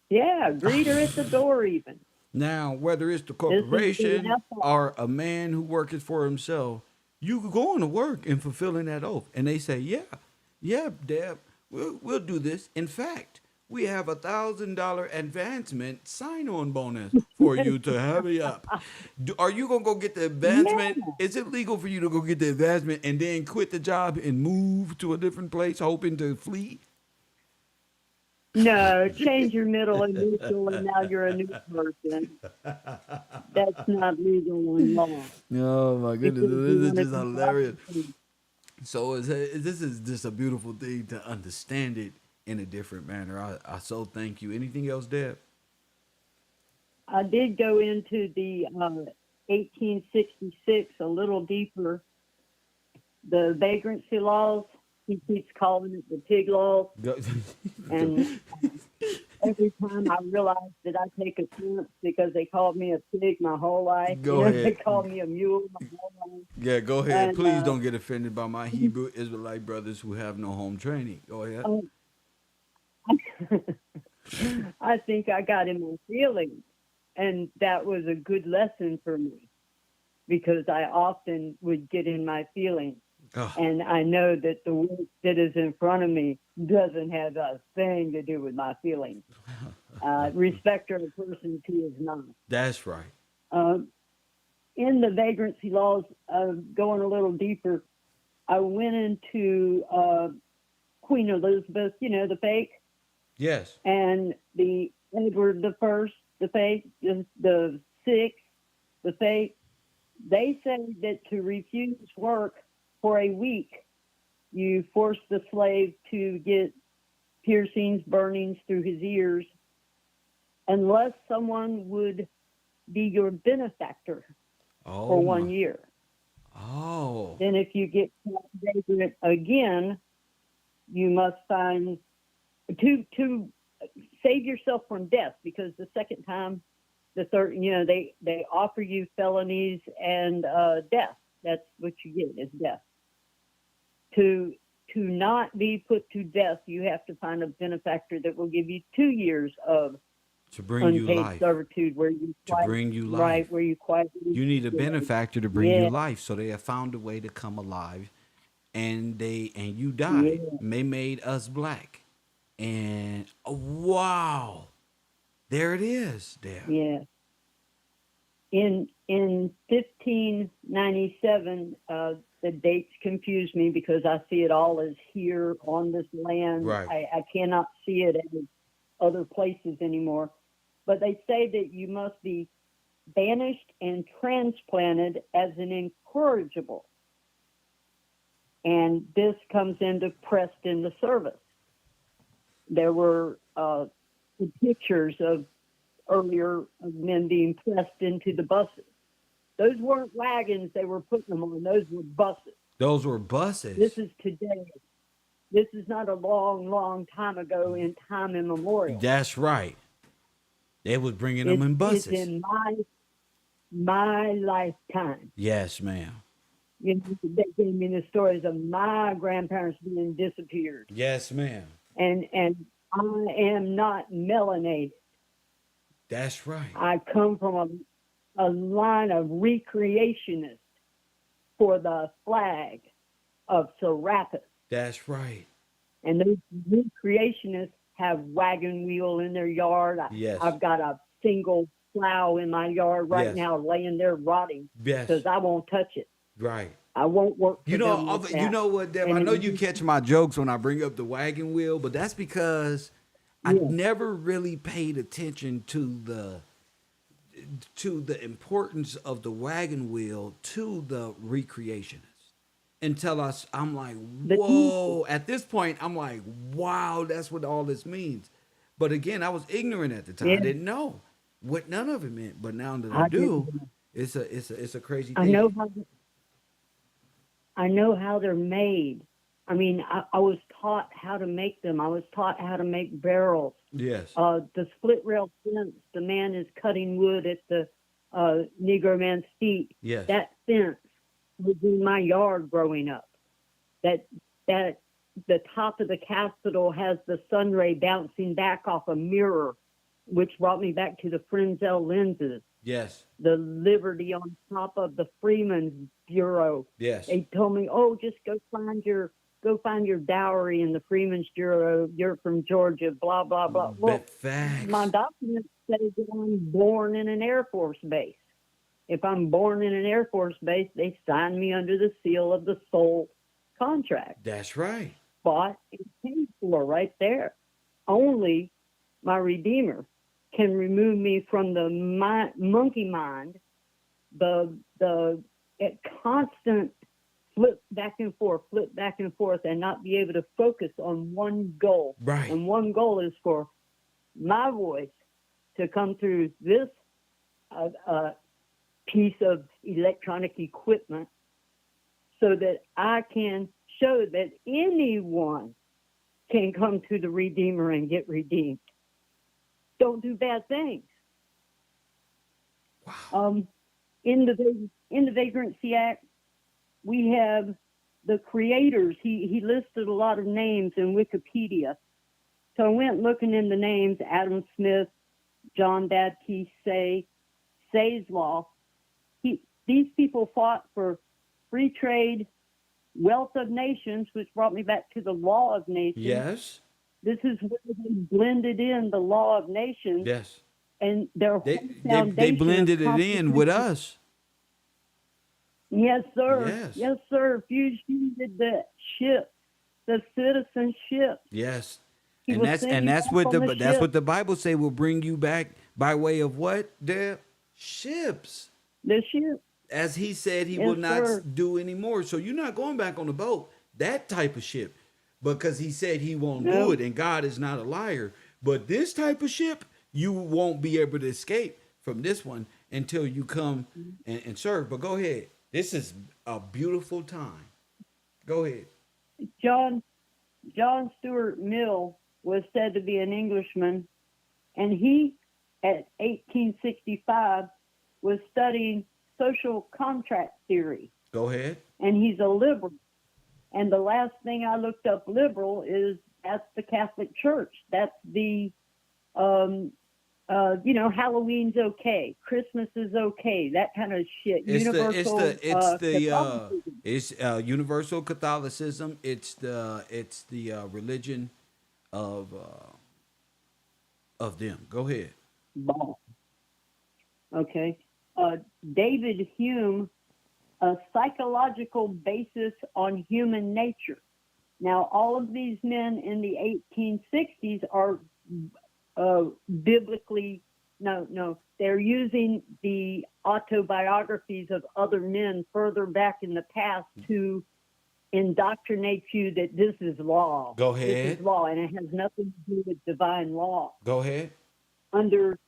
Yeah, greet her at the door even. Now, whether it's the This is corporation the or a man who works for himself, you could go on to work and fulfilling that oath. And they say, yeah, Deb, we'll do this. In fact, we have $1,000 advancement sign-on bonus for you to hurry up. Are you gonna go get the advancement? Yeah. Is it legal for you to go get the advancement and then quit the job and move to a different place, hoping to flee? No, change your middle initial and now you're a new person. That's not legal in law. Oh my goodness, Because you this is wanna just be hilarious. private. So this is just a beautiful thing to understand it in a different manner. I so thank you. Anything else, Deb? I did go into the 1866 a little deeper. The vagrancy laws. He keeps calling it the pig laws. And every time I realize that I take offense because they called me a pig my whole life. Go ahead. They called me a mule my whole life. Yeah, go ahead. And, Please don't get offended by my Hebrew Israelite brothers who have no home training. Go ahead. I think I got in my feelings. And that was a good lesson for me because I often would get in my feelings. Oh, And I know that the work that is in front of me doesn't have a thing to do with my feelings. Respect of a person who is not. that's right. In the vagrancy laws, going a little deeper, I went into Queen Elizabeth, the fake, Yes. and the Edward the First, the fake, the sixth, the fake. They say that to refuse work for a week, you force the slave to get piercings, burnings through his ears, unless someone would be your benefactor Oh, for 1 my- year. Oh. Then if you get caught vagrant again, you must find to save yourself from death, because the second time, the third, they offer you felonies and death. That's what you get is death. To not be put to death, you have to find a benefactor that will give you 2 years of To bring you unpaid life. servitude, where you To bring you life. right, where you quietly. You need a benefactor to bring Yeah. you life. So they have found a way to come alive, and you died. Yeah. They made us black, and wow, there it is. There. Yeah. In 1597, the dates confuse me because I see it all as here on this land. Right. I cannot see it as other places anymore. But they say that you must be banished and transplanted as an incorrigible. And this comes into pressed in the service. There were pictures of earlier of men being pressed into the buses. Those weren't wagons they were putting them on. Those were buses. Those were buses. This is today. This is not a long, long time ago in time immemorial. That's right. They was bringing them in buses. It's in my lifetime. Yes, ma'am. They gave me the stories of my grandparents being disappeared. Yes, ma'am. And I am not melanated. That's right. I come from a line of recreationists for the flag of Serapis. That's right. And those recreationists have wagon wheel in their yard. Yes. I've got a single plow in my yard right Yes. now laying there rotting Yes. because I won't touch it. Right. I won't work for You them know, with you that. know what, Deb? I And know you catch my jokes when I bring up the wagon wheel, but that's because I Yeah. never really paid attention to the importance of the wagon wheel to the recreationists until I'm like, whoa. At this point, I'm like, wow, that's what all this means. But again, I was ignorant at the time. I Yeah. didn't know what none of it meant. But now that I I do, didn't. it's a crazy I thing. know how they're made. I mean, I was taught how to make them. I was taught how to make barrels. Yes. The split rail fence, the man is cutting wood at the Negro man's feet. Yes. That fence was in my yard growing up. That the top of the Capitol has the sun ray bouncing back off a mirror, which brought me back to the Frenzel lenses. Yes. The Liberty on top of the Freedman's Bureau. Yes. They told me, "Oh, just go find your dowry in the Freedman's Bureau. You're from Georgia." Blah blah blah. Well, Facts. my documents say that I'm born in an Air Force base. If I'm born in an Air Force base, they sign me under the seal of the soul contract. That's right. Bought and paid for right there. Only my Redeemer can remove me from the monkey mind, the constant flip back and forth, and not be able to focus on one goal. Right. And one goal is for my voice to come through this piece of electronic equipment so that I can show that anyone can come to the Redeemer and get redeemed. Don't do bad things. Wow. In the Vagrancy Act, we have the creators. He listed a lot of names in Wikipedia. So I went looking in the names: Adam Smith, John Baptiste Say's Law. These people fought for free trade, wealth of nations, which brought me back to the law of nations. Yes. This is where they blended in the law of nations. Yes. And their whole They blended it in with us. Yes, sir. Yes. Yes, sir. Fusion did the ship, the citizenship. Yes. He And was that's sitting what up on the that's ship. what the Bible say will bring you back by way of what? The ships. The ship. As he said he Yes, will not sir. do anymore. So you're not going back on the boat. That type of ship. Because he said he won't do No. it, and God is not a liar. But this type of ship, you won't be able to escape from this one until you come and serve. But go ahead. This is a beautiful time. Go ahead. John Stuart Mill was said to be an Englishman, and he, at 1865, was studying social contract theory, Go ahead. and he's a liberal. And the last thing I looked up liberal is that's the Catholic Church. That's the, Halloween's okay, Christmas is okay, that kind of shit. It's universal Catholicism. It's the religion of them. Go ahead. Ball. Okay. David Hume, A Psychological Basis on Human Nature. Now, all of these men in the 1860s are biblically, they're using the autobiographies of other men further back in the past to indoctrinate you that this is law. Go This ahead. is law, and it has nothing to do with divine law. Go ahead. Under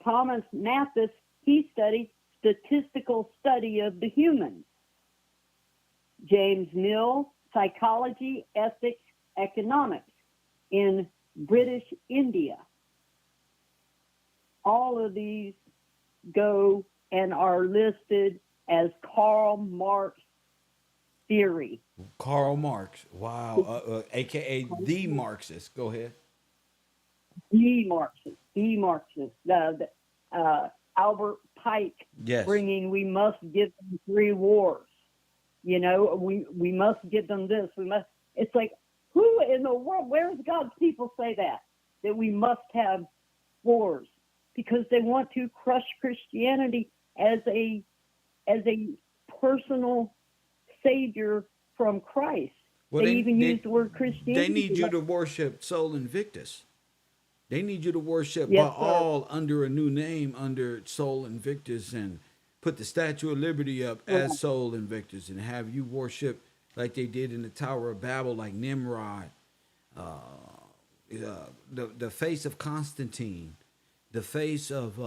Thomas Mathis, he studied statistical study of the humans. James Mill, psychology, ethics, economics in British India. All of these go and are listed as Karl Marx theory. Karl Marx. Wow. AKA the Marxist. Go ahead. The Marxist. Albert Pike Yes. bringing, we must give them 3 wars. We must give them this. It's like, who in the world, where's God's people say that we must have wars? Because they want to crush Christianity as a personal savior from Christ. Well, they even use the word Christianity. They need you to worship Sol Invictus. They need you to worship Yes, Baal under a new name, under Sol Invictus, and put the Statue of Liberty up as Sol Invictus, and have you worship like they did in the Tower of Babel, like Nimrod, the face of Constantine, the face of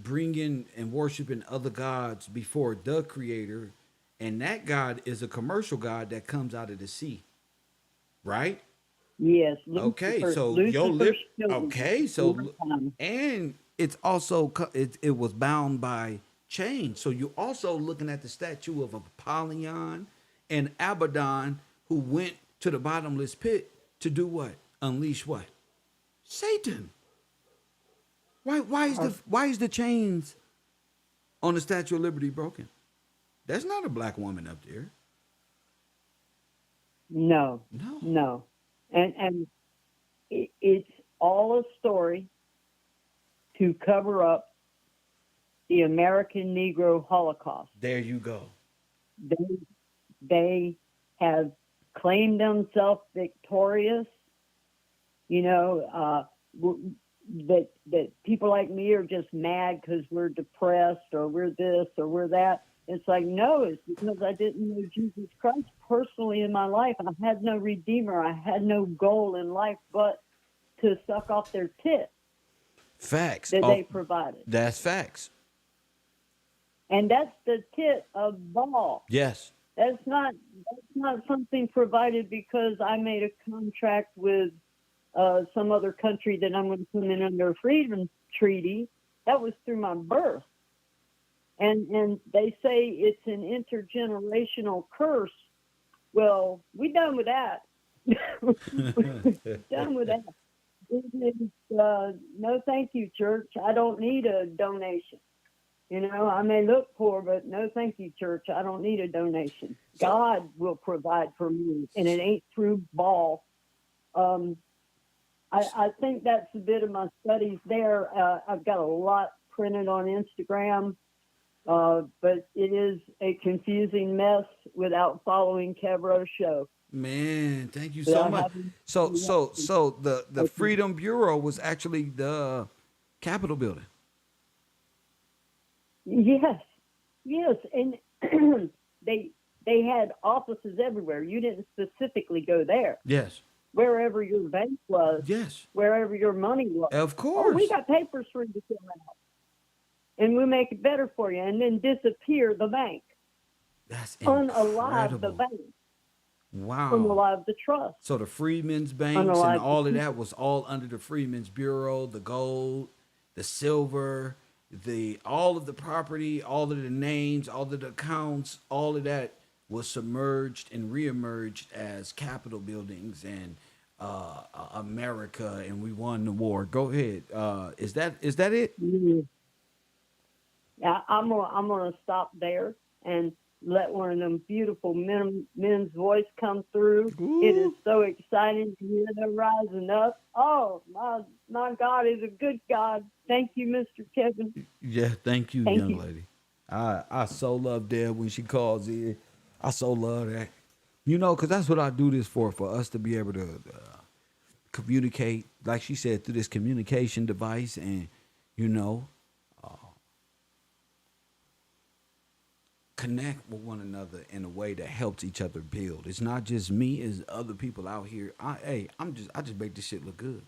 bringing and worshiping other gods before the Creator, And that God is a commercial God that comes out of the sea, right? Yes, Okay, Lucifer. so your Lucifer's lip. children. Okay, so Time. and it's also it was bound by chains. So you're also looking at the statue of Apollyon and Abaddon, who went to the bottomless pit to do what? Unleash what? Satan. Why is the chains on the Statue of Liberty broken? That's not a black woman up there. No, No. no, and it's all a story to cover up the American Negro Holocaust. There you go. They have claimed themselves victorious. You know, that people like me are just mad because we're depressed or we're this or we're that. It's like, no, it's because I didn't know Jesus Christ personally in my life. I had no redeemer. I had no goal in life but to suck off their tit Facts. that they provided. That's facts. And that's the tit of Baal. Yes. That's not something provided because I made a contract with some other country that I'm going to come in under a Freedman treaty. That was through my birth. And they say it's an intergenerational curse. Well, we done with that. Done with that. It is, no, thank you, church. I don't need a donation. You know, I may look poor, but no, thank you, church. I don't need a donation. God will provide for me, and it ain't through Baal. I think that's a bit of my studies there. I've got a lot printed on Instagram. But it is a confusing mess without following Kevro's show. Man, thank you so much. So the Freedom Bureau was actually the Capitol building. Yes, and they had offices everywhere. You didn't specifically go there. Yes. Wherever your bank was. Yes. Wherever your money was. Of course. Oh, we got papers for you to fill out. And we'll make it better for you, and then disappear the bank. That's unalive incredible. the bank. Wow. Unalive the trust. So the Freedmen's banks Unalive and all the of that was all under the Freedmen's Bureau, the gold, the silver, all of the property, all of the names, all of the accounts, all of that was submerged and reemerged as Capitol buildings and America, and we won the war. Go ahead. Is that it? Mm-hmm. Yeah, I'm gonna stop there and let one of them beautiful men's voice come through. Ooh. It is so exciting to hear them rising up. Oh, my God is a good God. Thank you, Mr. Kevin. Yeah, thank you, Thank young you. lady. I so love Deb when she calls in. I so love that. You know, because that's what I do this for us to be able to communicate, like she said, through this communication device and, you know, connect with one another in a way that helps each other build. It's not just me, it's other people out here. I just make this shit look good.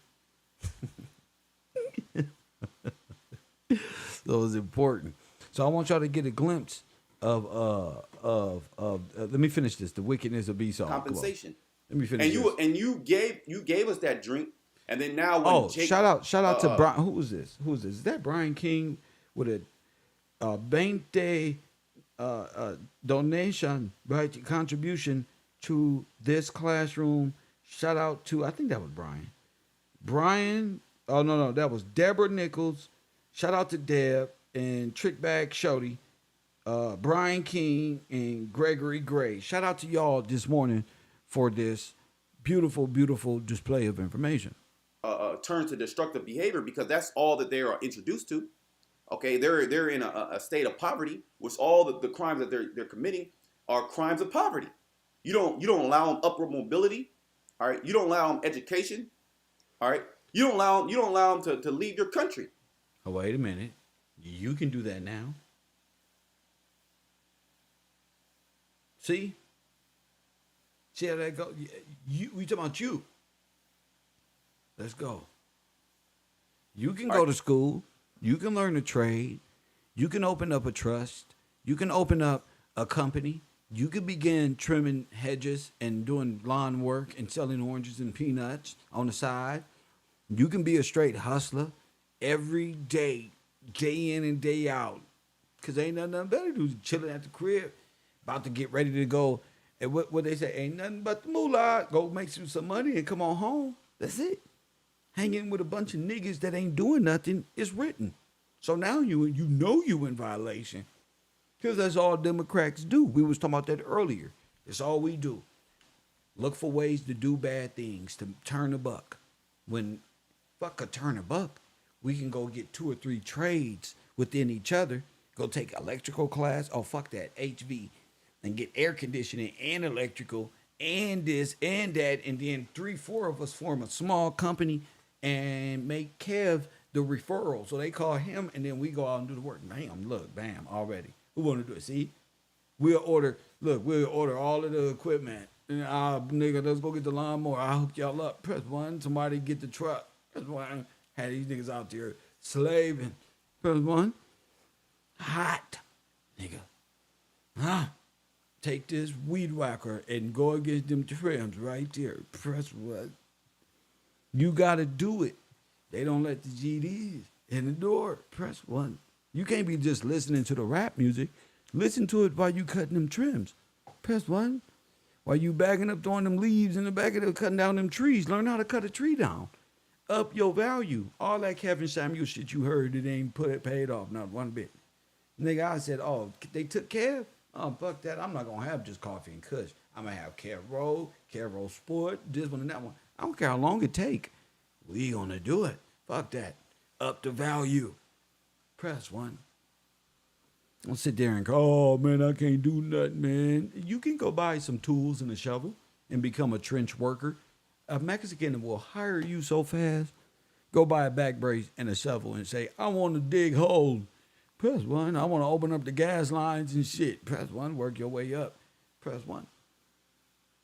So it's important. So I want y'all to get a glimpse of let me finish this. The wickedness of Esau. Compensation. Let me finish. And you gave us that drink, and then now when shout out to Brian. Who was this? Is that Brian King with a 20 donation, right? Contribution to this classroom. Shout out to, I think that was Brian. Oh no, that was Deborah Nichols. Shout out to Deb and Trickbag Shody, Brian King and Gregory Gray. Shout out to y'all this morning for this beautiful, beautiful display of information. Turn to destructive behavior because that's all that they are introduced to. Okay, they're in a state of poverty, which all the crimes that they're committing are crimes of poverty. You don't allow them upward mobility. All right, you don't allow them education. All right, you don't allow them to leave your country. Oh, wait a minute, you can do that now. See how that go? We talking about you. Let's go. You can go to school. You can learn a trade. You can open up a trust. You can open up a company. You could begin trimming hedges and doing lawn work and selling oranges and peanuts on the side. You can be a straight hustler every day, day in and day out. Because ain't nothing better to do chilling at the crib, about to get ready to go. And what they say, ain't nothing but the moolah. Go make some money and come on home. That's it. Hanging with a bunch of niggas that ain't doing nothing is written. So now you know you in violation. Because that's all Democrats do. We was talking about that earlier. That's all we do. Look for ways to do bad things, to turn a buck. When fuck a turn a buck, we can go get 2 or 3 trades within each other. Go take electrical class. Oh, fuck that. HV. And get air conditioning and electrical and this and that. And then 3, 4 of us form a small company and make Kev the referral. So they call him and then we go out and do the work. Bam, look, bam, already. Who want to do it? See? We'll order all of the equipment. And nigga, let's go get the lawnmower. I'll hook y'all up. Press 1. Somebody get the truck. Press 1. Had these niggas out there slaving. Press 1. Hot. Nigga. Huh? Take this weed whacker and go against them trims right there. Press 1. You got to do it. They don't let the GDs in the door. Press 1. You can't be just listening to the rap music. Listen to it while you cutting them trims. Press 1. While you bagging up, throwing them leaves in the back of the cutting down them trees. Learn how to cut a tree down. Up your value. All that Kevin Samuel shit you heard, it ain't paid off, not one bit. Nigga, I said, oh, they took Kev? Oh, fuck that. I'm not going to have just coffee and kush. I'm going to have Kev Roll Sport, this one and that one. I don't care how long it take. We going to do it. Fuck that. Up the value. Press 1. Don't sit there and go, oh, man, I can't do nothing, man. You can go buy some tools and a shovel and become a trench worker. A Mexican will hire you so fast. Go buy a back brace and a shovel and say, I want to dig holes. Press 1. I want to open up the gas lines and shit. Press 1. Work your way up. Press 1.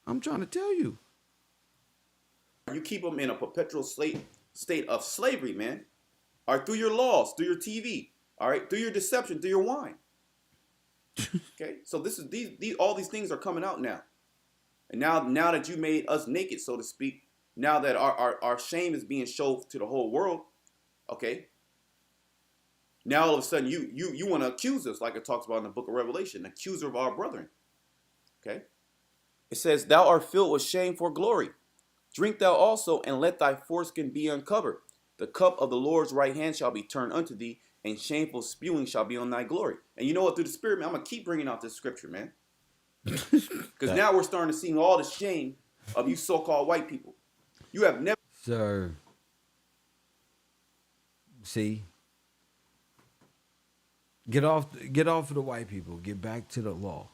I'm trying to tell you. You keep them in a perpetual state of slavery, man. All right, through your laws, through your TV, all right, through your deception, through your wine. Okay, so this is these all these things are coming out now, and now that you made us naked, so to speak, now that our shame is being shown to the whole world, okay. Now all of a sudden you want to accuse us, like it talks about in the book of Revelation, accuser of our brethren. Okay, it says, "Thou art filled with shame for glory. Drink thou also, and let thy foreskin be uncovered. The cup of the Lord's right hand shall be turned unto thee, and shameful spewing shall be on thy glory." And you know what? Through the Spirit, man, I'm going to keep bringing out this scripture, man. Because now we're starting to see all the shame of you so-called white people. You have never... Sir. See? Get off of the white people. Get back to the law.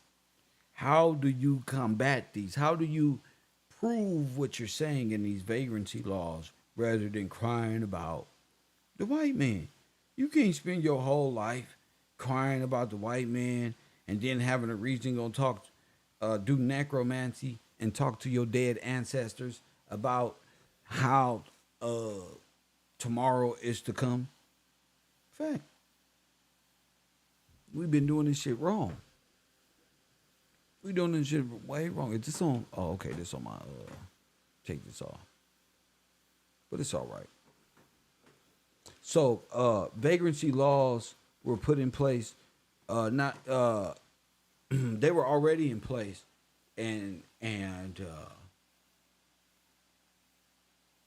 How do you combat these? How do you prove what you're saying in these vagrancy laws rather than crying about the white man? You can't spend your whole life crying about the white man and then having a reason to talk, do necromancy and talk to your dead ancestors about how tomorrow is to come. Fact. We've been doing this shit wrong. We doing this shit way wrong. Is this on? Oh, okay. This on my. Take this off. But it's all right. So, vagrancy laws were put in place. They were already in place, and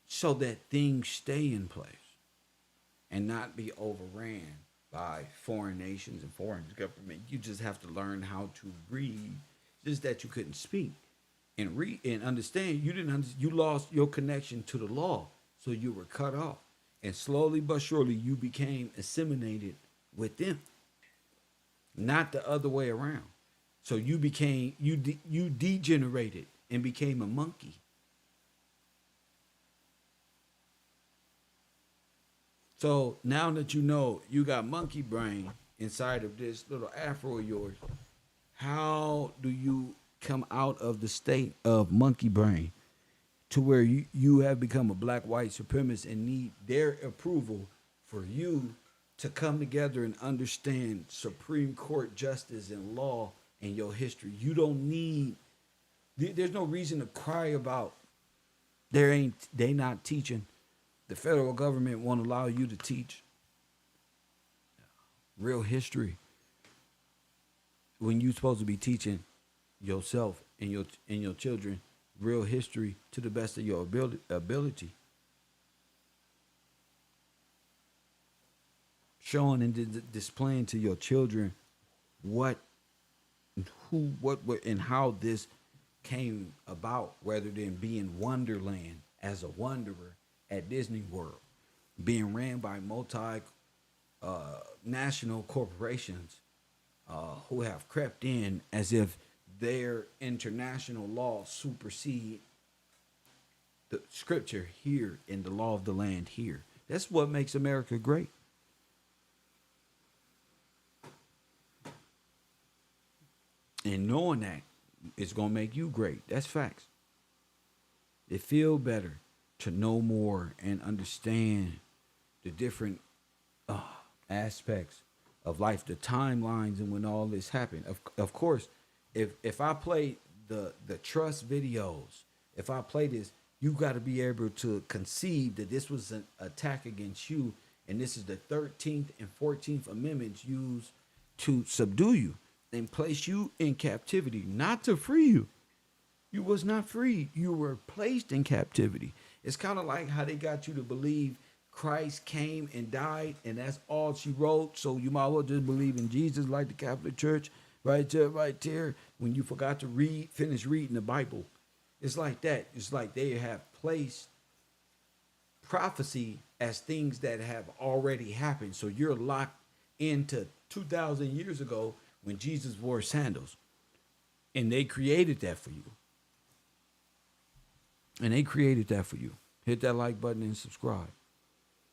so that things stay in place and not be overran by foreign nations and foreign government. You just have to learn how to read. Just that you couldn't speak and read and understand. You lost your connection to the law, so you were cut off. And slowly but surely, you became assimilated with them, not the other way around. So you degenerated and became a monkey. So now that you know you got monkey brain inside of this little afro of yours, how do you come out of the state of monkey brain to where you have become a black white supremacist and need their approval for you to come together and understand Supreme Court justice and law in your history. You don't need. There's no reason to cry about. They not teaching. The federal government won't allow you to teach real history when you're supposed to be teaching yourself and your children real history to the best of your ability. Showing and displaying to your children what, and how this came about, rather than being Wonderland as a wanderer at Disney World, being ran by national corporations who have crept in as if their international law supersede the scripture here in the law of the land here. That's what makes America great. And knowing that it's going to make you great. That's facts. It feel better to know more and understand the different aspects of life, the timelines, and when all this happened. Of course, if I play the trust videos, if I play this, you got to be able to conceive that this was an attack against you, and this is the 13th and 14th Amendments used to subdue you and place you in captivity, not to free you. You was not free. You were placed in captivity. It's kind of like how they got you to believe Christ came and died, and that's all she wrote. So you might as well just believe in Jesus, like the Catholic Church, right there. When you forgot to finish reading the Bible, it's like that. It's like they have placed prophecy as things that have already happened. So you're locked into 2,000 years ago when Jesus wore sandals, and they created that for you. Hit that like button and subscribe.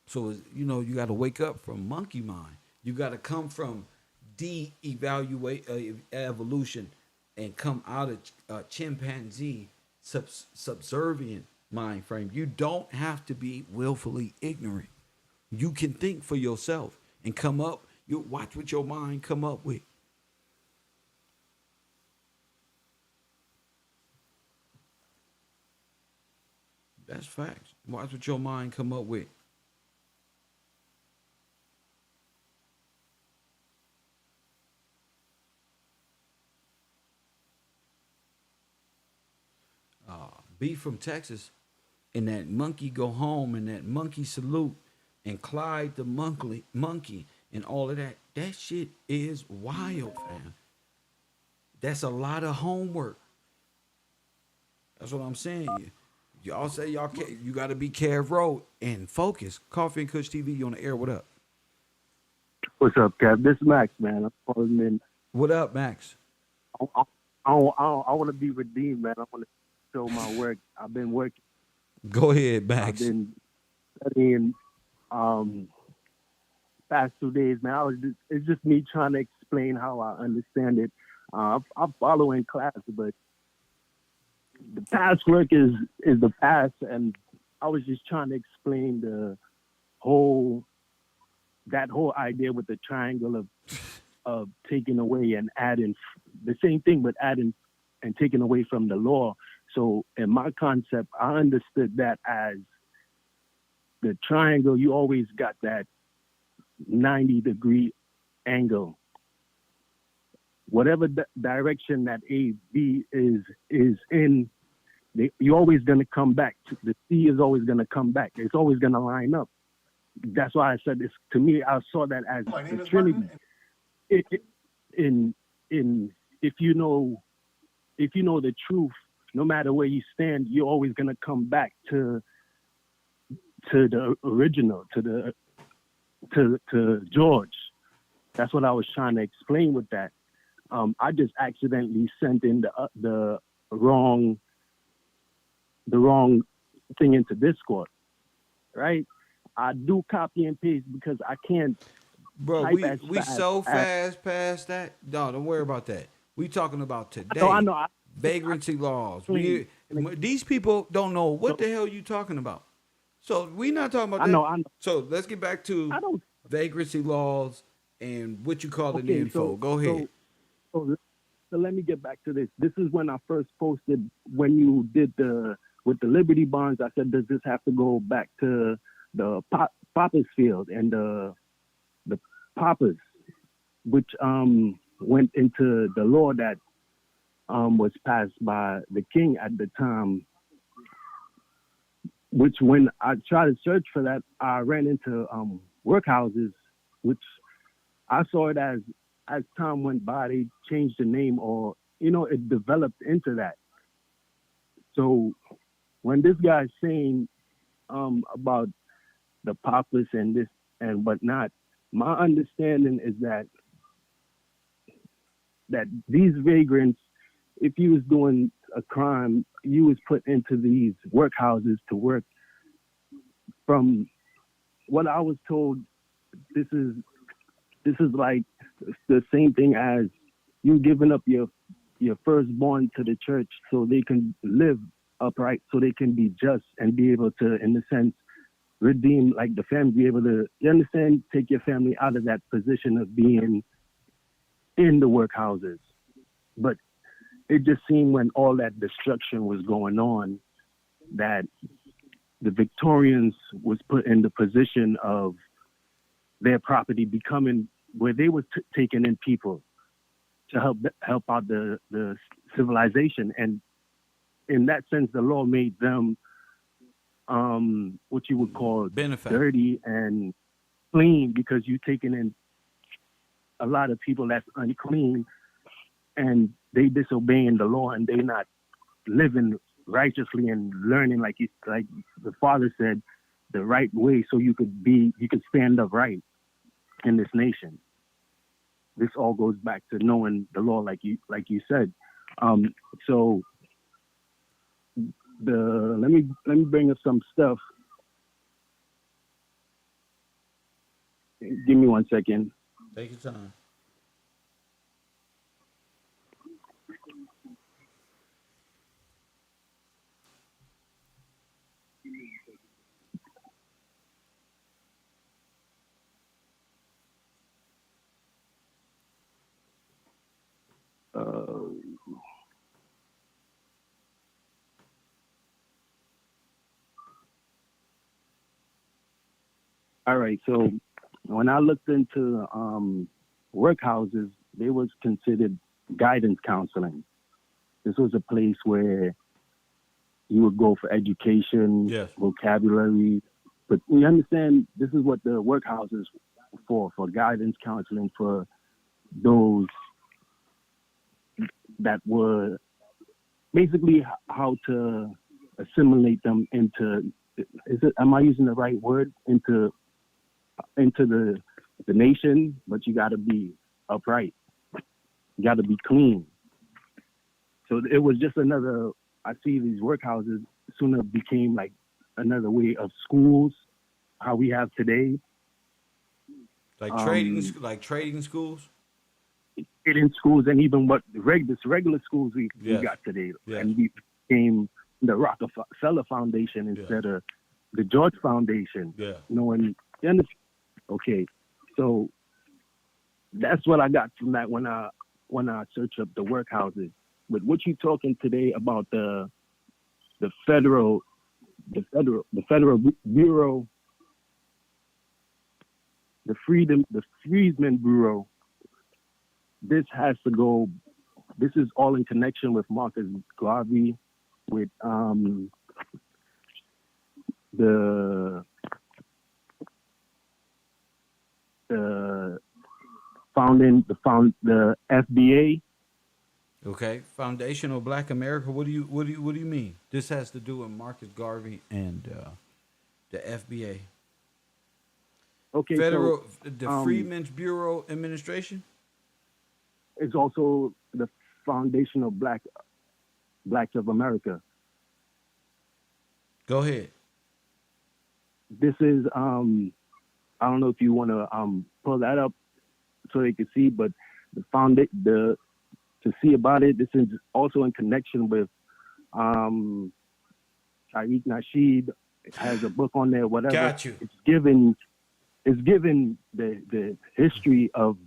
So, you got to wake up from monkey mind. You got to come from evolution and come out of chimpanzee subservient mind frame. You don't have to be willfully ignorant. You can think for yourself and come up. You watch what your mind come up with. That's facts. Watch what your mind come up with. B from Texas, and that monkey go home, and that monkey salute, and Clyde the monkey, and all of that. That shit is wild, fam. That's a lot of homework. That's what I'm saying. Y'all say you got to be careful and focus. Coffee and Kush TV, you on the air? What up? What's up, Kev? This is Max, man. I'm calling in. What up, Max? I want to be redeemed, man. I want to show my work. I've been working. Go ahead, Max. I've been studying past 2 days, man. It's just me trying to explain how I understand it. I'm following class, but the past work is the past, and I was just trying to explain that whole idea with the triangle of taking away and adding the same thing, but adding and taking away from the law. So in my concept, I understood that as the triangle. You always got that 90-degree angle. Whatever direction that A, B is in, you're always going to come back. The C is always going to come back. It's always going to line up. That's why I said this. To me, I saw that as the Trinity. If you know the truth, no matter where you stand, you're always going to come back to the original, to George. That's what I was trying to explain with that. I just accidentally sent in the wrong thing into Discord, right? I do copy and paste because I can't. Bro, we so fast past that. No, don't worry about that. We talking about today. I know. Vagrancy laws. These people don't know what the hell you talking about. So we not talking about that. I know. So let's get back to vagrancy laws and what you call the info. Go ahead. So let me get back to this. This is when I first posted when you did with the Liberty Bonds. I said, does this have to go back to the Papa's field and the Papas, which went into the law that was passed by the king at the time. Which when I tried to search for that, I ran into workhouses, which I saw it as time went by, they changed the name, or it developed into that. So when this guy's saying about the Papas and this and whatnot, my understanding is that these vagrants, if you was doing a crime, you was put into these workhouses to work. From what I was told, this is like the same thing as you giving up your firstborn to the church so they can live upright, so they can be just and be able to, in a sense, redeem, like the family, be able to, you understand, take your family out of that position of being in the workhouses. But it just seemed when all that destruction was going on that the Victorians was put in the position of their property becoming where they were taking in people to help out the civilization. And in that sense, the law made them what you would call dirty and clean, because you're taking in a lot of people that's unclean and they disobeying the law and they not living righteously and learning like the father said, the right way, so you could stand up right in this nation. This all goes back to knowing the law, like you said. So let me bring up some stuff. Give me 1 second. Take your time. All right, so when I looked into workhouses, they was considered guidance counseling. This was a place where you would go for education, yes, vocabulary. But you understand, this is what the workhouses for guidance counseling for those that were basically how to assimilate them into, am I using the right word? Into the nation, but you got to be upright. You got to be clean. So it was just another, I see these workhouses sooner became like another way of schools, how we have today. Like trading schools? In schools, and even what regular schools we got today. Yes. And we became the Rockefeller Foundation instead of the George Foundation. Yeah. Okay, so that's what I got from that when I search up the workhouses. But what you talking today about the federal bureau, the Freedman Bureau? This has to go. This is all in connection with Marcus Garvey, with the FBA. Okay, Foundational Black America. What do you mean? This has to do with Marcus Garvey and the FBA. Okay, the Freedmen's Bureau Administration is also the Foundational Blacks of America. Go ahead. This is I don't know if you want to pull that up so they can see, but to see about it, this is also in connection with Tariq Nasheed has a book on there, whatever. Got you. It's given the history of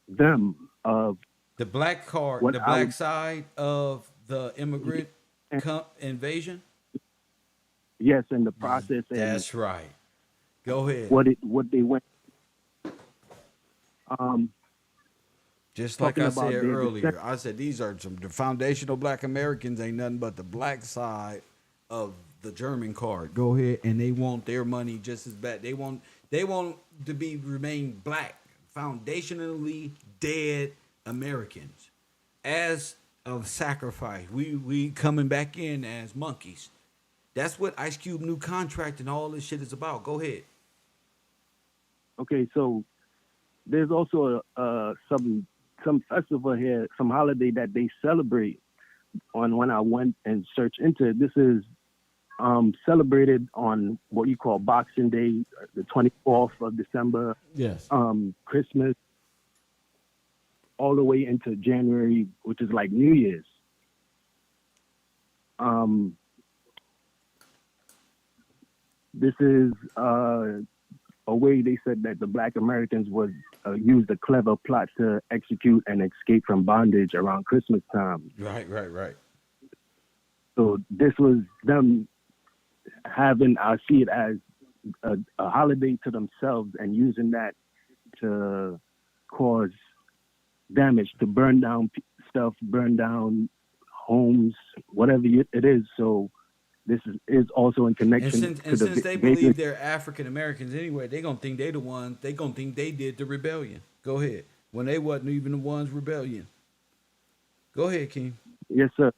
them, of The black card, What the I black would, side of the immigrant invasion. yes, and the process and That's right. Go ahead. what they went. Um, Just like talking I about said their descent. earlier, I said these are some the foundational black Americans ain't nothing but the black side of the German card. Go ahead, and they want their money just as bad. They want to be remain black, foundationally dead Americans as a sacrifice. We coming back in as monkeys. That's what Ice Cube new contract and all this shit is about. Go ahead. Okay, so there's also some festival here, some holiday that they celebrate on when I went and searched into it. This is celebrated on what you call Boxing Day, the 24th of December, Yes. Christmas, all the way into January, which is like New Year's. This is a way they said that the Black Americans would use a clever plot to execute and escape from bondage around Christmas time. Right. So this was them having, I see it as a holiday to themselves and using that to cause damage, to burn down stuff, burn down homes, whatever it is. So this is also in connection And to since the they believe they're African Americans anyway, they gonna think they the ones. They gonna think they did the rebellion. Go ahead. When they wasn't even the ones rebellion. Go ahead, King. Yes, sir.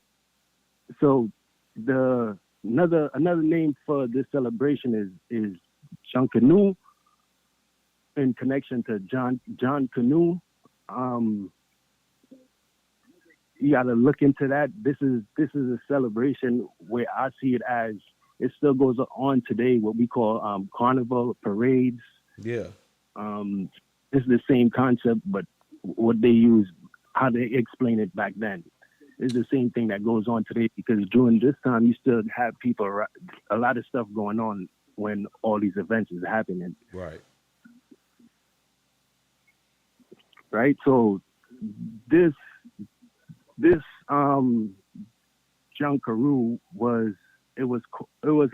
So the another name for this celebration is Junkanoo, in connection to John Canoe. You got to look into that. This is a celebration where I see it as it still goes on today. What we call carnival parades. Yeah. It's the same concept, but what they use, how they explain it back then, is the same thing that goes on today. Because during this time, you still have people, a lot of stuff going on when all these events is happening. Right. Right. So this Junkaroo was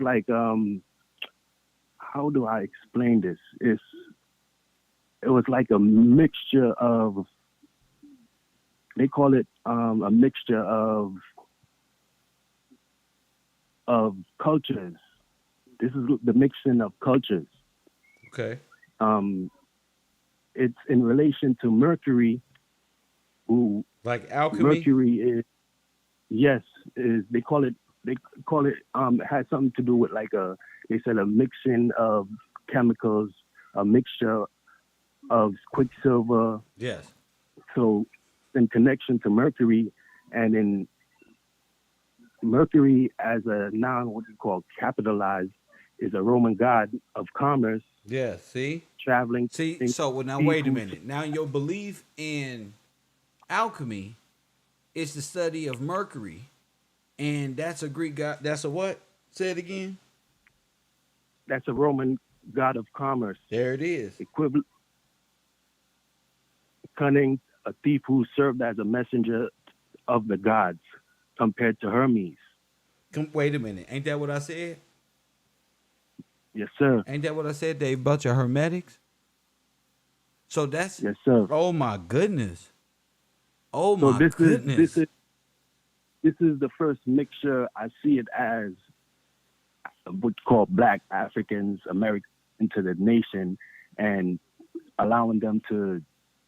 like how do I explain this? It was like a mixture of, they call it a mixture of cultures. This is the mixing of cultures. Okay. It's in relation to Mercury, who Like alchemy. Mercury is, yes, is they call it it has something to do with like they said a mixing of chemicals, a mixture of quicksilver. Yes. So in connection to Mercury, and in Mercury as a noun, what is called capitalized, is a Roman god of commerce, Yeah. See. traveling. See. So well, now wait a minute. Now your belief in alchemy is the study of Mercury, and that's a Greek god. That's a what? Say it again. That's a Roman god of commerce. There it is. Equivalent, cunning, a thief who served as a messenger of the gods, compared to Hermes. Wait a minute. Ain't that what I said? Yes, sir. Ain't that what I said? They bunch of hermetics. So that's Yes, sir. Oh my goodness. Oh So my this goodness. this is the first mixture. I see it as what's called Black Africans, Americans into the nation, and allowing them to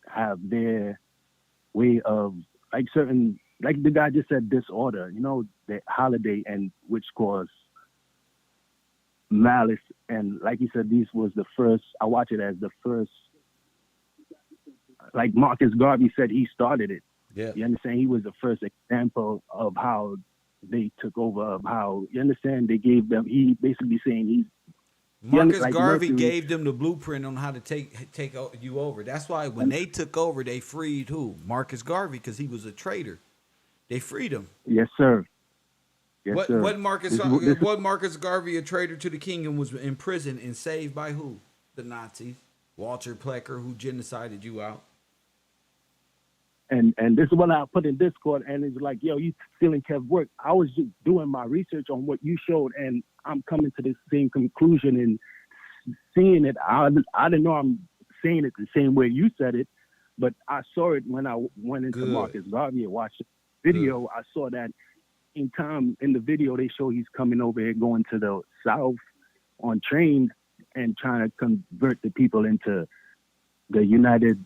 have their way of, like certain, like the guy just said, disorder, the holiday, and which caused malice. And like he said, these was the first, I watch it as the first, like Marcus Garvey said, he started it. Yeah. You understand? He was the first example of how they took over, of how, you understand, they gave them, he basically saying Marcus like Garvey Mercury gave them the blueprint on how to take you over. That's why when they took over, they freed who? Marcus Garvey, because he was a traitor. They freed him. Yes, sir. Yes, What sir. what Marcus This- what Marcus Garvey, a traitor to the king, and was in prison and saved by who? The Nazis. Walter Plecker, who genocided you out. and this is what I put in Discord, and it's like, yo, you stealing Kev work. I was just doing my research on what you showed, and I'm coming to the same conclusion and seeing it. I didn't know I'm saying it the same way you said it, but I saw it when I went into Good. Marcus Garvey and watched the video. Good. I saw that in time in the video they show he's coming over here going to the South on trains and trying to convert the people into the United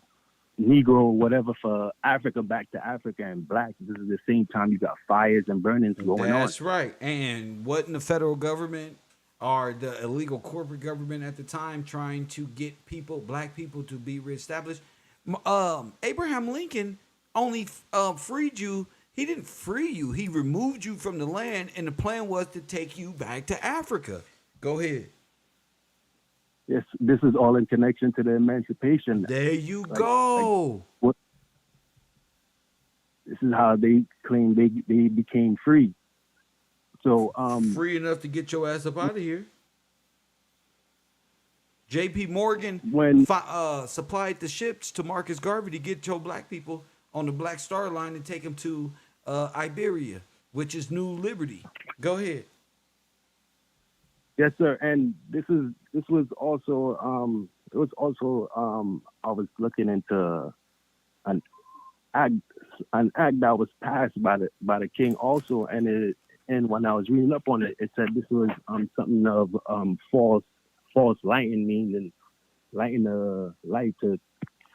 Negro, whatever, for Africa, back to Africa and black. This is the same time you got fires and burnings going on. That's right. And wasn't the federal government or the illegal corporate government at the time trying to get people, black people, to be reestablished? Abraham Lincoln only freed you. He didn't free you. He removed you from the land, and the plan was to take you back to Africa. Go ahead. Yes, this is all in connection to the emancipation. There you go. This is how they claim they became free. So Free enough to get your ass up out of here. J.P. Morgan supplied the ships to Marcus Garvey to get your black people on the Black Star Line and take them to Iberia, which is New Liberty. Go ahead. yes, sir. And this was also I was looking into an act that was passed by the king also, and when I was reading up on it, it said this was something of false lighting, meaning lighting a light to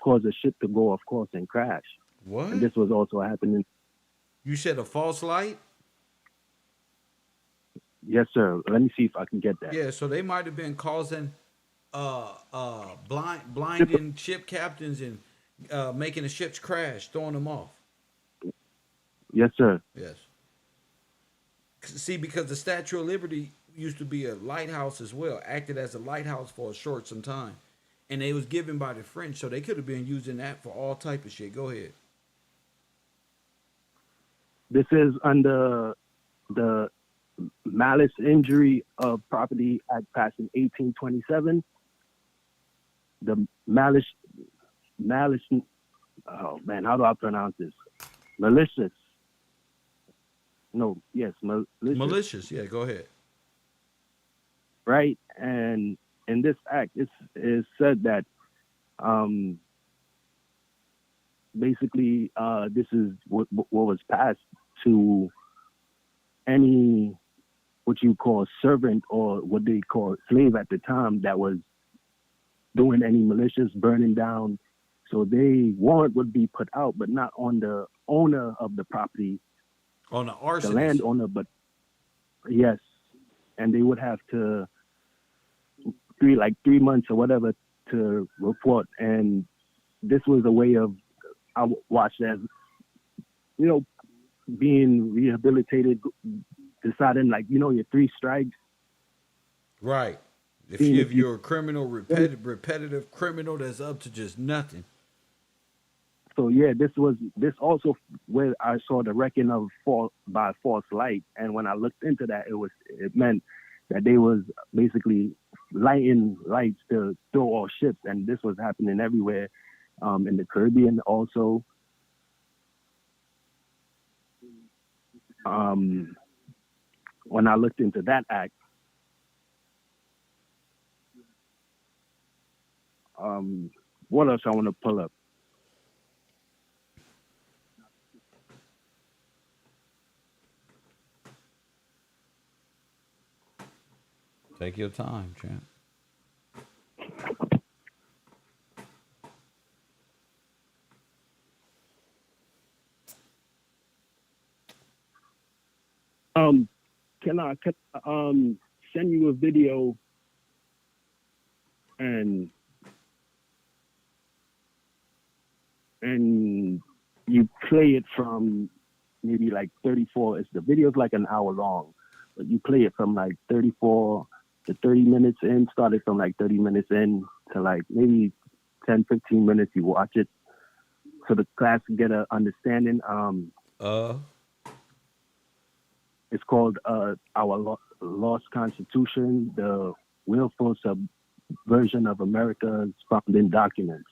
cause a ship to go off course and crash. What? And this was also happening. You said a false light? Yes, sir. Let me see if I can get that. Yeah, so they might have been causing blinding ship captains and making the ships crash, throwing them off. Yes, sir. Yes. See, because the Statue of Liberty used to be a lighthouse as well, acted as a lighthouse for a short some time. And they was given by the French, so they could have been using that for all type of shit. Go ahead. This is under the Malice Injury of Property Act passed in 1827. The malice, oh man, how do I pronounce this? Malicious. No, yes, malicious. Malicious, yeah, go ahead. Right? And in this act, it is said that basically this is what was passed to any what you call servant or what they call slave at the time that was doing any malicious burning down. So they warrant would be put out, but not on the owner of the property, On the arsonist. the landowner, but yes. And they would have to 3 months or whatever to report. And this was a way of, I watched as, being rehabilitated, deciding your 3 strikes. Right. If you're a criminal, repetitive criminal that's up to just nothing. So yeah, this also where I saw the wrecking of by false light. And when I looked into that, it meant that they was basically lighting lights to throw off ships, and this was happening everywhere, in the Caribbean also. When I looked into that act, what else I want to pull up? Take your time, champ. Can I send you a video and you play it from maybe 34. The video's an hour long, but you play it from 34 to 30 minutes in. Started from 30 minutes in to maybe 10, 15 minutes. You watch it so the class can get an understanding. It's called Our Lost Constitution, the Willful Subversion of America's Founding Documents.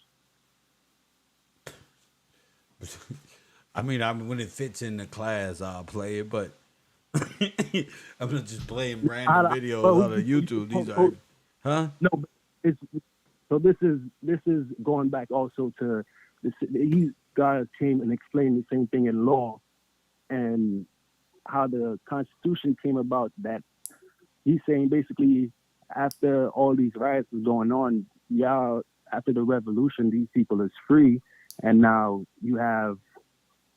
I mean, when it fits in the class, I'll play it, but I'm not just playing random videos out of YouTube. These are, huh? No, but it's so this is going back also to this. These guys came and explained the same thing in law and how the Constitution came about. That he's saying basically after all these riots was going on, y'all after the revolution, these people is free, and now you have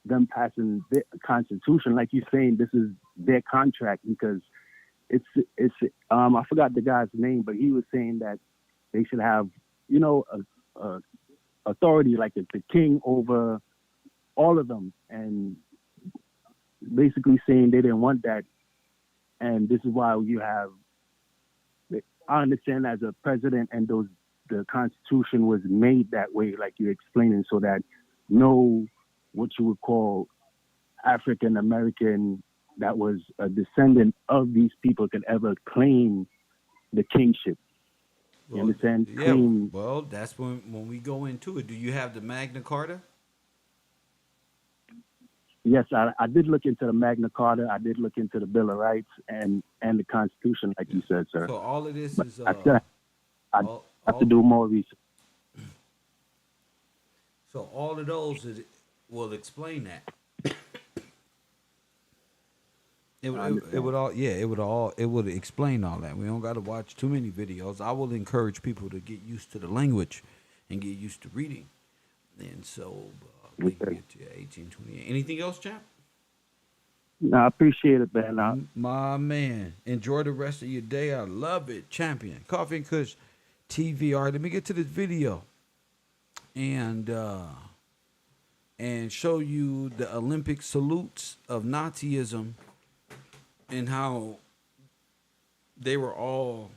them passing the Constitution, like you're saying, this is their contract because it's I forgot the guy's name, but he was saying that they should have, you know, a authority like the king over all of them, and basically saying they didn't want that, and this is why you have. I understand as a president, and the Constitution was made that way, like you're explaining, so that no, what you would call African American that was a descendant of these people could ever claim the kingship. You understand? Yeah. Claim, Well, that's when we go into it. Do you have the Magna Carta? yes, I did look into the Magna Carta. I did look into the Bill of Rights and the Constitution, like you said, sir. So all of this But is I still have to do more research. So all of those will explain that. It would explain all that. We don't got to watch too many videos. I will encourage people to get used to the language and get used to reading. And so we can get to 1828. Anything else, chap? No, I appreciate it, man. My man, enjoy the rest of your day. I love it, champion. Coffee and Kush TV. All right, let me get to this video and show you the Olympic salutes of Nazism and how they were all,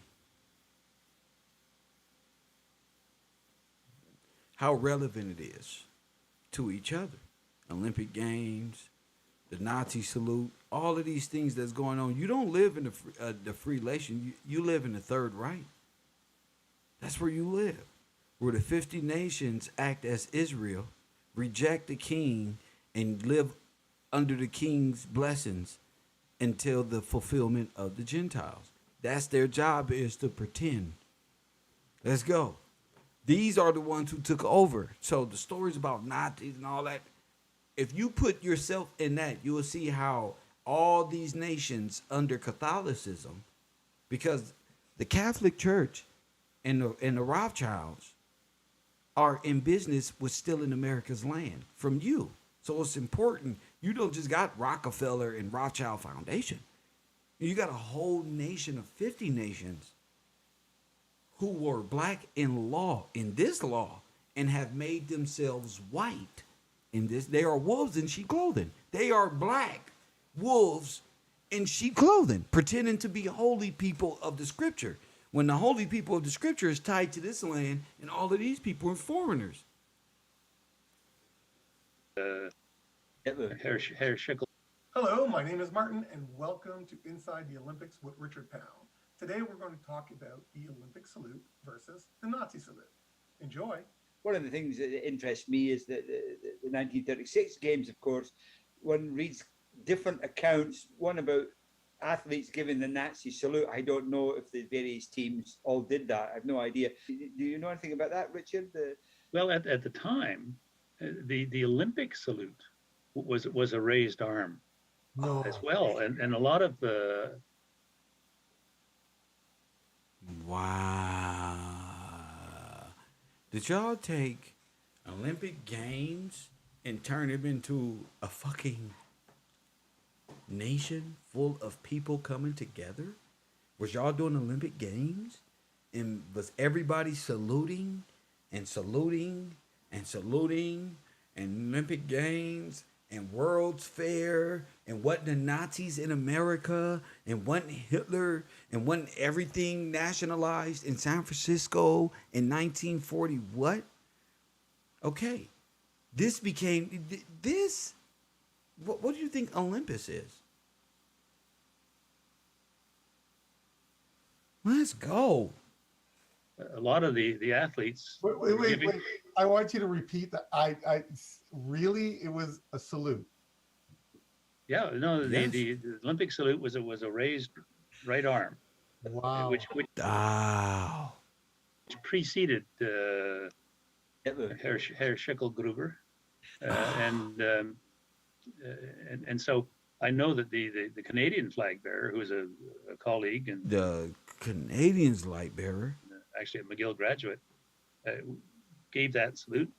how relevant it is to each other. Olympic Games, the Nazi salute, all of these things that's going on. You don't live in the Freelation. You live in the Third Reich. That's where you live, where the 50 nations act as Israel, reject the king, and live under the king's blessings until the fulfillment of the Gentiles. That's their job, is to pretend. Let's go. These are the ones who took over. So the stories about Nazis and all that, if you put yourself in that, you will see how all these nations under Catholicism, because the Catholic Church and the Rothschilds are in business with stealing America's land from you. So it's important. You don't just got Rockefeller and Rothschild Foundation. You got a whole nation of 50 nations who were black in law, in this law, and have made themselves white in this. They are wolves in sheep clothing. They are black wolves in sheep clothing, pretending to be holy people of the scripture, when the holy people of the scripture is tied to this land, and all of these people are foreigners. Hello, my name is Martin, and welcome to Inside the Olympics with Richard Pound. Today we're going to talk about the Olympic salute versus the Nazi salute. Enjoy. One of the things that interests me is that the 1936 games, of course, one reads different accounts, one about athletes giving the Nazi salute. I don't know if the various teams all did that. I have no idea. Do you know anything about that, Richard? Well, at the time, the Olympic salute was a raised arm as well. And a lot of the... Wow. Did y'all take Olympic Games and turn them into a fucking nation full of people coming together? Was y'all doing Olympic Games? And was everybody saluting and saluting and saluting and Olympic Games and World's Fair and wasn't the Nazis in America and wasn't Hitler and wasn't everything nationalized in San Francisco in 1940? What? Okay. This became this. What do you think Olympus is? Let's go. A lot of the athletes... Wait. I want you to repeat that. I really, it was a salute. Yeah, no, Yes. the Olympic salute was a raised right arm, Wow. which Wow. preceded Hitler. Herr Schicklgruber, and so I know that the Canadian flag bearer, who was a colleague and The Canadians light bearer. actually a McGill graduate, gave that salute,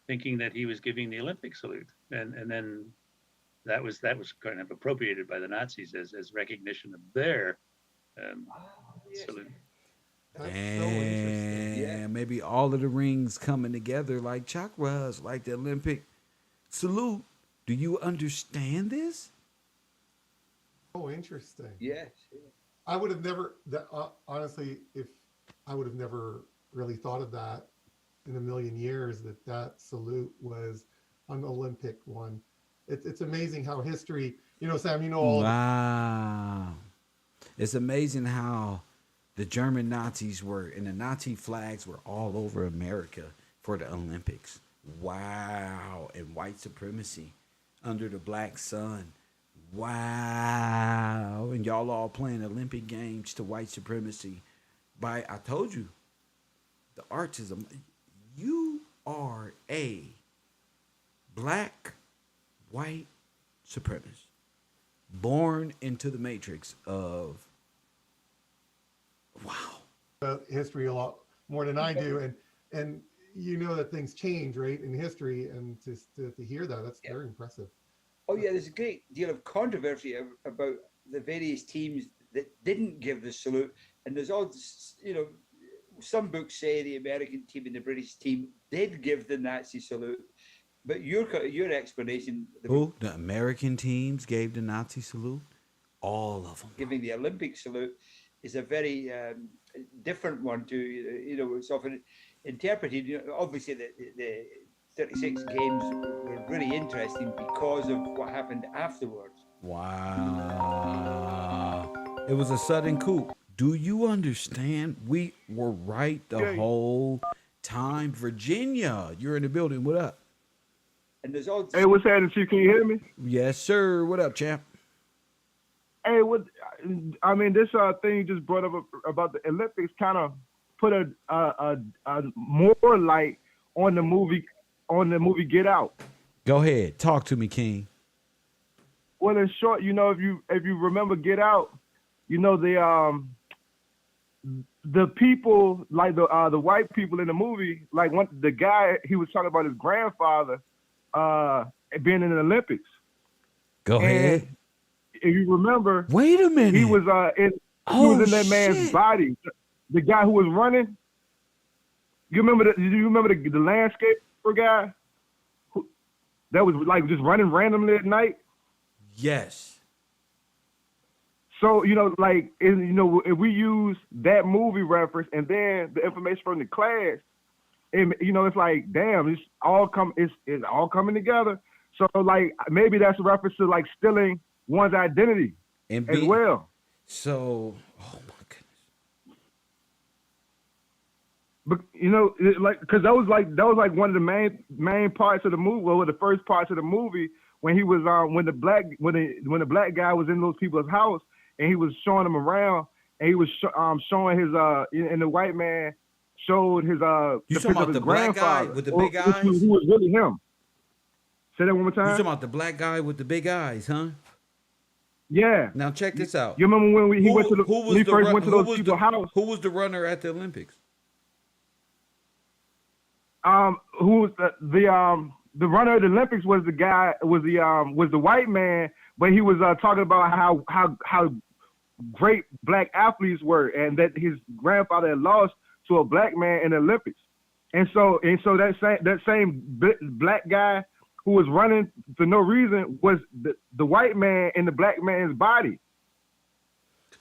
thinking that he was giving the Olympic salute, and then that was kind of appropriated by the Nazis as recognition of their salute. That's so interesting. And maybe all of the rings coming together like chakras, like the Olympic salute. Do you understand this? Oh, interesting. Yes. I would have never, honestly, if I would have never really thought of that in a million years, that salute was an Olympic one. It's amazing how history, Sam, all Wow. It's amazing how the German Nazis were, and the Nazi flags were all over America for the Olympics. Wow. And white supremacy under the black sun. Wow. And y'all all playing Olympic games to white supremacy. I told you, the arts is you are a black, white supremacist born into the matrix of wow. History a lot more than I do, and that things change, right, in history, and to hear that's very impressive. Oh yeah, there's a great deal of controversy about the various teams that didn't give the salute, and there's all some books say the American team and the British team did give the Nazi salute, but your explanation, the American teams gave the Nazi salute, all of them giving the Olympic salute, is a very different one to it's often interpreted. Obviously the 36 games were really interesting because of what happened afterwards. Wow. It was a sudden coup. Do you understand? We were right the whole time. Virginia, you're in the building. What up? And there's all. Hey, what's happening, Chief? Can you hear me? Yes, sir. What up, champ? Hey, this thing you just brought up about the Olympics kind of put a more light on the movie Get Out. Go ahead, talk to me, King. Well, in short, if you remember Get Out, the people, like the white people in the movie, like the guy, he was talking about his grandfather being in the Olympics. Go ahead. If you remember, wait a minute, he was in that man's body. The guy who was running. Do you remember the landscaper guy that was like just running randomly at night? Yes. So if we use that movie reference and then the information from the class, it's like, damn, it's all coming together. So like maybe that's a reference to like stealing one's identity as well. So, oh my goodness. But because that was like one of the main parts of the movie. Well, the first parts of the movie when he was when the black guy was in those people's house and he was showing them around and he was showing his and the white man showed his you talking about the black guy with the big eyes? Who was really him? Say that one more time. You talking about the black guy with the big eyes, huh? Yeah. Now check this out. You remember when he went to those people's house? Who was the runner at the Olympics? Who was the runner at the Olympics was the white man, but he was talking about how great black athletes were, and that his grandfather had lost to a black man in the Olympics, and so that same black guy who was running for no reason was the white man in the black man's body.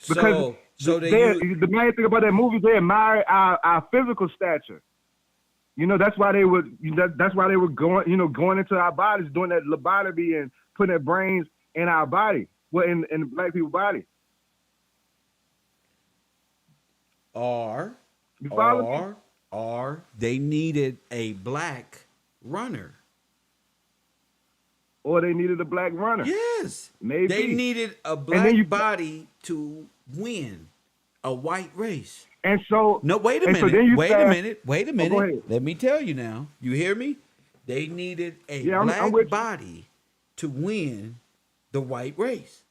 Because the main thing about that movie, they admired our physical stature. That's why they were going into our bodies, doing that lobotomy and putting their brains in our body, in the black people's body. Are or they needed a black runner. Or they needed a black runner. Yes. Maybe. They needed a then black body to win a white race. And so No, wait a and so minute. then you Wait a fast- minute. Wait a go minute. ahead. Let me tell you now. You hear me? They needed a Yeah, I'm black with you. body to win the white race.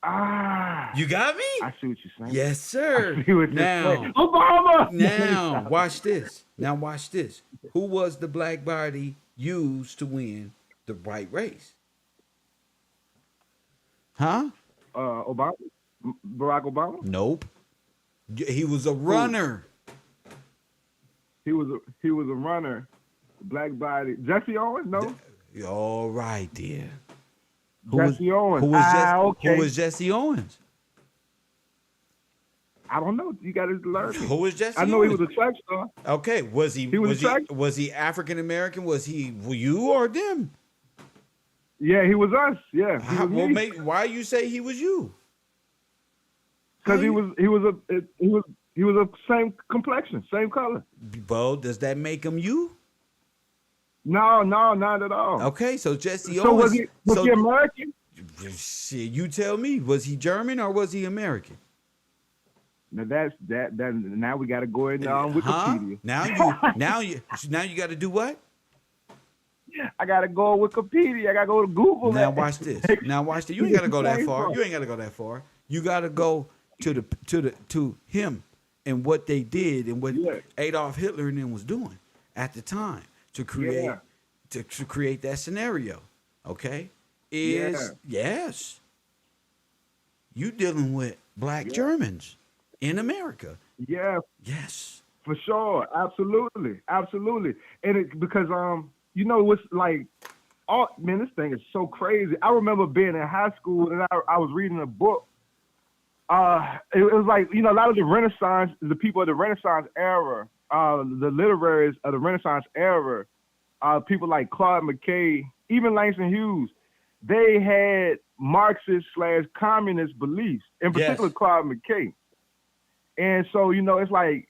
Ah, You got me? I see what you're saying. Yes, sir. I see what you're Now, saying. Obama. now, watch this. Now, watch this. Who was the black body used to win the white race? Huh? Obama, Barack Obama. Nope. He was a runner. He was a runner. Black body. Jesse Owens. No. All right, dear. Jesse Owens. Who was, okay. who was Jesse Owens? I don't know. You got to learn. Who was Jesse I know Owens? he was a track star. Okay, was he? He was a track- Was he African American? Was he you or them? Yeah, he was us. Yeah, he was Well, me. why you say he was you? Because he was a same complexion, same color. Well, does that make him you? No, not at all. Okay, so Jesse So Owens. was he American? Shit, you tell me. Was he German or was he American? Now that's that. Now we got to go in Wikipedia. Now you got to do what? I got to go Wikipedia. I got to go to Google. Now that. watch this. Now watch this. You ain't got to go that far. You ain't got to go that far. You got to go to him and what they did and what Adolf Hitler and them was doing at the time to create to create that scenario. Okay, yes, you dealing with black Germans in America. Yeah. Yes. For sure. Absolutely. And it because you know what's like, oh man, this thing is so crazy. I remember being in high school and I was reading a book. It was like, you know, a lot of the Renaissance, the people of the Renaissance era, the literaries of the Renaissance era, people like Claude McKay, even Langston Hughes, they had Marxist/communist beliefs, in particular Claude McKay. And so, you know, it's like,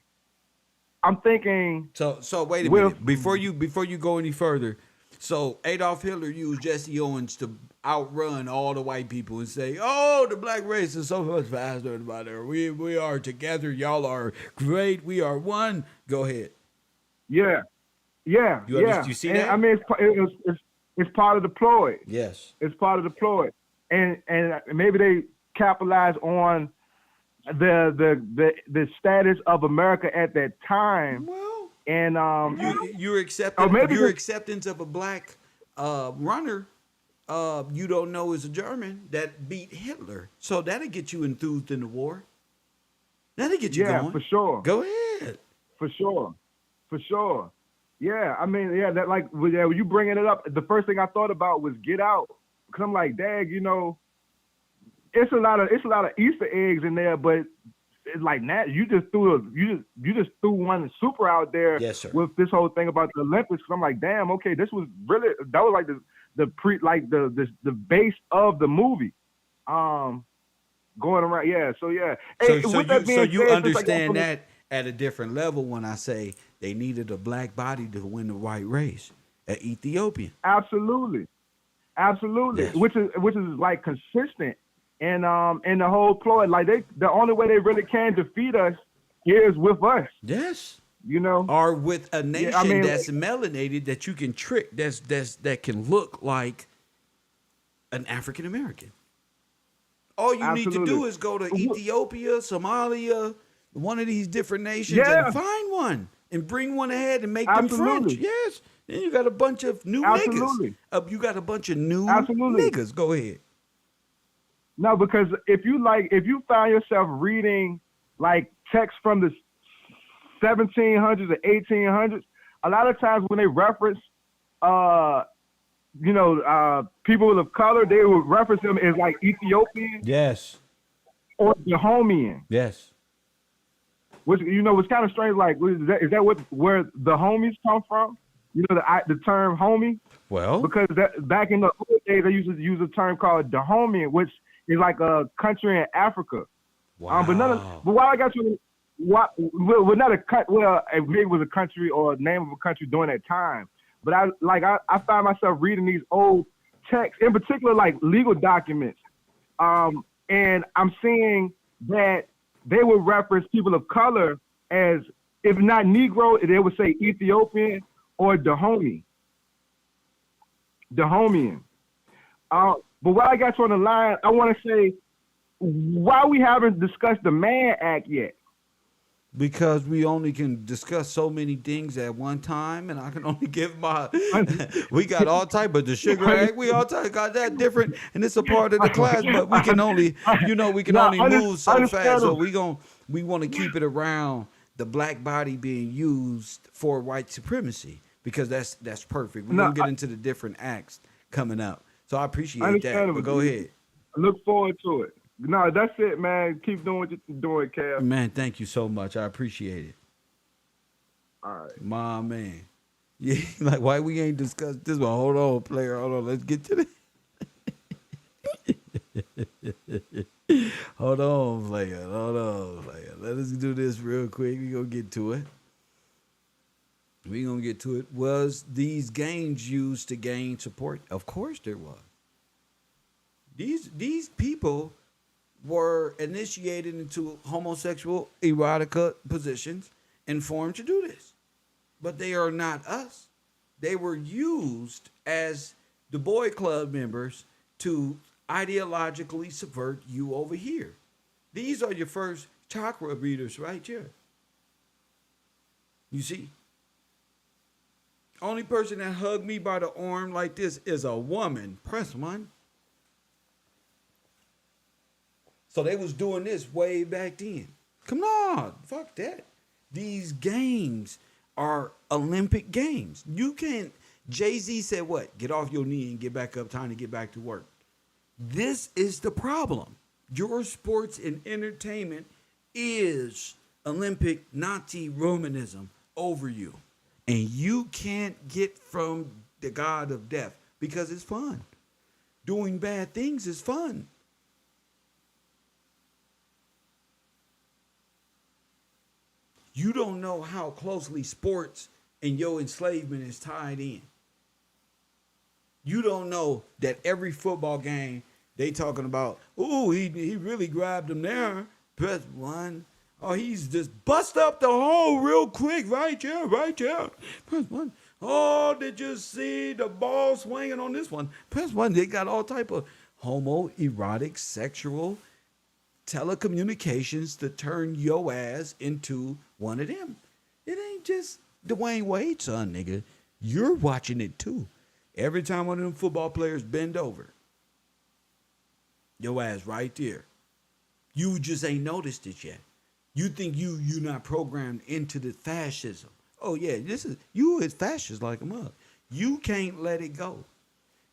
I'm thinking. So wait a minute before you go any further. So Adolf Hitler used Jesse Owens to outrun all the white people and say, "Oh, the black race is so much faster than better. We are together. Y'all are great. We are one." Go ahead. Yeah. You see that? I mean, it's part of the ploy. Yes. It's part of the ploy, and maybe they capitalize on the status of America at that time. Well, and your acceptance of a black runner, you don't know is a German that beat Hitler. So that'll get you enthused in the war. That'll get you going. Yeah, for sure. Go ahead. For sure. Yeah, I mean, that like when you bringing it up, the first thing I thought about was Get Out, because I'm like, dang, you know, it's a lot of Easter eggs in there, but it's like that you just threw one super out there with this whole thing about the Olympics. I'm like, damn, okay, that was like the base of the movie, going around, so yeah. So you understand that at a different level when I say they needed a black body to win the white race at Ethiopia. Absolutely, yes. which is like consistent. And the whole ploy, like the only way they really can defeat us is with us. Yes. You know, or with a nation that's melanated that you can trick, that can look like an African American. All you need to do is go to Ethiopia, Somalia, one of these different nations, and find one and bring one ahead and make them French. Yes. Then you got a bunch of new niggas. You got a bunch of new niggas. Go ahead. No, because if you find yourself reading like text from the 1700s or 1800s, a lot of times when they reference, people of color, they would reference them as like Ethiopian, yes, or Dahomian, yes. Which was kind of strange. Like, is that where the homies come from? You know, the term homie. Well, because back in the old days, they used to use a term called Dahomian, which is like a country in Africa. Wow. But while I got you well, not a cut. Well, maybe it was a country or a name of a country during that time. But I find myself reading these old texts, in particular like legal documents, and I'm seeing that they would reference people of color as, if not Negro, they would say Ethiopian or Dahomian. But while I got you on the line, I want to say, why we haven't discussed the Mann Act yet? Because we only can discuss so many things at one time, and I can only give my. We got all type of the Sugar Act. We all type got that different, and it's a part of the class. But we can only, we can only move so fast. So we want to keep it around the black body being used for white supremacy, because that's perfect. We're gonna get into the different acts coming up. So I appreciate that. But go ahead. I look forward to it. No, that's it, man. Keep doing what you're doing, Kev. Man, thank you so much. I appreciate it. All right. My man. Yeah, like, why we ain't discussed this one? Hold on, player. Hold on. Let's get to this. Hold on, player. Let us do this real quick. We gonna get to it. Was these games used to gain support? Of course there was. These people were initiated into homosexual erotica positions and formed to do this. But they are not us. They were used as the boy club members to ideologically subvert you over here. These are your first chakra readers right here. You see? Only person that hugged me by the arm like this is a woman. Press 1. So they was doing this way back then. Come on, fuck that. These games are Olympic games. You can't. Jay-Z said what? Get off your knee and get back up. Time to get back to work. This is the problem. Your sports and entertainment is Olympic Nazi Romanism over you. And you can't get from the God of death because it's fun. Doing bad things is fun. You don't know how closely sports and your enslavement is tied in. You don't know that every football game they talking about, ooh, he really grabbed him there. Press 1. Oh, he's just bust up the hole real quick right there. Press 1. Oh, did you see the ball swinging on this one? Press 1. They got all type of homoerotic sexual telecommunications to turn your ass into one of them. It ain't just Dwayne Wade's son, nigga. You're watching it too. Every time one of them football players bend over, your ass right there. You just ain't noticed it yet. You think you're not programmed into the fascism. Oh yeah, you is fascist like a mug. You can't let it go.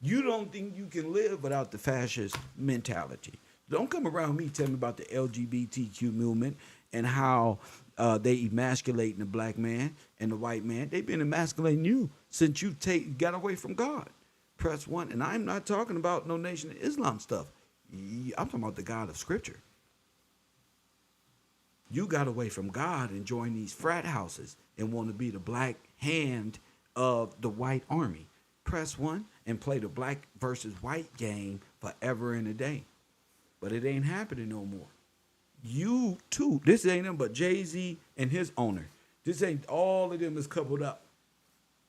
You don't think you can live without the fascist mentality. Don't come around me telling me about the LGBTQ movement and how they emasculating the black man and the white man. They've been emasculating you since you got away from God. Press 1. And I'm not talking about no Nation of Islam stuff. I'm talking about the God of Scripture. You got away from God and joined these frat houses and want to be the black hand of the white army. Press 1 and play the black versus white game forever and a day. But it ain't happening no more. You too. This ain't them but Jay-Z and his owner. This ain't all of them is coupled up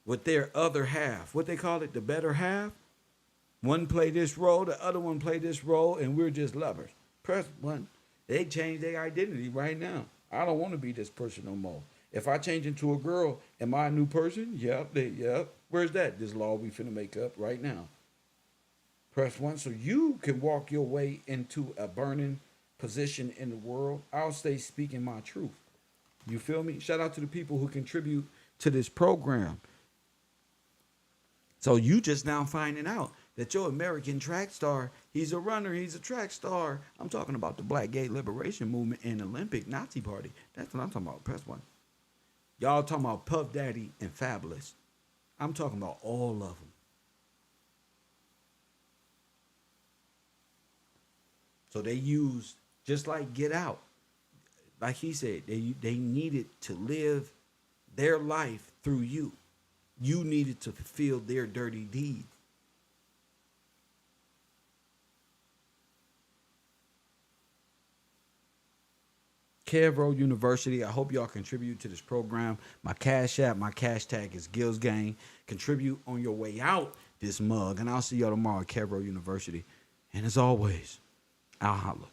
with their other half. What they call it, the better half. One play this role, the other one play this role, and we're just lovers. Press 1. They change their identity right now. I don't want to be this person no more. If I change into a girl, am I a new person? Yep. Where's that? This law we finna make up right now. Press 1 so you can walk your way into a burning position in the world. I'll stay speaking my truth. You feel me? Shout out to the people who contribute to this program. So you just now finding out that your American track star, he's a runner, he's a track star. I'm talking about the Black Gay Liberation Movement and Olympic Nazi Party. That's what I'm talking about. Press 1. Y'all talking about Puff Daddy and Fabulous. I'm talking about all of them. So they use, just like Get Out, like he said, they needed to live their life through you. You needed to fulfill their dirty deeds. Kevro University, I hope y'all contribute to this program. My cash app, my cash tag is Gills Gang. Contribute on your way out this mug. And I'll see y'all tomorrow at Kevro University. And as always, I'll holla.